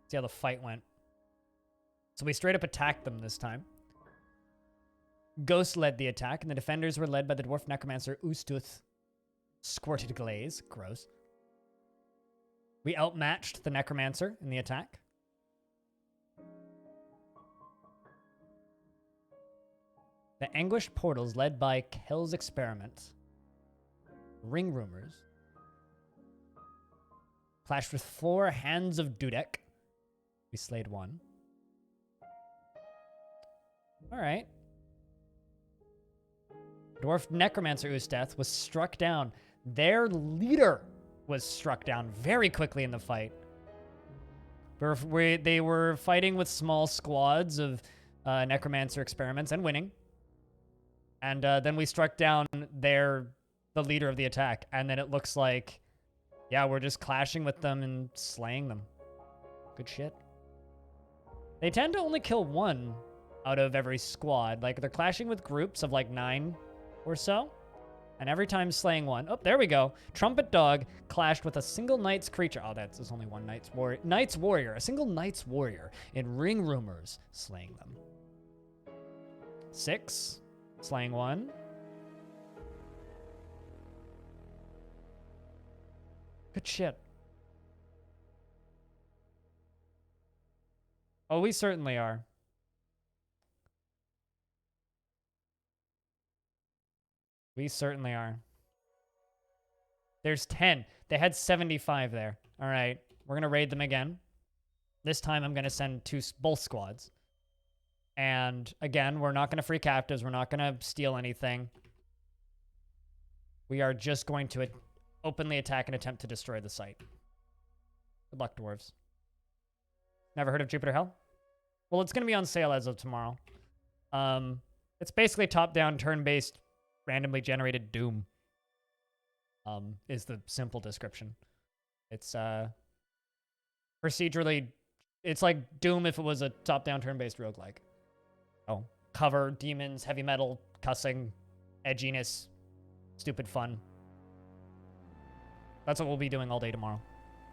See how the fight went. So we straight up attacked them this time. Ghost led the attack, and the defenders were led by the dwarf necromancer Ustuth. Squirted glaze. Gross. We outmatched the necromancer in the attack. The anguished portals led by Kell's experiment. Ring rumors. Clashed with 4 hands of Dudek. We slayed 1. All right. Dwarf Necromancer Ustath was struck down. Their leader was struck down very quickly in the fight. They were fighting with small squads of Necromancer experiments and winning. And then we struck down the leader of the attack. And then it looks like, yeah, we're just clashing with them and slaying them. Good shit. They tend to only kill one out of every squad. Like, they're clashing with groups of like 9 or so. And every time slaying one. Oh, there we go. Trumpet Dog clashed with a single Knight's creature. Oh, there's only one Knight's Warrior. Knight's Warrior. A single Knight's Warrior in Ring Rumors, slaying them. 6. Slaying 1. Good shit. Oh, we certainly are. We certainly are. There's 10. They had 75 there. All right. We're going to raid them again. This time I'm going to send both squads. And again, we're not going to free captives. We're not going to steal anything. We are just going to openly attack and attempt to destroy the site. Good luck, dwarves. Never heard of Jupiter Hell? Well, it's going to be on sale as of tomorrow. It's basically top-down, turn-based, randomly generated Doom. Is the simple description. It's procedurally, it's like Doom if it was a top-down, turn-based roguelike. Oh, cover, demons, heavy metal, cussing, edginess, stupid fun. That's what we'll be doing all day tomorrow.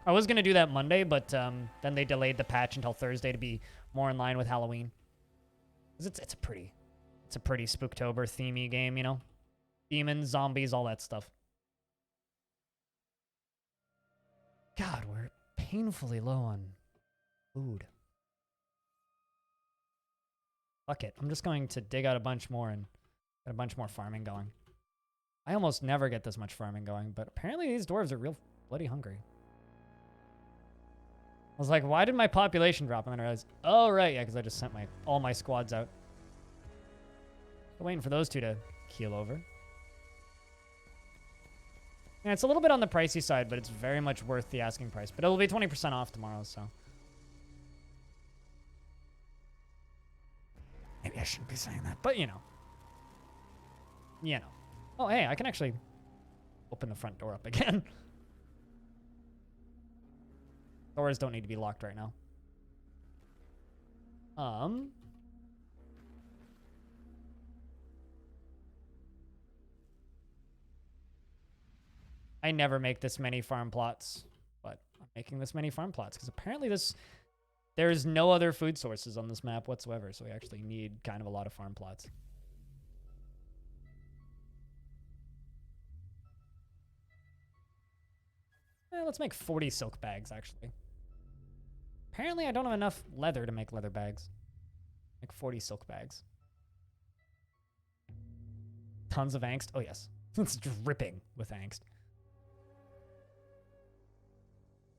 I was going to do that Monday, but then they delayed the patch until Thursday to be more in line with Halloween. It's a pretty Spooktober themey game, you know? Demons, zombies, all that stuff. God, we're painfully low on food. Fuck it. I'm just going to dig out a bunch more and get a bunch more farming going. I almost never get this much farming going, but apparently these dwarves are real bloody hungry. I was like, why did my population drop? And then I realized, oh, right, yeah, because I just sent all my squads out. I'm waiting for those two to keel over. Yeah, it's a little bit on the pricey side, but it's very much worth the asking price. But it'll be 20% off tomorrow, so. Maybe I shouldn't be saying that, but you know. You know. Oh, hey, I can actually open the front door up again. Doors don't need to be locked right now. I never make this many farm plots, but I'm making this many farm plots because apparently there's no other food sources on this map whatsoever, so we actually need kind of a lot of farm plots. Let's make 40 silk bags, actually. Apparently, I don't have enough leather to make leather bags. Make 40 silk bags. Tons of angst. Oh, yes. It's dripping with angst.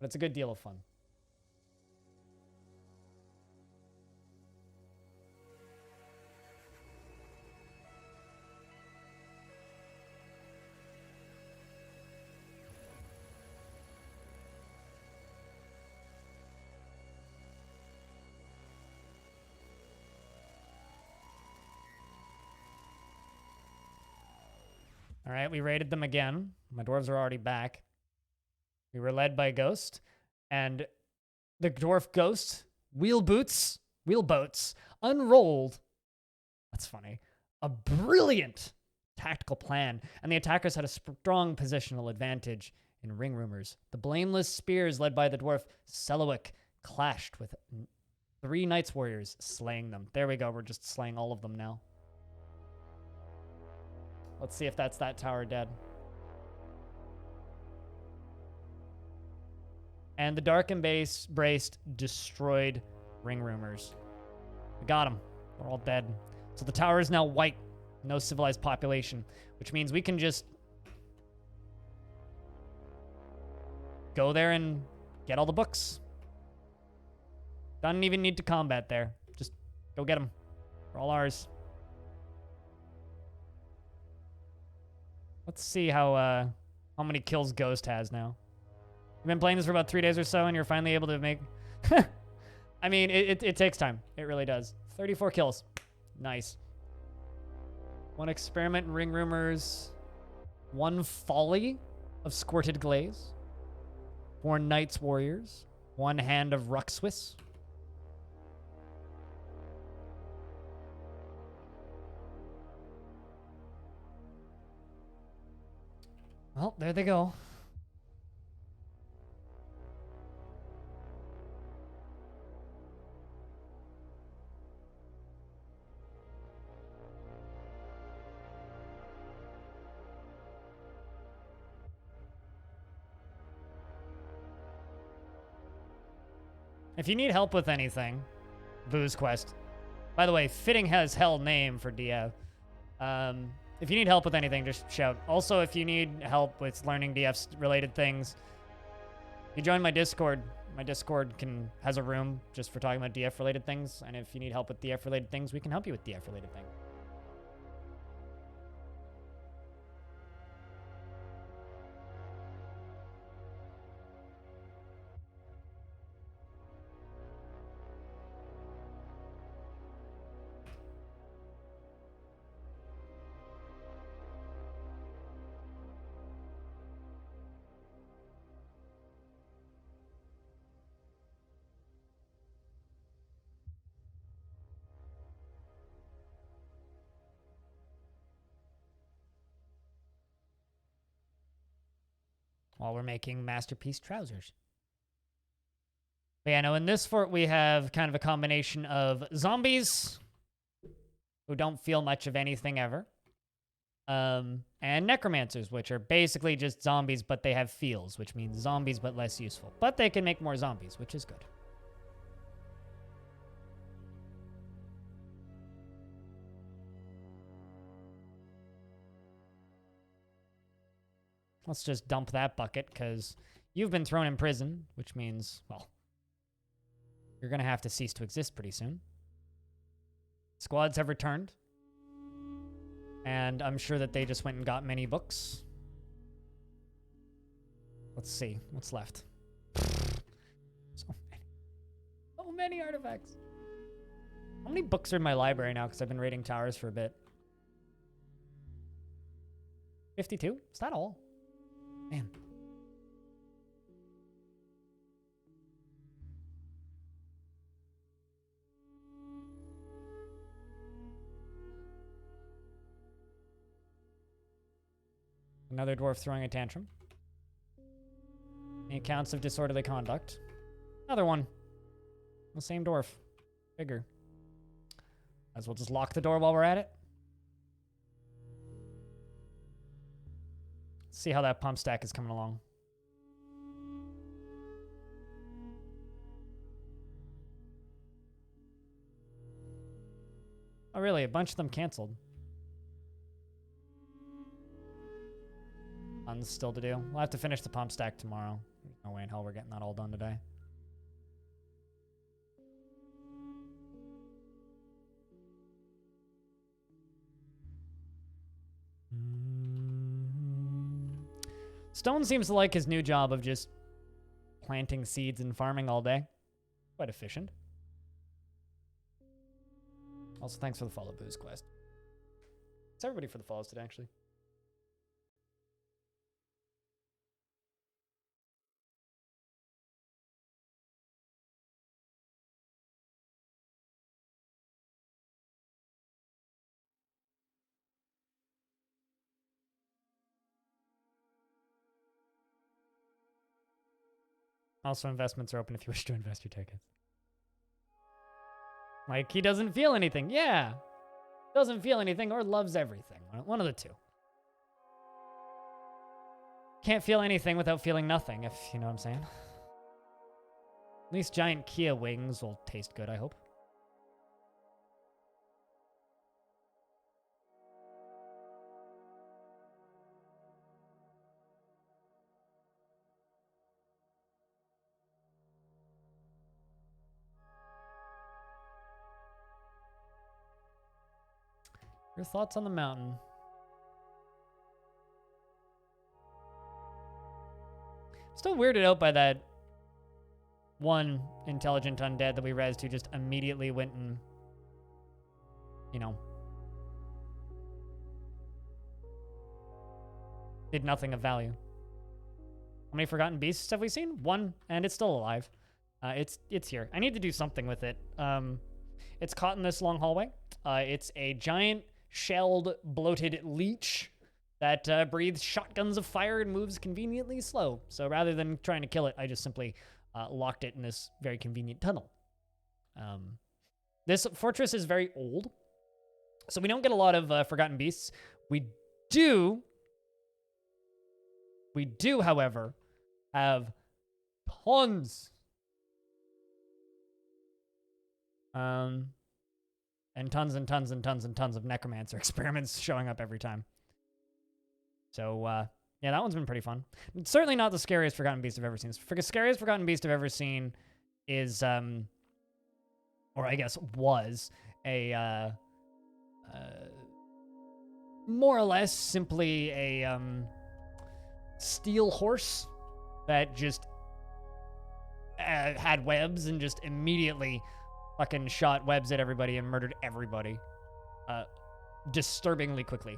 But it's a good deal of fun. All right, we raided them again. My dwarves are already back. We were led by Ghost, and the dwarf Ghost, wheelboats, unrolled. That's funny. A brilliant tactical plan, and the attackers had a strong positional advantage in Ring Rumors. The blameless spears led by the dwarf Selawik clashed with 3 Knights Warriors, slaying them. There we go. We're just slaying all of them now. Let's see if that's that tower dead. And the Dark Embraced destroyed Ring Rumors. We got them. They're all dead. So the tower is now white. No civilized population. Which means we can just go there and get all the books. Don't even need to combat there. Just go get them. They're all ours. Let's see how many kills Ghost has now. You've been playing this for about 3 days or so, and you're finally able to make... I mean, it takes time. It really does. 34 kills. Nice. 1 experiment in Ring Rumors. 1 Folly of Squirted Glaze. 4 Knights Warriors. 1 Hand of Ruxwis. Well, there they go. If you need help with anything, Booze Quest. By the way, fitting as hell name for DF. If you need help with anything, just shout. Also, if you need help with learning DF related things, you join my Discord. My Discord has a room just for talking about DF related things. And if you need help with DF related things, we can help you with DF related things. While we're making masterpiece trousers. But yeah, no, in this fort we have kind of a combination of zombies who don't feel much of anything ever, and necromancers, which are basically just zombies, but they have feels, which means zombies but less useful. But they can make more zombies, which is good. Let's just dump that bucket, because you've been thrown in prison, which means, well, you're going to have to cease to exist pretty soon. Squads have returned. And I'm sure that they just went and got many books. Let's see. What's left? So many. So many artifacts. How many books are in my library now? Because I've been raiding towers for a bit. 52? Is that all? Man. Another dwarf throwing a tantrum. Any accounts of disorderly conduct? Another one. The same dwarf. Bigger. Might as well just lock the door while we're at it. See how that pump stack is coming along. Oh, really? A bunch of them canceled. Tons still to do. We'll have to finish the pump stack tomorrow. There's no way in hell we're getting that all done today. Stone seems to like his new job of just planting seeds and farming all day. Quite efficient. Also, thanks for the follow, Booze Quest. Thanks everybody for the follows today, actually. Also, investments are open if you wish to invest your tickets. Like, he doesn't feel anything. Yeah. Doesn't feel anything or loves everything. One of the two. Can't feel anything without feeling nothing, if you know what I'm saying. At least giant Kia wings will taste good, I hope. Your thoughts on the mountain? Still weirded out by that one intelligent undead that we rezzed who just immediately went and, you know, did nothing of value. How many forgotten beasts have we seen? One, and it's still alive. It's here. I need to do something with it. It's caught in this long hallway. It's a giant, shelled, bloated leech that breathes shotguns of fire and moves conveniently slow. So rather than trying to kill it, I just simply locked it in this very convenient tunnel. This fortress is very old, so we don't get a lot of forgotten beasts. We do, however, have tons. And tons and tons and tons and tons of Necromancer experiments showing up every time. So, yeah, that one's been pretty fun. It's certainly not the scariest forgotten beast I've ever seen. The scariest forgotten beast I've ever seen is, or I guess was, a, more or less simply a, steel horse that just had webs and just immediately fucking shot webs at everybody and murdered everybody. Disturbingly quickly.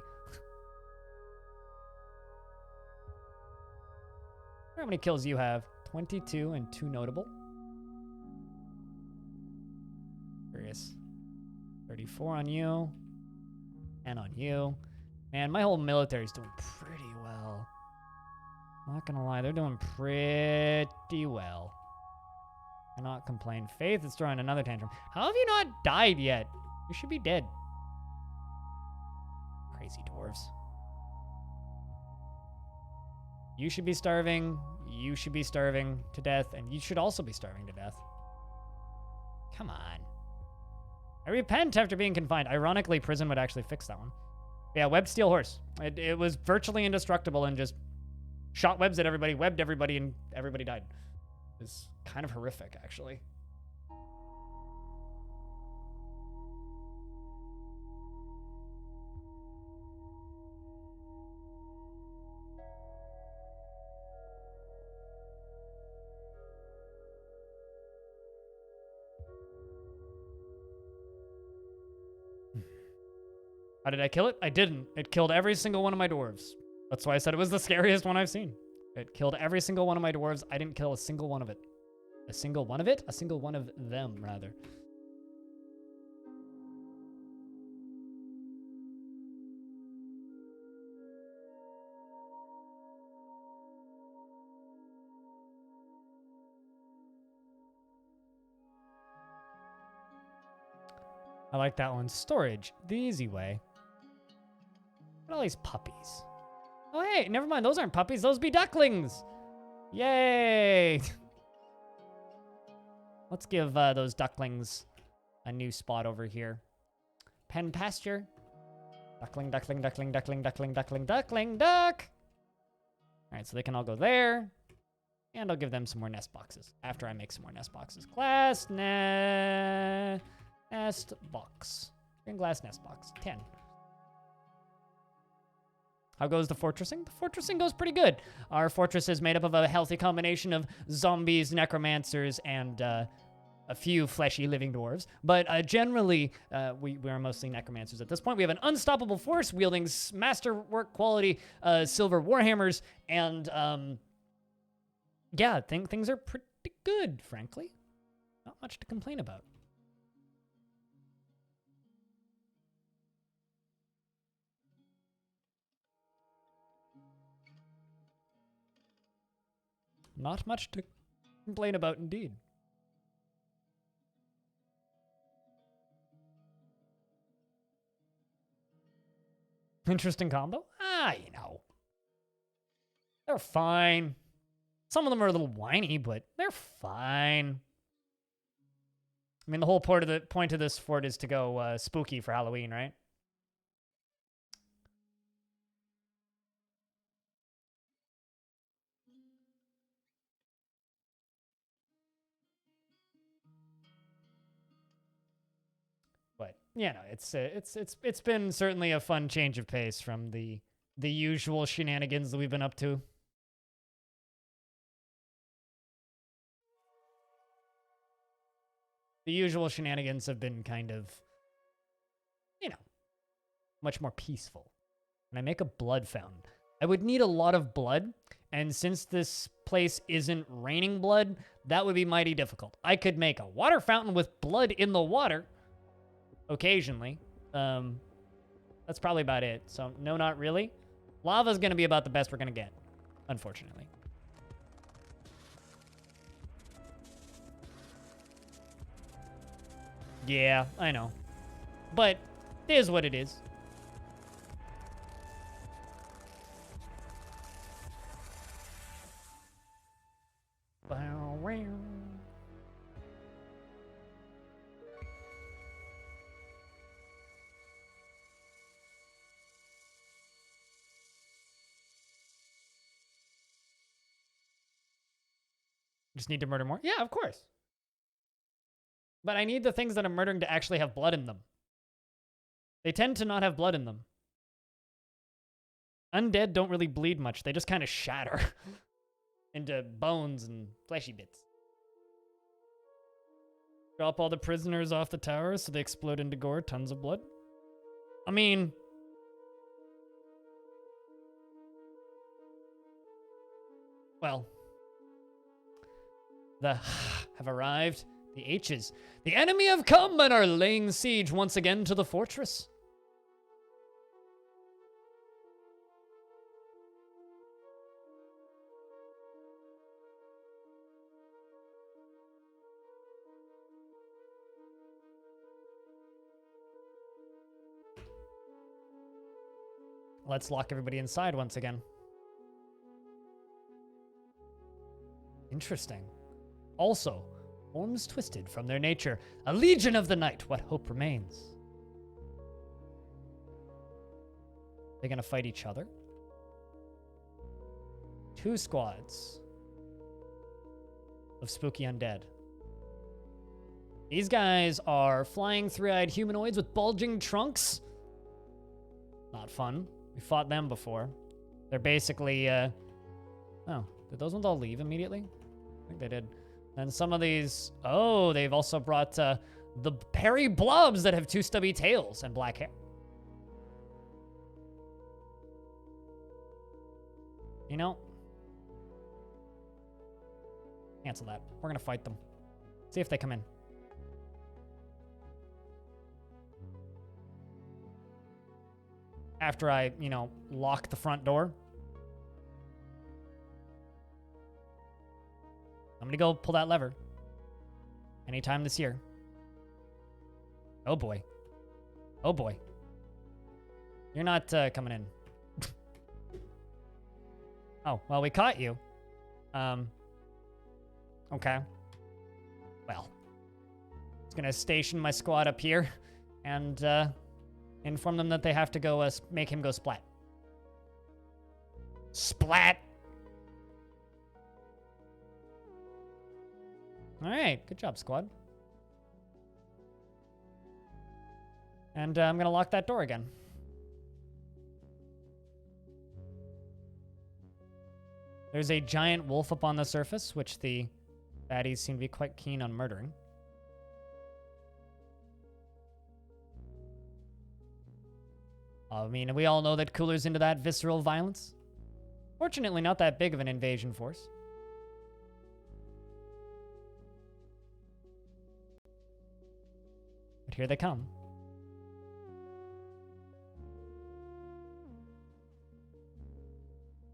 How many kills you have? 22 and 2 notable. Curious. 34 on you. And on you. Man, my whole military's doing pretty well. Not gonna lie, they're doing pretty well. Cannot complain. Faith is throwing another tantrum. How have you not died yet? You should be dead. Crazy dwarves. You should be starving. You should be starving to death. And you should also be starving to death. Come on. I repent after being confined. Ironically, prison would actually fix that one. Yeah, webbed steel horse. It was virtually indestructible and just shot webs at everybody, webbed everybody, and everybody died. It's kind of horrific, actually. How did I kill it? I didn't. It killed every single one of my dwarves. That's why I said it was the scariest one I've seen. It killed every single one of my dwarves. I didn't kill a single one of it. A single one of it? A single one of them, rather. I like that one. Storage. The easy way. Look at all these puppies. Oh, hey, never mind. Those aren't puppies. Those be ducklings. Yay. Let's give those ducklings a new spot over here. Pen pasture. Duckling, duckling, duckling, duckling, duckling, duckling, duckling, duck. All right, so they can all go there. And I'll give them some more nest boxes after I make some more nest boxes. Glass nest box. Green glass nest box. 10. How goes the fortressing? The fortressing goes pretty good. Our fortress is made up of a healthy combination of zombies, necromancers, and a few fleshy living dwarves. But generally, we are mostly necromancers at this point. We have an unstoppable force wielding masterwork quality silver warhammers, and yeah, things are pretty good, frankly. Not much to complain about. Not much to complain about, indeed. Interesting combo? You know. They're fine. Some of them are a little whiny, but they're fine. I mean, the whole point of this fort is to go spooky for Halloween, right? But you know, it's been certainly a fun change of pace from the usual shenanigans that we've been up to. The usual shenanigans have been kind of, you know, much more peaceful. And I make a blood fountain. I would need a lot of blood, and since this place isn't raining blood, that would be mighty difficult. I could make a water fountain with blood in the water, occasionally. That's probably about it. So, no, not really. Lava's gonna be about the best we're gonna get, unfortunately. Yeah, I know. But it is what it is. Just need to murder more? Yeah, of course. But I need the things that I'm murdering to actually have blood in them. They tend to not have blood in them. Undead don't really bleed much. They just kind of shatter into bones and fleshy bits. Drop all the prisoners off the towers so they explode into gore. Tons of blood. I mean... well... the have arrived. The H's. The enemy have come and are laying siege once again to the fortress. Let's lock everybody inside once again. Interesting. Also, forms twisted from their nature. A legion of the night. What hope remains? They're gonna fight each other. 2 squads of spooky undead. These guys are flying three-eyed humanoids with bulging trunks. Not fun. We fought them before. They're basically, oh, did those ones all leave immediately? I think they did. And some of these, oh, they've also brought the hairy blobs that have 2 stubby tails and black hair. You know, cancel that. We're gonna fight them. See if they come in. After I, you know, lock the front door. I'm gonna go pull that lever. Anytime this year. Oh boy. Oh boy. You're not coming in. Oh, well, we caught you. Okay. Well. I was gonna station my squad up here and inform them that they have to go make him go splat. Splat! Alright, good job, squad. And I'm gonna lock that door again. There's a giant wolf up on the surface, which the baddies seem to be quite keen on murdering. I mean, we all know that Cooler's into that visceral violence. Fortunately, not that big of an invasion force. But here they come.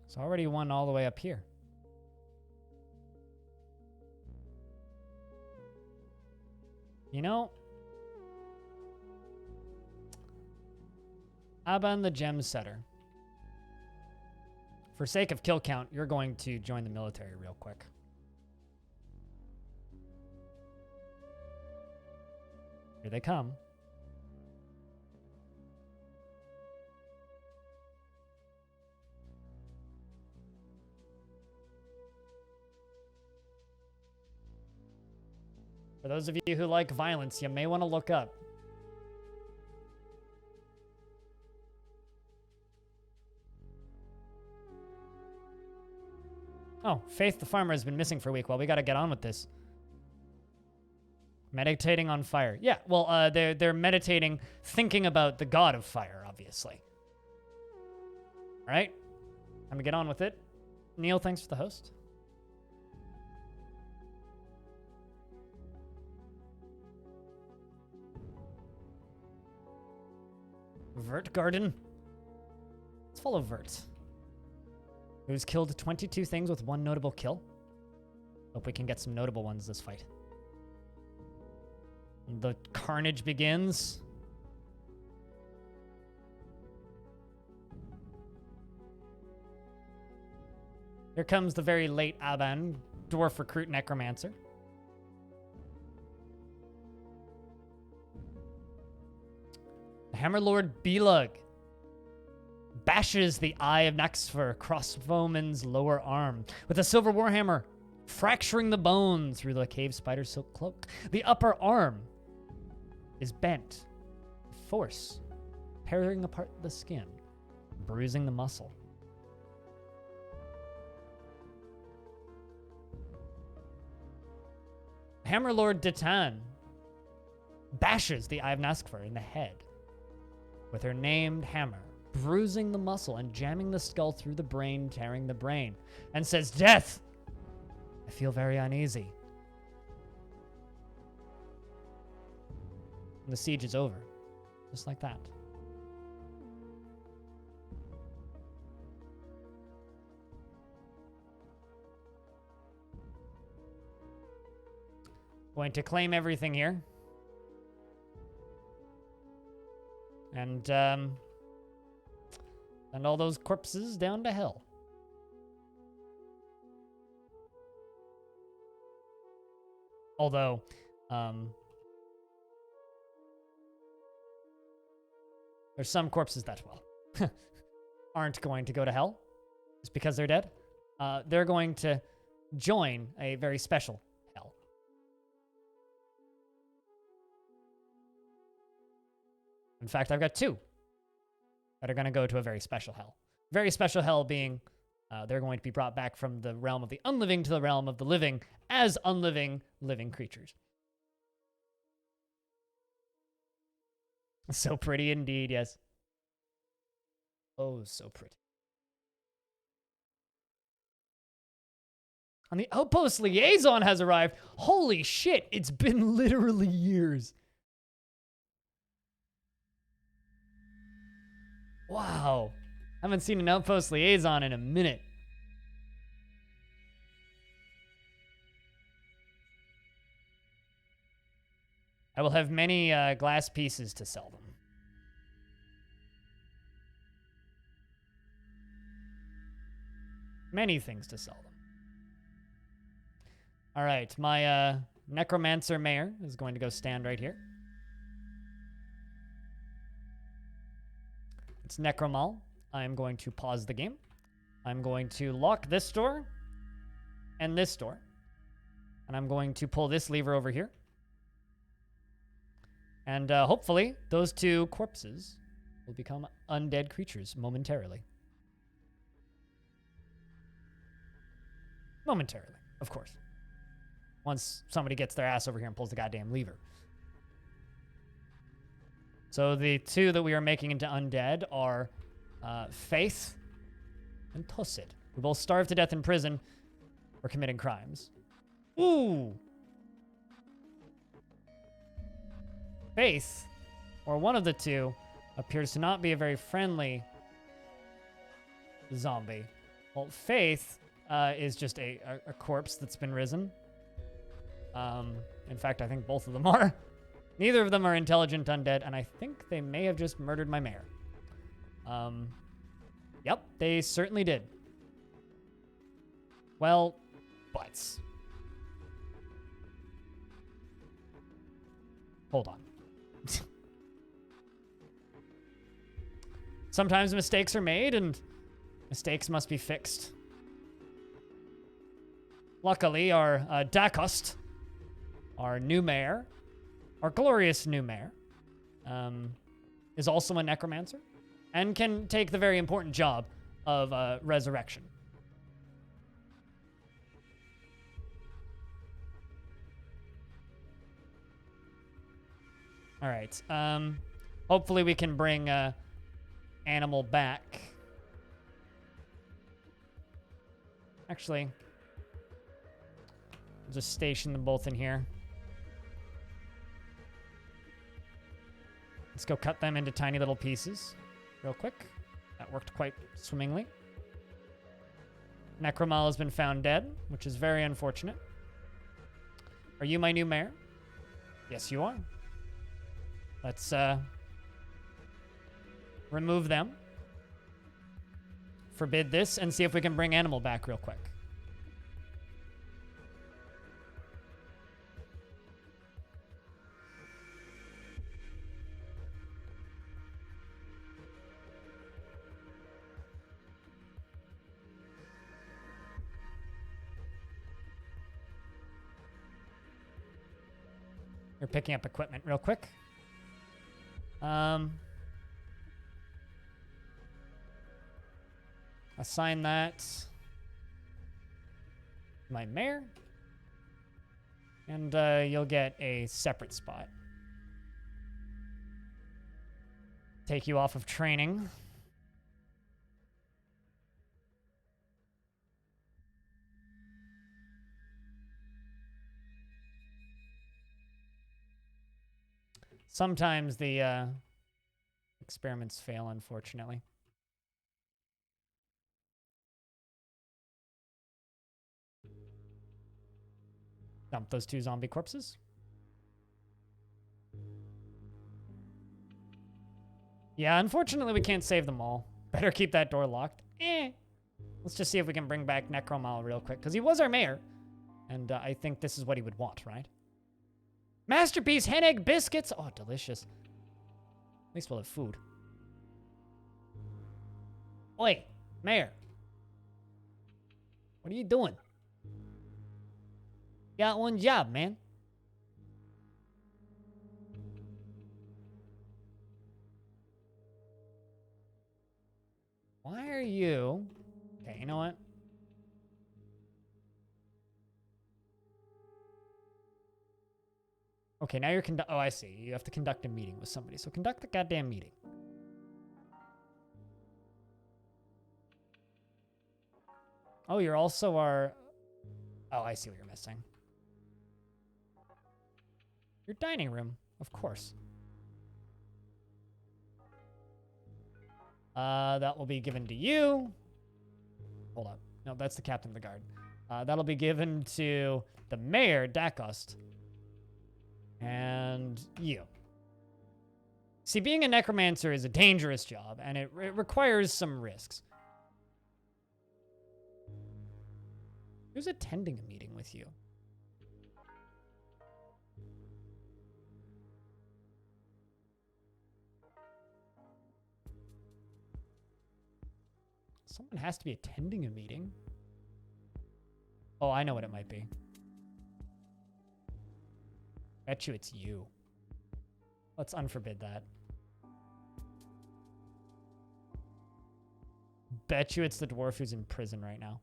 It's already one all the way up here. You know, Aban the Gem Setter. For sake of kill count, you're going to join the military real quick. Here they come. For those of you who like violence, you may want to look up. Oh, Faith the farmer has been missing for a week. Well, we got to get on with this. Meditating on fire. Yeah, well, they're meditating, thinking about the god of fire, obviously. All right, time to get on with it. Neil, thanks for the host. Vert Garden. Let's follow Vert, who's killed 22 things with one notable kill. Hope we can get some notable ones this fight. The carnage begins. Here comes the very late Aban, Dwarf recruit Necromancer. Hammerlord Belug bashes the eye of Naxfer across Foeman's lower arm with a silver warhammer, fracturing the bone through the cave spider's silk cloak. The upper arm is bent, force tearing apart the skin, bruising the muscle. Hammerlord Detan bashes the Eye of Naskvar in the head with her named hammer, bruising the muscle and jamming the skull through the brain, tearing the brain, and says, "Death! I feel very uneasy." And the siege is over, just like that. Going to claim everything here. And send all those corpses down to hell. Although, there's some corpses that, well, aren't going to go to hell just because they're dead. They're going to join a very special hell. In fact, I've got two that are going to go to a very special hell. Very special hell being they're going to be brought back from the realm of the unliving to the realm of the living as unliving, living creatures. So pretty indeed, yes. Oh, so pretty. And the Outpost Liaison has arrived. Holy shit, it's been literally years. Wow. Haven't seen an Outpost Liaison in a minute. I will have many glass pieces to sell them. Many things to sell them. All right, my Necromancer Mayor is going to go stand right here. It's Necromal. I'm going to pause the game. I'm going to lock this door and this door. And I'm going to pull this lever over here. And hopefully those two corpses will become undead creatures momentarily. Momentarily, of course. Once somebody gets their ass over here and pulls the goddamn lever. So the two that we are making into undead are Faith and Tosid, who both starved to death in prison for committing crimes. Ooh! Faith, or one of the two, appears to not be a very friendly zombie. Well, Faith is just a corpse that's been risen. In fact, I think both of them are. Neither of them are intelligent undead, and I think they may have just murdered my mayor. Yep, they certainly did. Well, butts. Hold on. Sometimes mistakes are made, and mistakes must be fixed. Luckily, our Dakost, our new mayor, our glorious new mayor, is also a necromancer and can take the very important job of resurrection. All right. Hopefully we can bring animal back. Actually, I'll just station them both in here. Let's go cut them into tiny little pieces real quick. That worked quite swimmingly. Necromal has been found dead, which is very unfortunate. Are you my new mayor? Yes, you are. Let's remove them. Forbid this and see if we can bring animal back real quick. You're picking up equipment real quick. Assign that my mayor. And you'll get a separate spot. Take you off of training. Sometimes the experiments fail, unfortunately. Dump those 2 zombie corpses. Yeah, unfortunately we can't save them all. Better keep that door locked. Let's just see if we can bring back Necromal real quick, because he was our mayor. And I think this is what he would want, right? Masterpiece hen egg biscuits. Oh, delicious. At least we'll have food. Oi, mayor. What are you doing? Got one job, man. Why are you... Okay, you know what? Okay, now you're oh, I see. You have to conduct a meeting with somebody. So conduct the goddamn meeting. Oh, you're also our... Oh, I see what you're missing. Your dining room, of course. That will be given to you. Hold up. No, that's the captain of the guard. That'll be given to the mayor, Dakost. And you. See, being a necromancer is a dangerous job, and it requires some risks. Who's attending a meeting with you? Someone has to be attending a meeting. Oh, I know what it might be. Bet you it's you. Let's unforbid that. Bet you it's the dwarf who's in prison right now.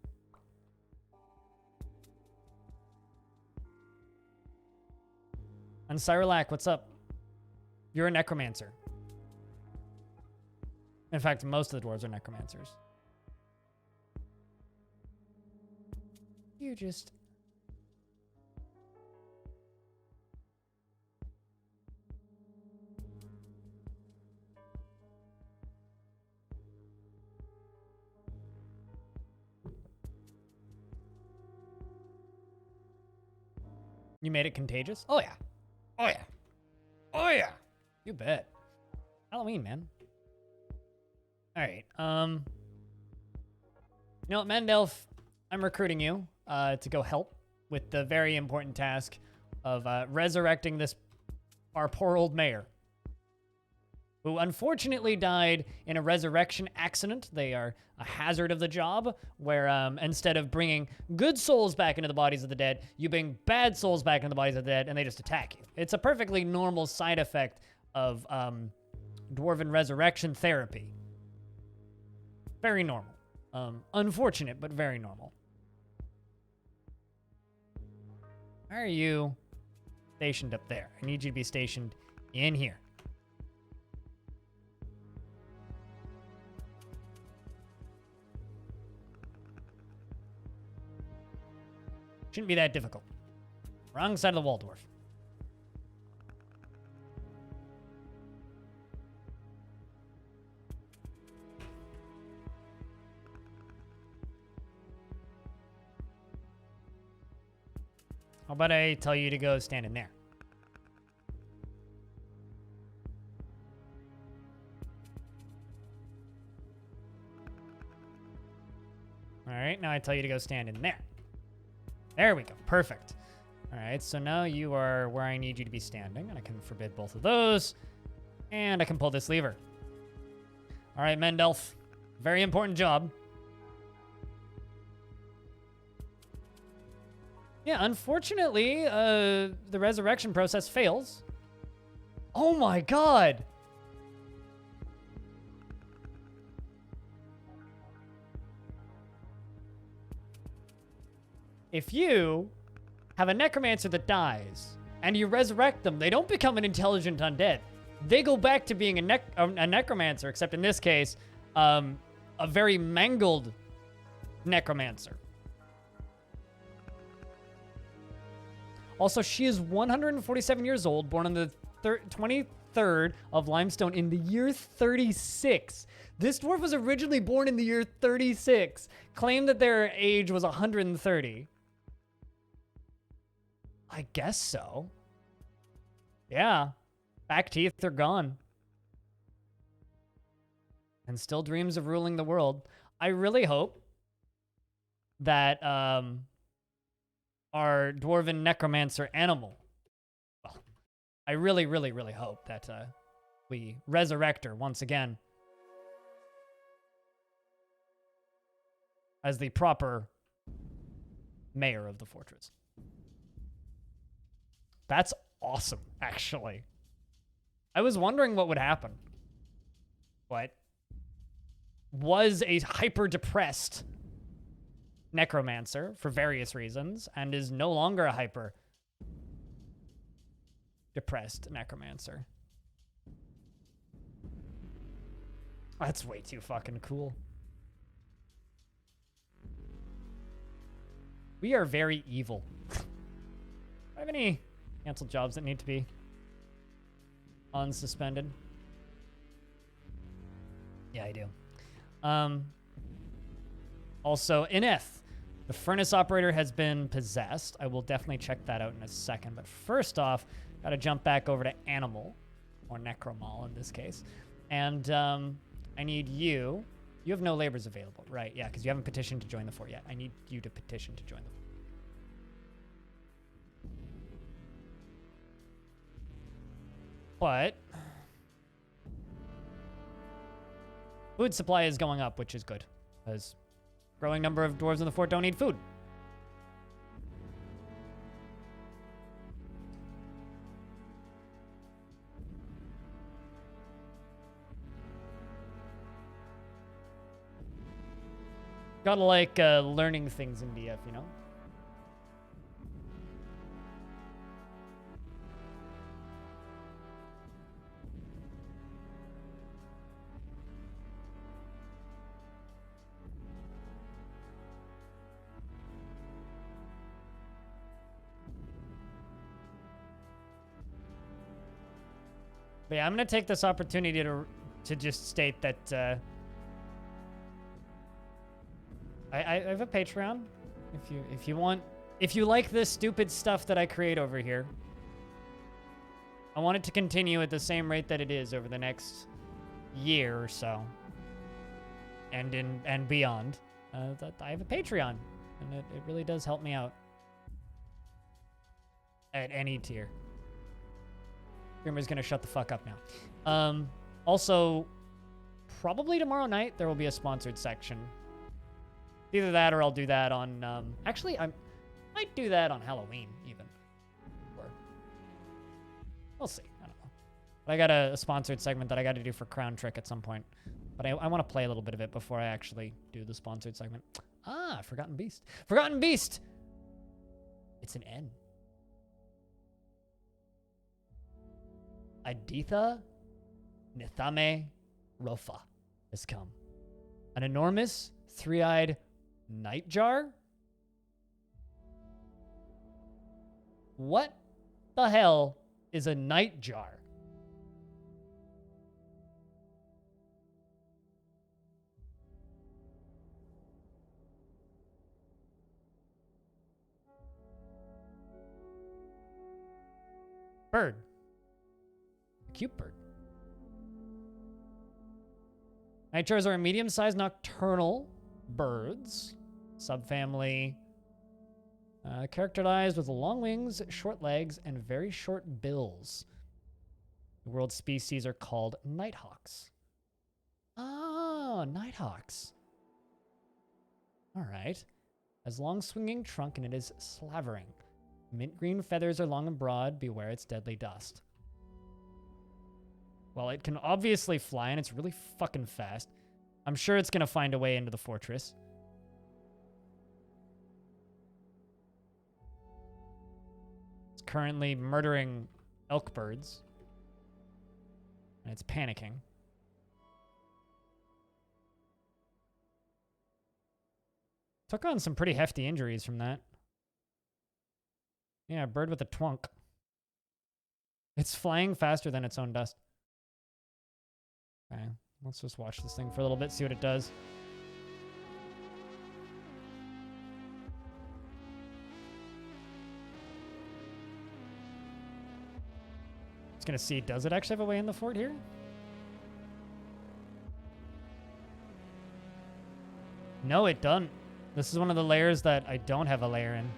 And Cyrolac, what's up? You're a necromancer. In fact, most of the dwarves are necromancers. You just... You made it contagious? Oh, yeah. Oh, yeah. Oh, yeah. You bet. Halloween, man. All right. You know what, Mendelf? I'm recruiting you to go help with the very important task of resurrecting our poor old mayor, who unfortunately died in a resurrection accident. They are a hazard of the job, where instead of bringing good souls back into the bodies of the dead, you bring bad souls back into the bodies of the dead, and they just attack you. It's a perfectly normal side effect of dwarven resurrection therapy. Very normal. Unfortunate, but very normal. Why are you stationed up there? I need you to be stationed In here. Shouldn't be that difficult. Wrong side of the wall, Dwarf. How about I tell you to go stand in there? All right, now I tell you to go stand in there. There we go. Perfect. All right, so now you are where I need you to be standing, and I can forbid both of those, and I can pull this lever. All right, Mendelf. Very important job. Yeah, unfortunately, the resurrection process fails. Oh my god! If you have a necromancer that dies and you resurrect them, they don't become an intelligent undead. They go back to being a necromancer, except in this case, a very mangled necromancer. Also, she is 147 years old, born on the 23rd of Limestone in the year 36. This dwarf was originally born in the year 36, claimed that their age was 130. I guess so. Yeah. Back teeth are gone. And still dreams of ruling the world. I really hope that our dwarven necromancer animal, well, I really, really, really hope that we resurrect her once again as the proper mayor of the fortress. That's awesome, actually. I was wondering what would happen. What was a hyper-depressed necromancer for various reasons and is no longer a hyper-depressed necromancer. That's way too fucking cool. We are very evil. Do I have any canceled jobs that need to be unsuspended? Yeah, I do. Also, Ineth, the furnace operator has been possessed. I will definitely check that out in a second. But first off, gotta jump back over to Animal, or Necromal in this case. And I need you. You have no labors available, right? Yeah, because you haven't petitioned to join the fort yet. I need you to petition to join the fort. But food supply is going up, which is good, because growing number of dwarves in the fort don't need food. Gotta like learning things in DF, you know? But yeah, I'm gonna take this opportunity to just state that I have a Patreon. If you like this stupid stuff that I create over here, I want it to continue at the same rate that it is over the next year or so, and beyond. That I have a Patreon, and it really does help me out at any tier. Grimmer's gonna shut the fuck up now. Also, probably tomorrow night there will be a sponsored section. Either that or I'll do that on, actually, I might do that on Halloween, even. Or, we'll see, I don't know. But I got a sponsored segment that I got to do for Crown Trick at some point. But I want to play a little bit of it before I actually do the sponsored segment. Ah, Forgotten Beast. Forgotten Beast! It's an N. Iditha Nithame Rofa has come. An enormous, three-eyed nightjar? What the hell is a nightjar? Bird. A cute bird. Nightjars are medium-sized nocturnal birds. Subfamily. Characterized with long wings, short legs, and very short bills. The world's species are called nighthawks. Oh, nighthawks. All right. Has long swinging trunk and it is slavering. Mint green feathers are long and broad. Beware its deadly dust. Well, it can obviously fly and it's really fucking fast. I'm sure it's going to find a way into the fortress. It's currently murdering elk birds. And it's panicking. Took on some pretty hefty injuries from that. Yeah, bird with a twunk. It's flying faster than its own dust. Okay, let's just watch this thing for a little bit, see what it does. It's gonna see, does it actually have a way in the fort here? No, it doesn't. This is one of the layers that I don't have a layer in.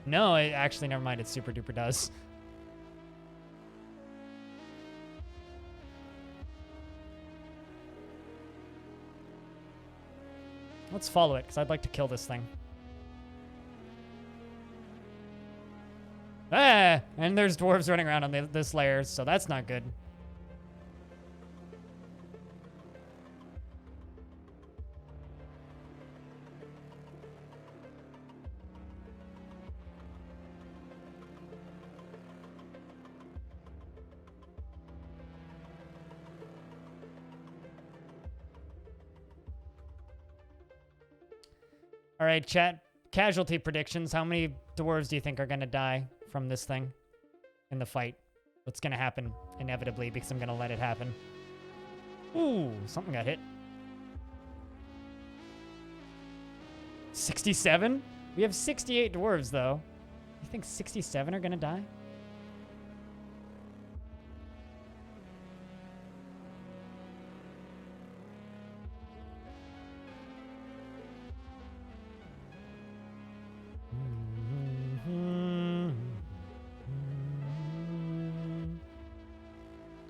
No, it actually, never mind. It super duper does. Let's follow it, because I'd like to kill this thing. Ah! And there's dwarves running around on this layer, so that's not good. All right, chat. Casualty predictions. How many dwarves do you think are going to die from this thing in the fight? What's going to happen inevitably because I'm going to let it happen? Ooh, something got hit. 67? We have 68 dwarves, though. You think 67 are going to die?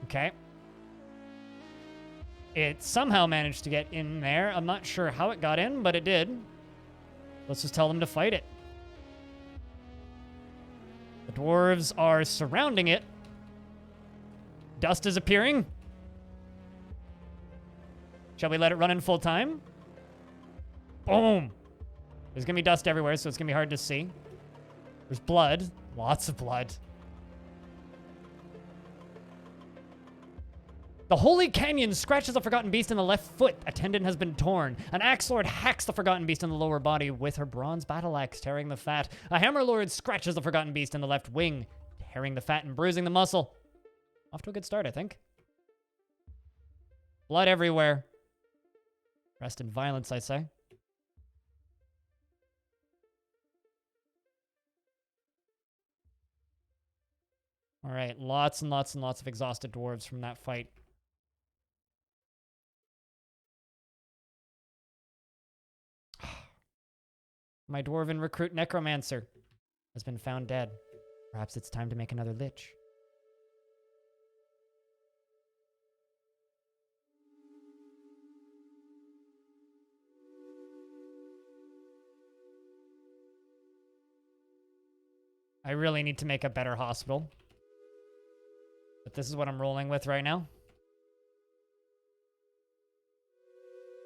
Okay. It somehow managed to get in there. I'm not sure how it got in, but it did. Let's just tell them to fight it. The dwarves are surrounding it. Dust is appearing. Shall we let it run in full time? Boom. There's going to be dust everywhere, so it's going to be hard to see. There's blood. Lots of blood. The Holy Canyon scratches the Forgotten Beast in the left foot. A tendon has been torn. An axe lord hacks the Forgotten Beast in the lower body with her bronze battle axe, tearing the fat. A hammer lord scratches the Forgotten Beast in the left wing, tearing the fat and bruising the muscle. Off to a good start, I think. Blood everywhere. Rest in violence, I say. All right, lots and lots and lots of exhausted dwarves from that fight. My dwarven recruit Necromancer has been found dead. Perhaps it's time to make another lich. I really need to make a better hospital. But this is what I'm rolling with right now.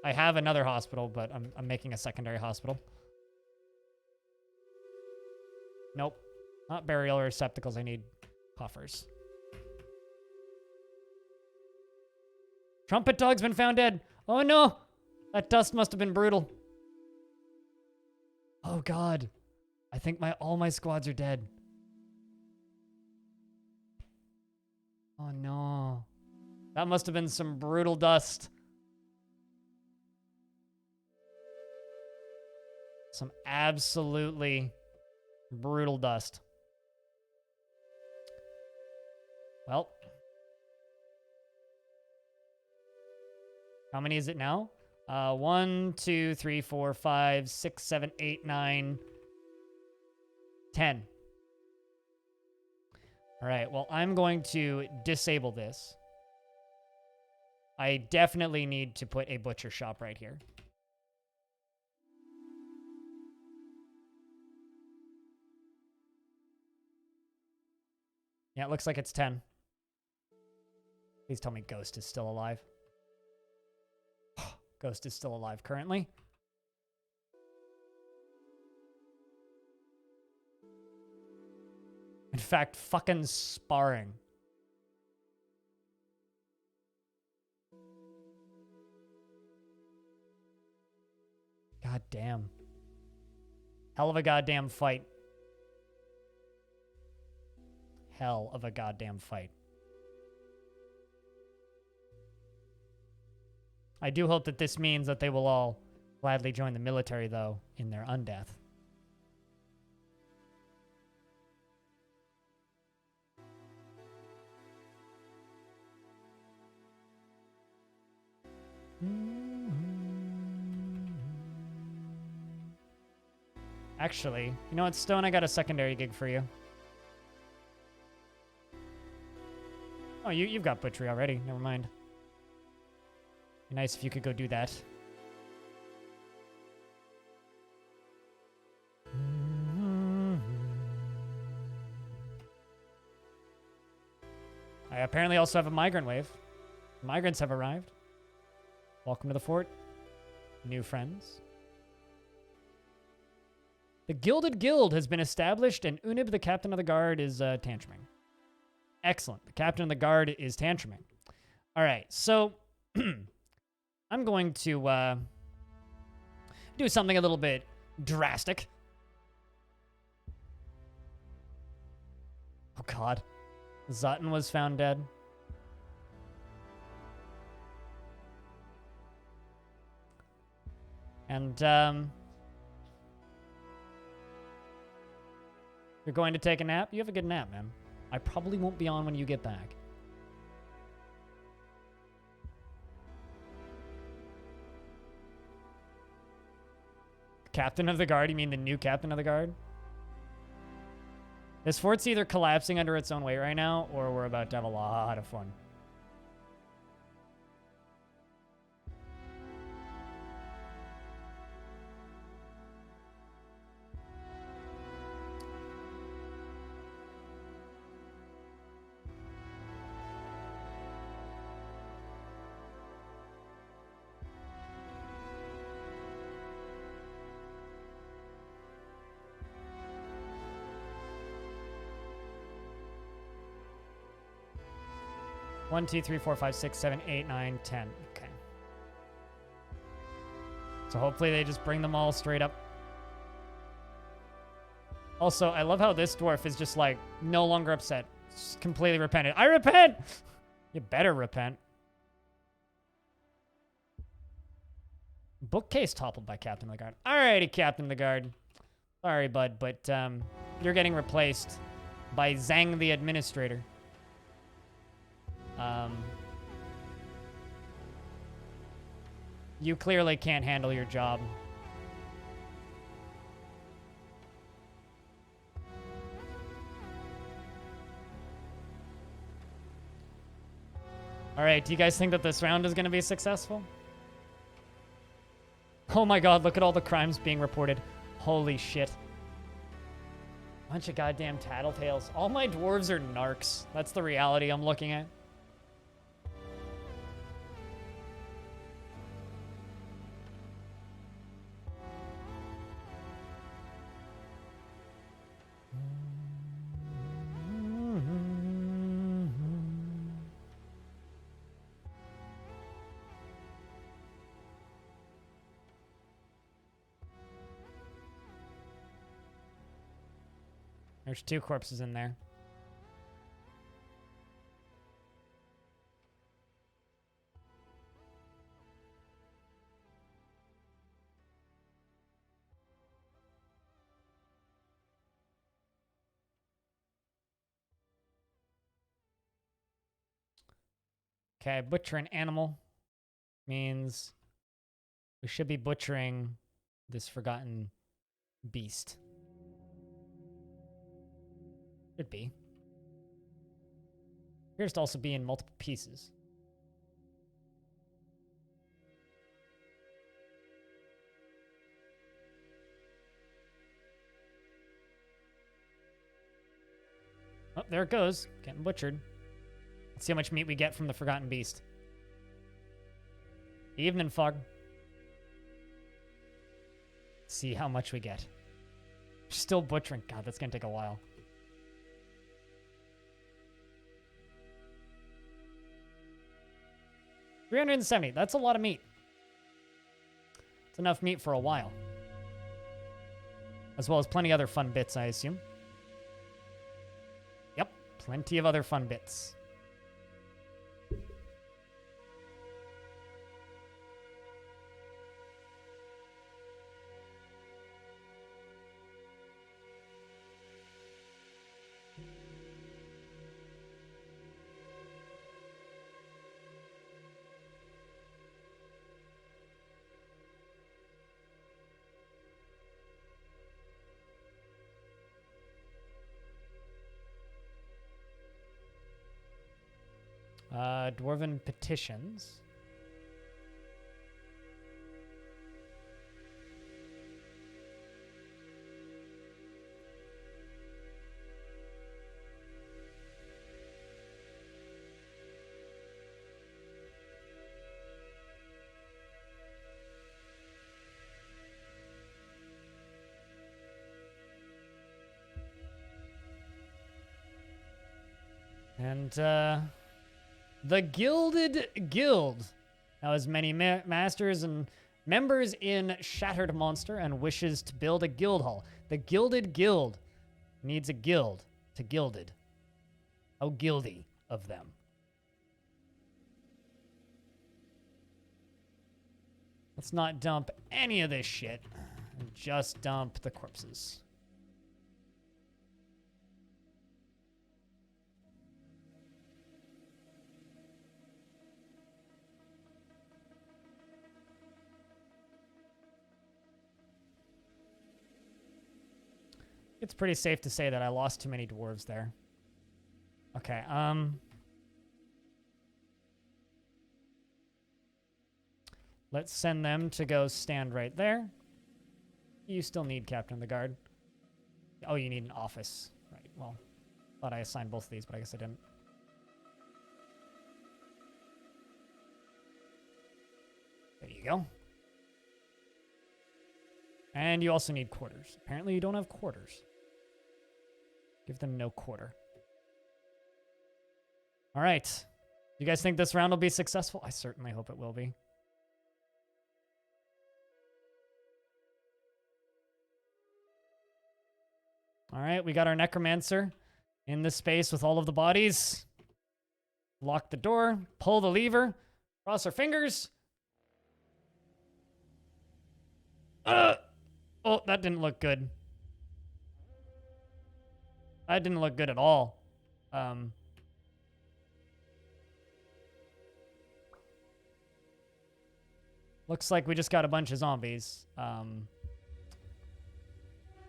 I have another hospital, but I'm making a secondary hospital. Nope. Not burial receptacles. I need coffers. Trumpet dog's been found dead. Oh no! That dust must have been brutal. Oh god. I think all my squads are dead. Oh no. That must have been some brutal dust. Some absolutely brutal dust. Well. How many is it now? 1, 2, 3, 4, 5, 6, 7, 8, 9, 10. All right, well, I'm going to disable this. I definitely need to put a butcher shop right here. Yeah, it looks like it's 10. Please tell me Ghost is still alive. Ghost is still alive currently. In fact, fucking sparring. God damn. Hell of a goddamn fight. Hell of a goddamn fight. I do hope that this means that they will all gladly join the military, though, in their undeath. Actually, you know what, Stone? I got a secondary gig for you. Oh, you've got butchery already. Never mind. Be nice if you could go do that. I apparently also have a migrant wave. Migrants have arrived. Welcome to the fort. New friends. The Gilded Guild has been established, and Unib, the captain of the guard, is tantruming. Excellent. The captain of the guard is tantruming. All right, so I'm going to do something a little bit drastic. Oh, God. Zutton was found dead. And, you're going to take a nap? You have a good nap, man. I probably won't be on when you get back. Captain of the guard? You mean the new captain of the guard? This fort's either collapsing under its own weight right now, or we're about to have a lot of fun. One, 2, 3, 4, 5, 6, 7, 8, 9, 10. Okay. So hopefully they just bring them all straight up. Also, I love how this dwarf is just like no longer upset. Just completely repented. I repent! You better repent. Bookcase toppled by Captain of the Guard. Alrighty, Captain of the Guard. Sorry, bud, but you're getting replaced by Zhang the Administrator. You clearly can't handle your job. All right, do you guys think that this round is going to be successful? Oh my god, look at all the crimes being reported. Holy shit. Bunch of goddamn tattletales. All my dwarves are narcs. That's the reality I'm looking at. There's 2 corpses in there. Okay, butcher an animal means we should be butchering this forgotten beast. Should be. Appears to also be in multiple pieces. Oh, there it goes. Getting butchered. Let's see how much meat we get from the forgotten beast. Evening, Fog. See how much we get. Still butchering. God, that's gonna take a while. $370. That's a lot of meat. It's enough meat for a while. As well as plenty other fun bits, I assume. Yep, plenty of other fun bits. Dwarven petitions. And, the Gilded Guild now has many masters and members in Shatteredmonster and wishes to build a guild hall. The Gilded Guild needs a guild to gilded. How guildy of them. Let's not dump any of this shit. Just dump the corpses. It's pretty safe to say that I lost too many dwarves there. Okay, let's send them to go stand right there. You still need Captain of the Guard. Oh, you need an office. Right, well, thought I assigned both of these, but I guess I didn't. There you go. And you also need quarters. Apparently you don't have quarters. Give them no quarter. All right. You guys think this round will be successful? I certainly hope it will be. All right, we got our Necromancer in this space with all of the bodies. Lock the door, pull the lever, cross our fingers. Oh, that didn't look good. That didn't look good at all. Looks like we just got a bunch of zombies.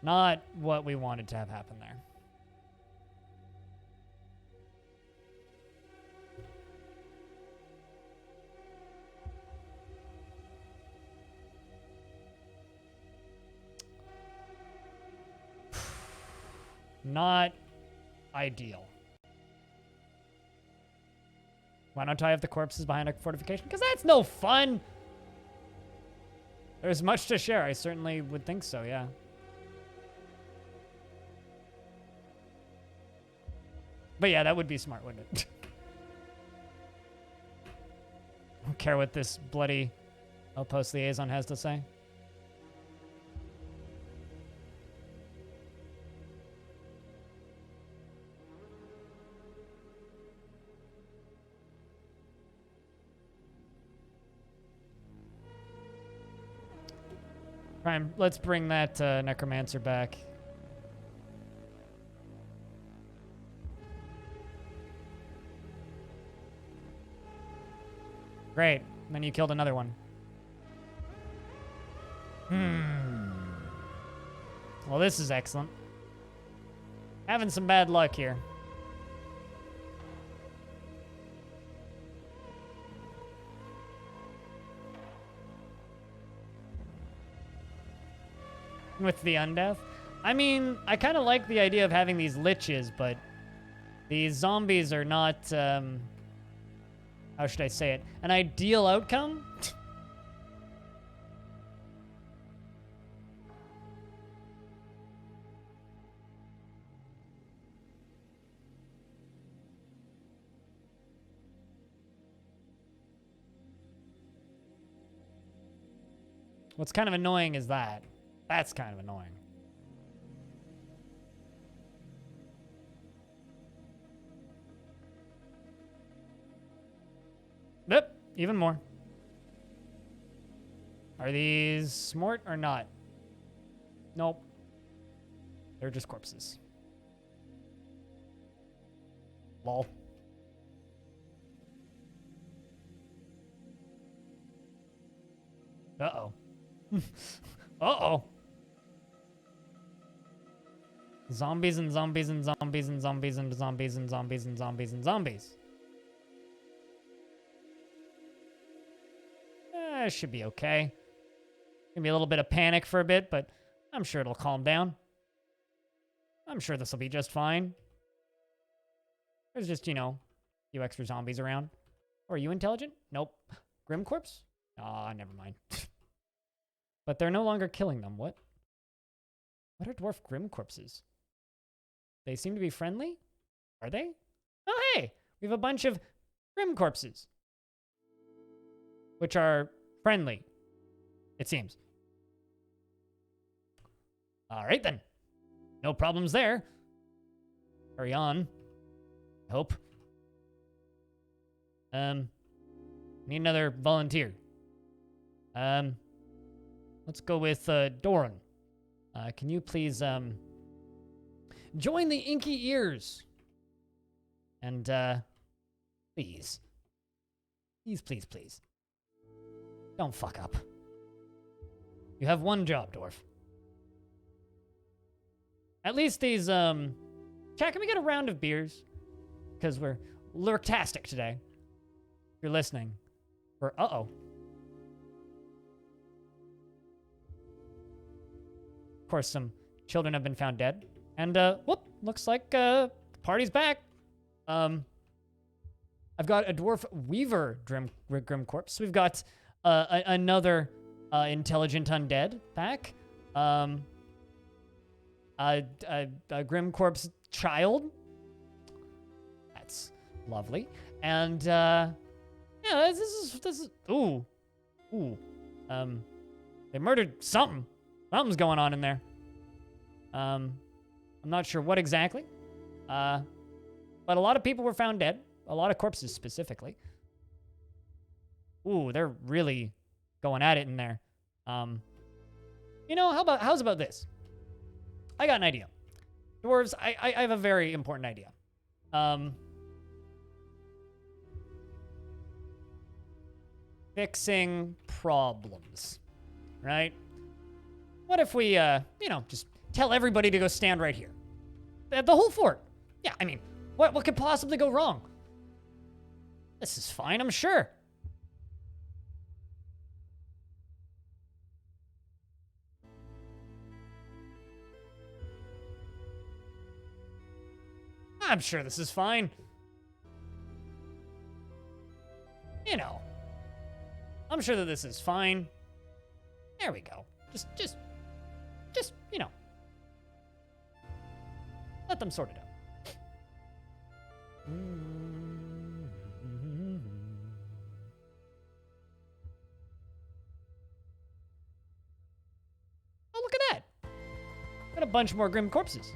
Not what we wanted to have happen there. Not ideal. Why don't I have the corpses behind a fortification? Because that's no fun! There's much to share. I certainly would think so, yeah. But yeah, that would be smart, wouldn't it? I don't care what this bloody outpost liaison has to say. Let's bring that Necromancer back. Great. And then you killed another one. Well, this is excellent. Having some bad luck here. With the undeath. I mean, I kind of like the idea of having these liches, but these zombies are not, how should I say it? An ideal outcome? What's kind of annoying is that. That's kind of annoying. Yep, even more. Are these smart or not? Nope. They're just corpses. Lol. Uh-oh. Uh-oh. Zombies and zombies and zombies and zombies and zombies and zombies and zombies and zombies. Should be okay. Gonna be a little bit of panic for a bit, but I'm sure it'll calm down. I'm sure this will be just fine. There's just, you know, a few extra zombies around. Or are you intelligent? Nope. Grim Corpse? Ah, never mind. But they're no longer killing them. What? What are dwarf Grim Corpses? They seem to be friendly? Are they? Oh, hey! We have a bunch of Grim Corpses. Which are friendly, it seems. All right, then. No problems there. Carry on. I hope. Need another volunteer. Let's go with Doran. Can you please join the Inky Ears? And please. Please, please, please. Don't fuck up. You have one job, Dwarf. At least these, chat, can we get a round of beers? Because we're lurktastic today. If you're listening. We're, uh-oh. Of course, some children have been found dead. And, whoop, looks like, the party's back. I've got a Dwarf Weaver Grim Corpse. We've got, another, intelligent undead back. A Grim Corpse child. That's lovely. And, yeah, this is, ooh. They murdered something. Something's going on in there. I'm not sure what exactly. But a lot of people were found dead. A lot of corpses specifically. Ooh, they're really going at it in there. You know, how's about this? I got an idea. Dwarves, I have a very important idea. Fixing problems, right? What if we, you know, just tell everybody to go stand right here? The whole fort. Yeah, I mean, what could possibly go wrong? This is fine, I'm sure. I'm sure this is fine. You know. I'm sure that this is fine. There we go. Just, you know. Let them sort it out. Oh, look at that. Got a bunch more Grim Corpses.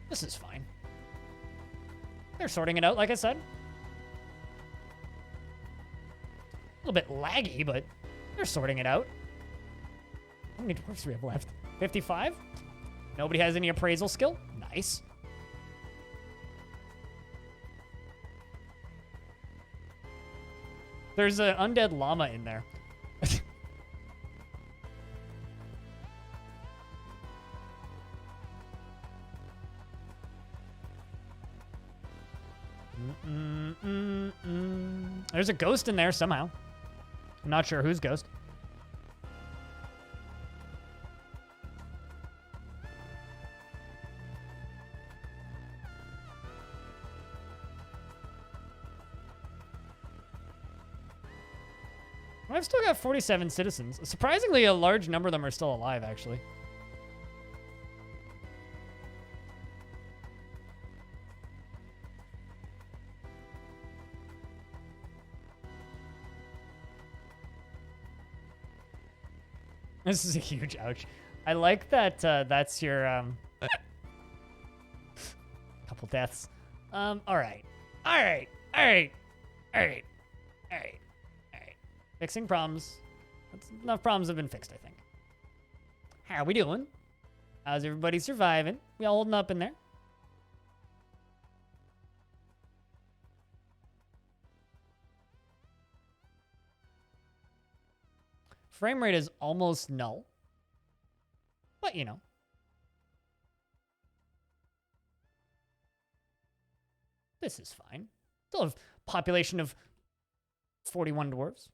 This is fine. They're sorting it out, like I said. little bit laggy, but they're sorting it out. How many dwarves do we have left? 55? Nobody has any appraisal skill? Nice. There's an undead llama in there. There's a ghost in there somehow. I'm not sure whose ghost. I've still got 47 citizens. Surprisingly, a large number of them are still alive, actually. This is a huge ouch. I like that that's your couple deaths. All right. Fixing problems. Enough problems have been fixed, I think. How are we doing? How's everybody surviving? We all holding up in there? Frame rate is almost null. But, you know. This is fine. Still have population of 41 dwarves.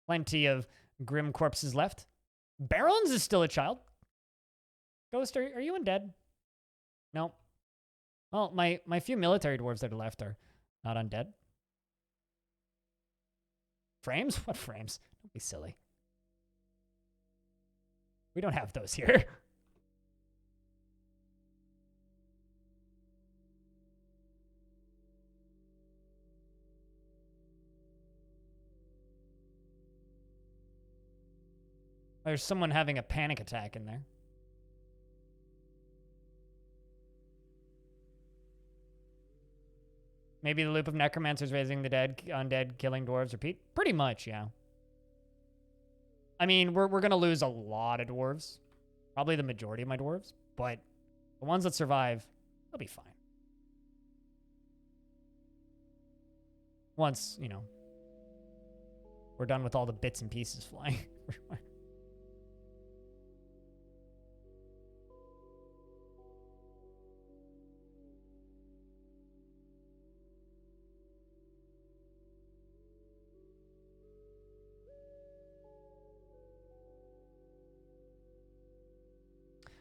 Plenty of grim corpses left. Barons is still a child. Ghost, are you undead? No. Well, my few military dwarves that are left are not undead. Frames? What frames? Don't be silly. We don't have those here. There's someone having a panic attack in there. Maybe the loop of necromancers raising the dead, undead, killing dwarves repeat? Pretty much, yeah. I mean, we're going to lose a lot of dwarves. Probably the majority of my dwarves. But the ones that survive, they'll be fine. Once, you know, we're done with all the bits and pieces flying.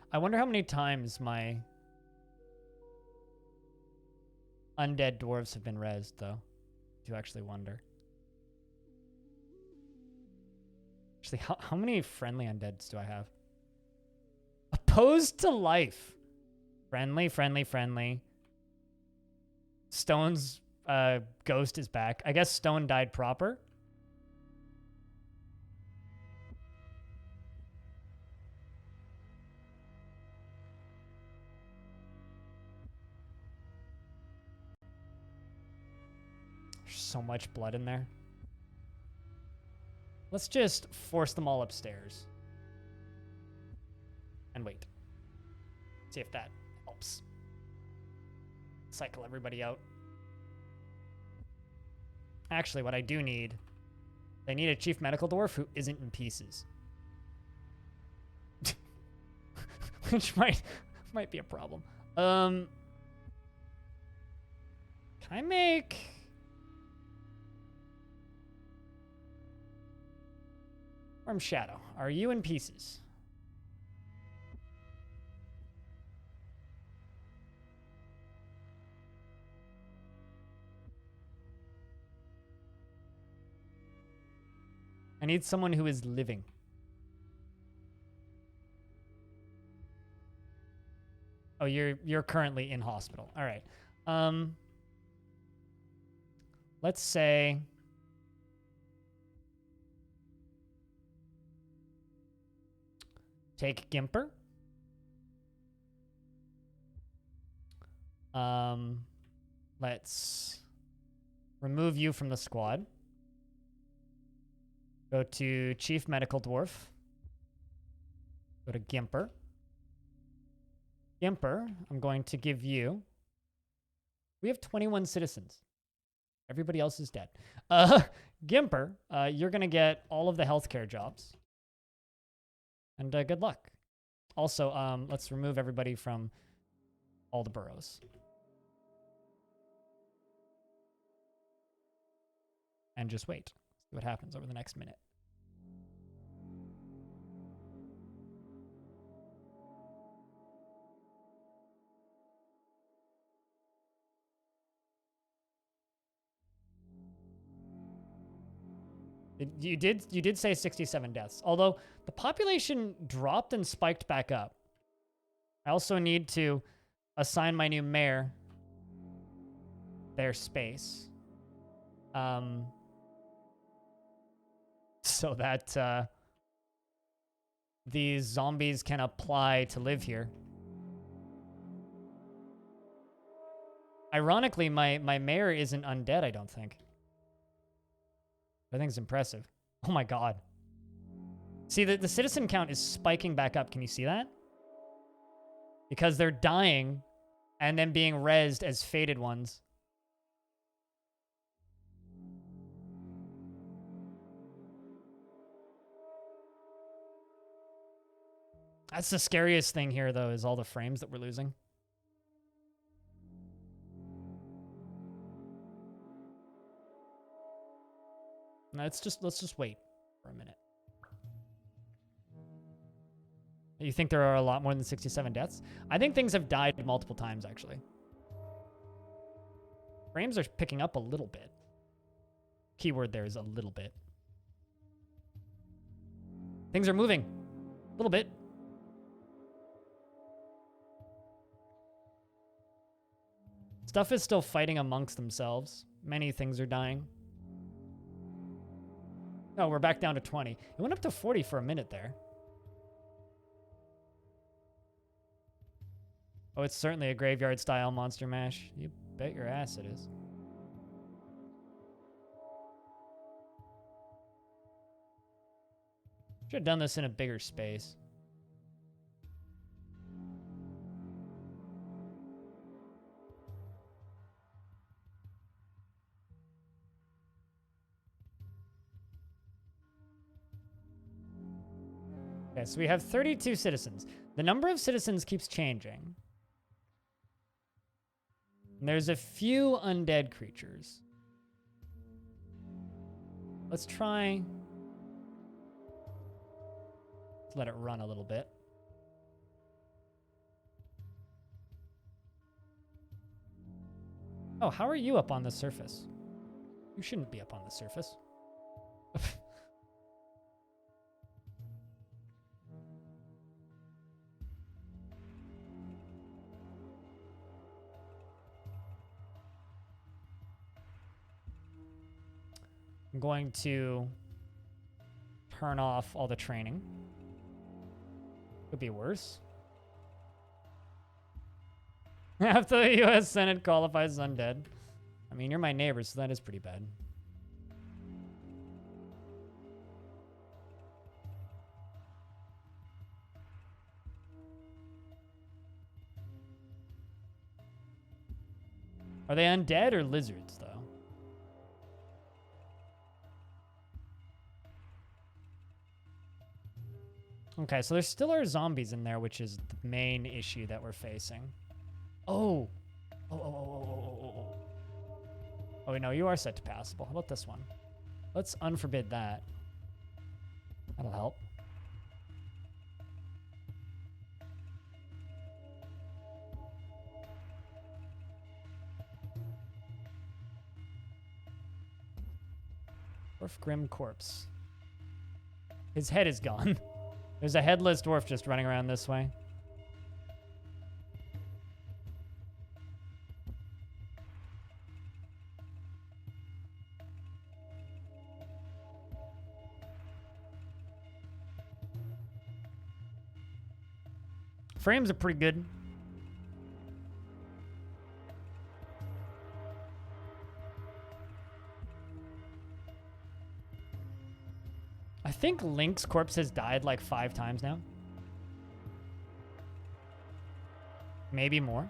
I wonder how many times my undead dwarves have been rezzed, though. I do actually wonder. Actually, how many friendly undeads do I have? Opposed to life. Friendly, friendly, friendly. Stone's ghost is back. I guess Stone died proper. So much blood in there. Let's just force them all upstairs. And wait. See if that helps. Cycle everybody out. Actually, what I do need... They need a chief medical dwarf who isn't in pieces. Which might be a problem. Can I make... Worm Shadow, are you in pieces? I need someone who is living. Oh, you're currently in hospital. All right. Let's say take Gimper. Let's Remove you from the squad. Go to Chief Medical Dwarf. Go to Gimper. Gimper, I'm going to give you... We have 21 citizens. Everybody else is dead. Gimper, you're going to get all of the healthcare jobs. And good luck. Also, let's remove everybody from all the boroughs. And just wait. See what happens over the next minute. You did say 67 deaths, although the population dropped and spiked back up. I also need to assign my new mayor their space. So that these zombies can apply to live here. Ironically, my mayor isn't undead, I don't think. I think it's impressive. Oh my god. See, the citizen count is spiking back up. Can you see that? Because they're dying and then being rezzed as faded ones. That's the scariest thing here, though, is all the frames that we're losing. Let's just wait for a minute. You think there are a lot more than 67 deaths? I think things have died multiple times, actually. Frames are picking up a little bit. Keyword there is a little bit. Things are moving. A little bit. Stuff is still fighting amongst themselves. Many things are dying. Oh, we're back down to 20. It went up to 40 for a minute there. Oh, it's certainly a graveyard-style monster mash. You bet your ass it is. Should have done this in a bigger space. Okay, so we have 32 citizens. The number of citizens keeps changing. And there's a few undead creatures. Let's try... Let's let it run a little bit. Oh, how are you up on the surface? You shouldn't be up on the surface. I'm going to turn off all the training. Could be worse. After the U.S. Senate qualifies undead. I mean, you're my neighbor, so that is pretty bad. Are they undead or lizards, though? Okay, so there still are zombies in there, which is the main issue that we're facing. Oh. Oh, wait, no, you are set to passable. How about this one? Let's unforbid that. That'll help. Dwarf Grim Corpse. His head is gone. There's a headless dwarf just running around this way. Frames are pretty good. I think Link's corpse has died like 5 times now. Maybe more.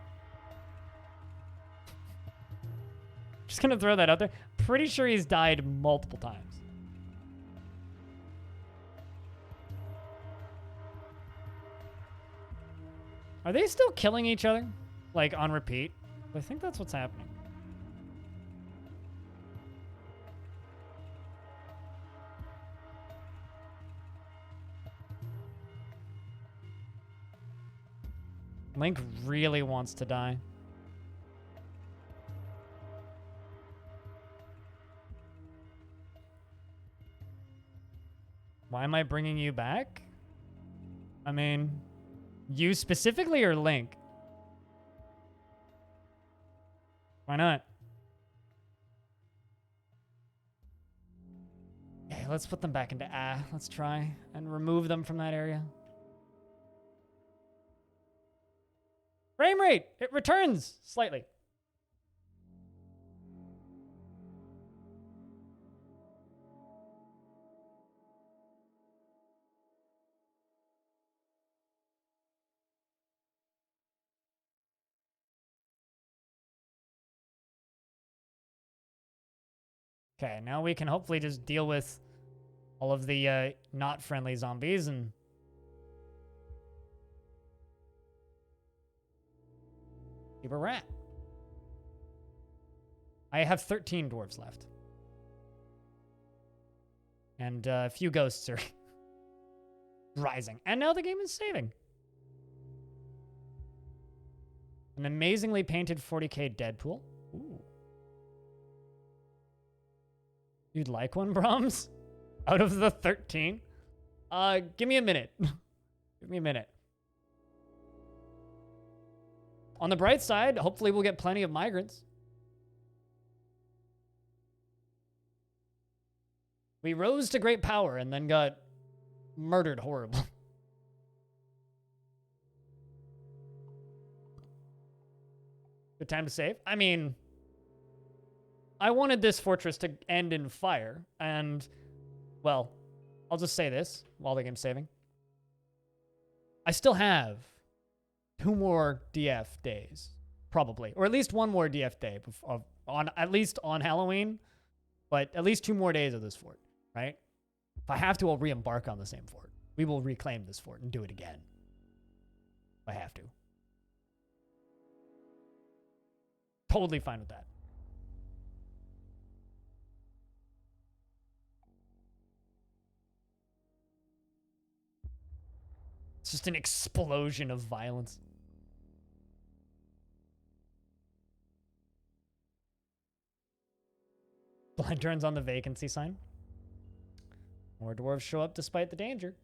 Just gonna throw that out there. Pretty sure he's died multiple times. Are they still killing each other? Like on repeat? I think that's what's happening. Link really wants to die. Why am I bringing you back? I mean, you specifically or Link? Why not? Okay, let's put them back into Let's try and remove them from that area. Frame rate! It returns slightly. Okay, now we can hopefully just deal with all of the not friendly zombies and keep a rat. I have 13 dwarves left. And a few ghosts are rising. And now the game is saving. An amazingly painted 40k Deadpool. Ooh. You'd like one, Brahms? Out of the 13? Give me a minute. Give me a minute. On the bright side, hopefully we'll get plenty of migrants. We rose to great power and then got murdered horribly. Good time to save. I mean, I wanted this fortress to end in fire, and, well, I'll just say this while the game's saving. I still have 2 more DF days, probably, or at least 1 more DF day at least on Halloween, but at least 2 more days of this fort, right? If I have to, I'll re-embark on the same fort. We will reclaim this fort and do it again. If I have to. Totally fine with that. It's just an explosion of violence. Blind turns on the vacancy sign. More dwarves show up despite the danger.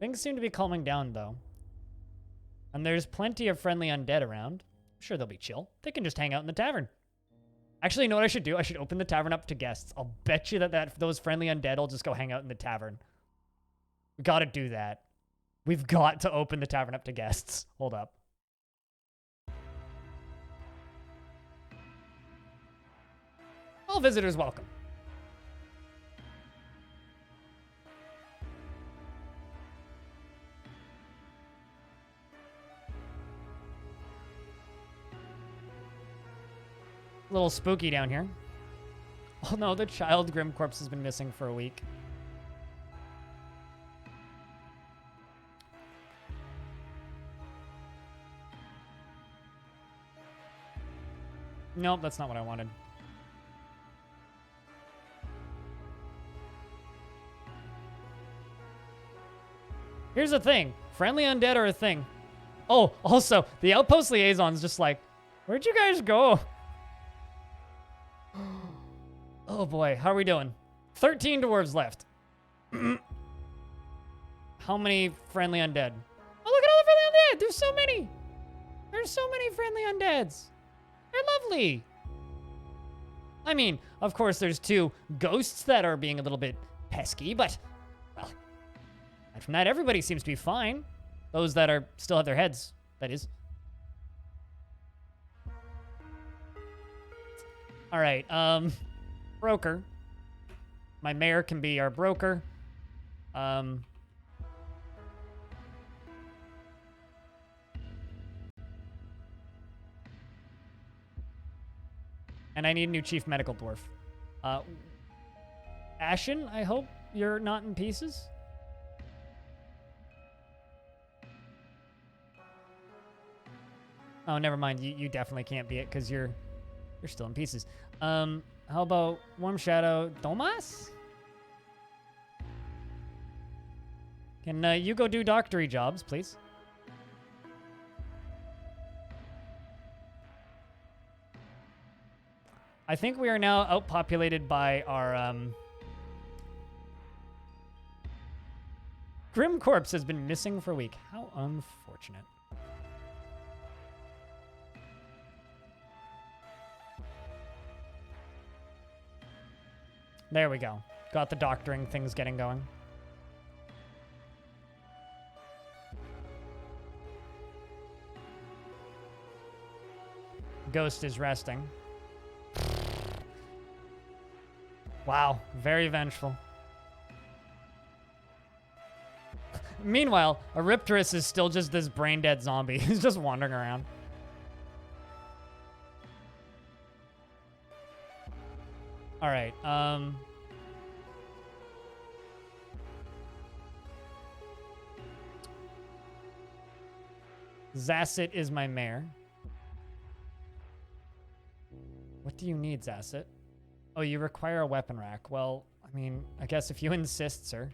Things seem to be calming down, though. And there's plenty of friendly undead around. I'm sure they'll be chill. They can just hang out in the tavern. Actually, you know what I should do? I should open the tavern up to guests. I'll bet you that those friendly undead will just go hang out in the tavern. We gotta do that. We've got to open the tavern up to guests. Hold up. All visitors welcome. A little spooky down here. Oh no, the child Grim Corpse has been missing for a week. Nope, that's not what I wanted. Here's the thing. Friendly undead are a thing. Oh, also, the outpost liaison's just like, where'd you guys go? Oh boy, how are we doing? 13 dwarves left. How many friendly undead? Oh, look at all the friendly undead! There's so many! There's so many friendly undeads. They're lovely. I mean, of course, there's 2 ghosts that are being a little bit pesky, but, well, and from that, everybody seems to be fine. Those that are still have their heads, that is. All right. Broker. My mayor can be our broker. And I need a new chief medical dwarf. Ashen, I hope you're not in pieces. Oh, never mind. You definitely can't be it because you're still in pieces. How about Warm Shadow Domas? Can you go do doctory jobs, please? I think we are now outpopulated by our Grim Corpse has been missing for a week. How unfortunate. There we go. Got the doctoring things getting going. Ghost is resting. Wow, very vengeful. Meanwhile, Eripterus is still just this brain-dead zombie. He's just wandering around. All right, Zasset is my mayor. What do you need, Zasset? Oh, you require a weapon rack. Well, I mean, I guess if you insist, sir.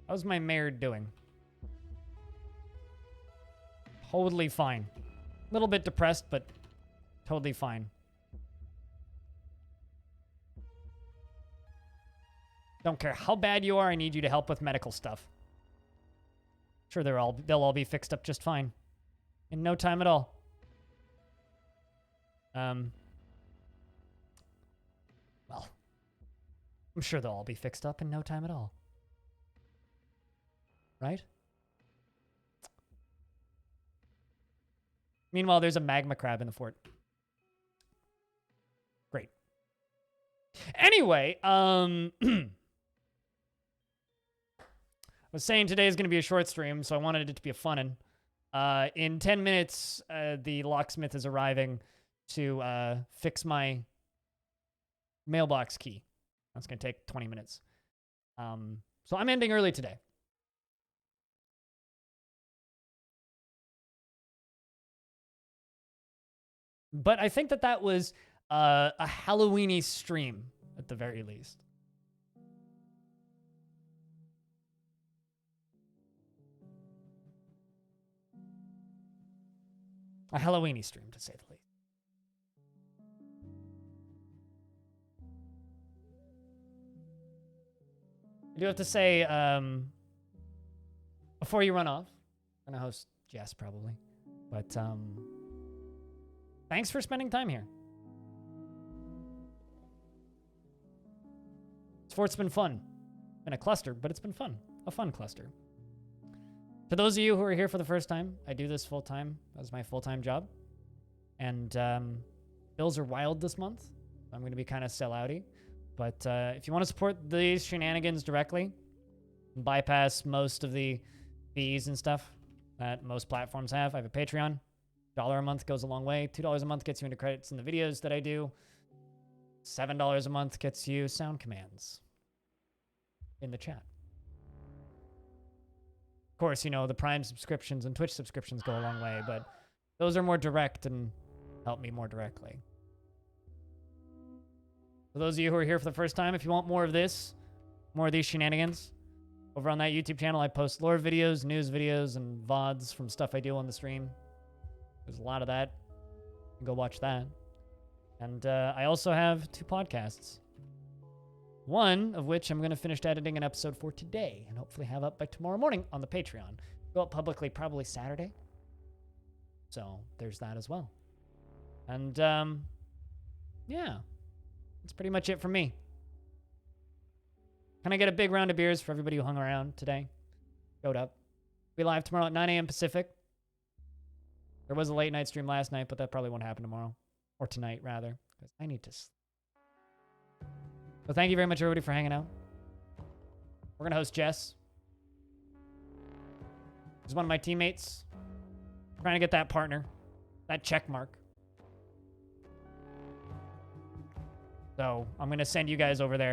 How's my mayor doing? Totally fine. A little bit depressed, but totally fine. Don't care how bad you are, I need you to help with medical stuff. Sure, they'll all be fixed up just fine. In no time at all. Well, I'm sure they'll all be fixed up in no time at all. Right? Meanwhile, there's a magma crab in the fort. Great. Anyway, I was saying today is going to be a short stream, so I wanted it to be a fun one. In 10 minutes, the locksmith is arriving to fix my mailbox key. That's going to take 20 minutes. So I'm ending early today. But I think that was a Halloween-y stream, at the very least. A Halloween-y stream, to say the least. I do have to say, before you run off, I'm going to host Jess, probably. But, thanks for spending time here. This fort's been fun. Been a cluster, but it's been fun. A fun cluster. To those of you who are here for the first time, I do this full-time as my full-time job. And bills are wild this month. I'm going to be kind of sell-outy. But if you want to support these shenanigans directly, bypass most of the fees and stuff that most platforms have, I have a Patreon. $1 a month goes a long way. $2 a month gets you into credits in the videos that I do. $7 a month gets you sound commands in the chat. Of course, you know, the Prime subscriptions and Twitch subscriptions go a long way, but those are more direct and help me more directly. For those of you who are here for the first time, if you want more of this, more of these shenanigans, over on that YouTube channel, I post lore videos, news videos, and VODs from stuff I do on the stream. There's a lot of that. You can go watch that. And I also have 2 podcasts. One of which I'm going to finish editing an episode for today and hopefully have up by tomorrow morning on the Patreon. Go up publicly probably Saturday. So there's that as well. And yeah, that's pretty much it for me. Can I get a big round of beers for everybody who hung around today? Showed up. We live tomorrow at 9 a.m. Pacific. There was a late night stream last night, but that probably won't happen tomorrow. Or tonight, rather. Because I need to sleep. So thank you very much, everybody, for hanging out. We're going to host Jess. He's one of my teammates. Trying to get that partner. That check mark. So I'm going to send you guys over there.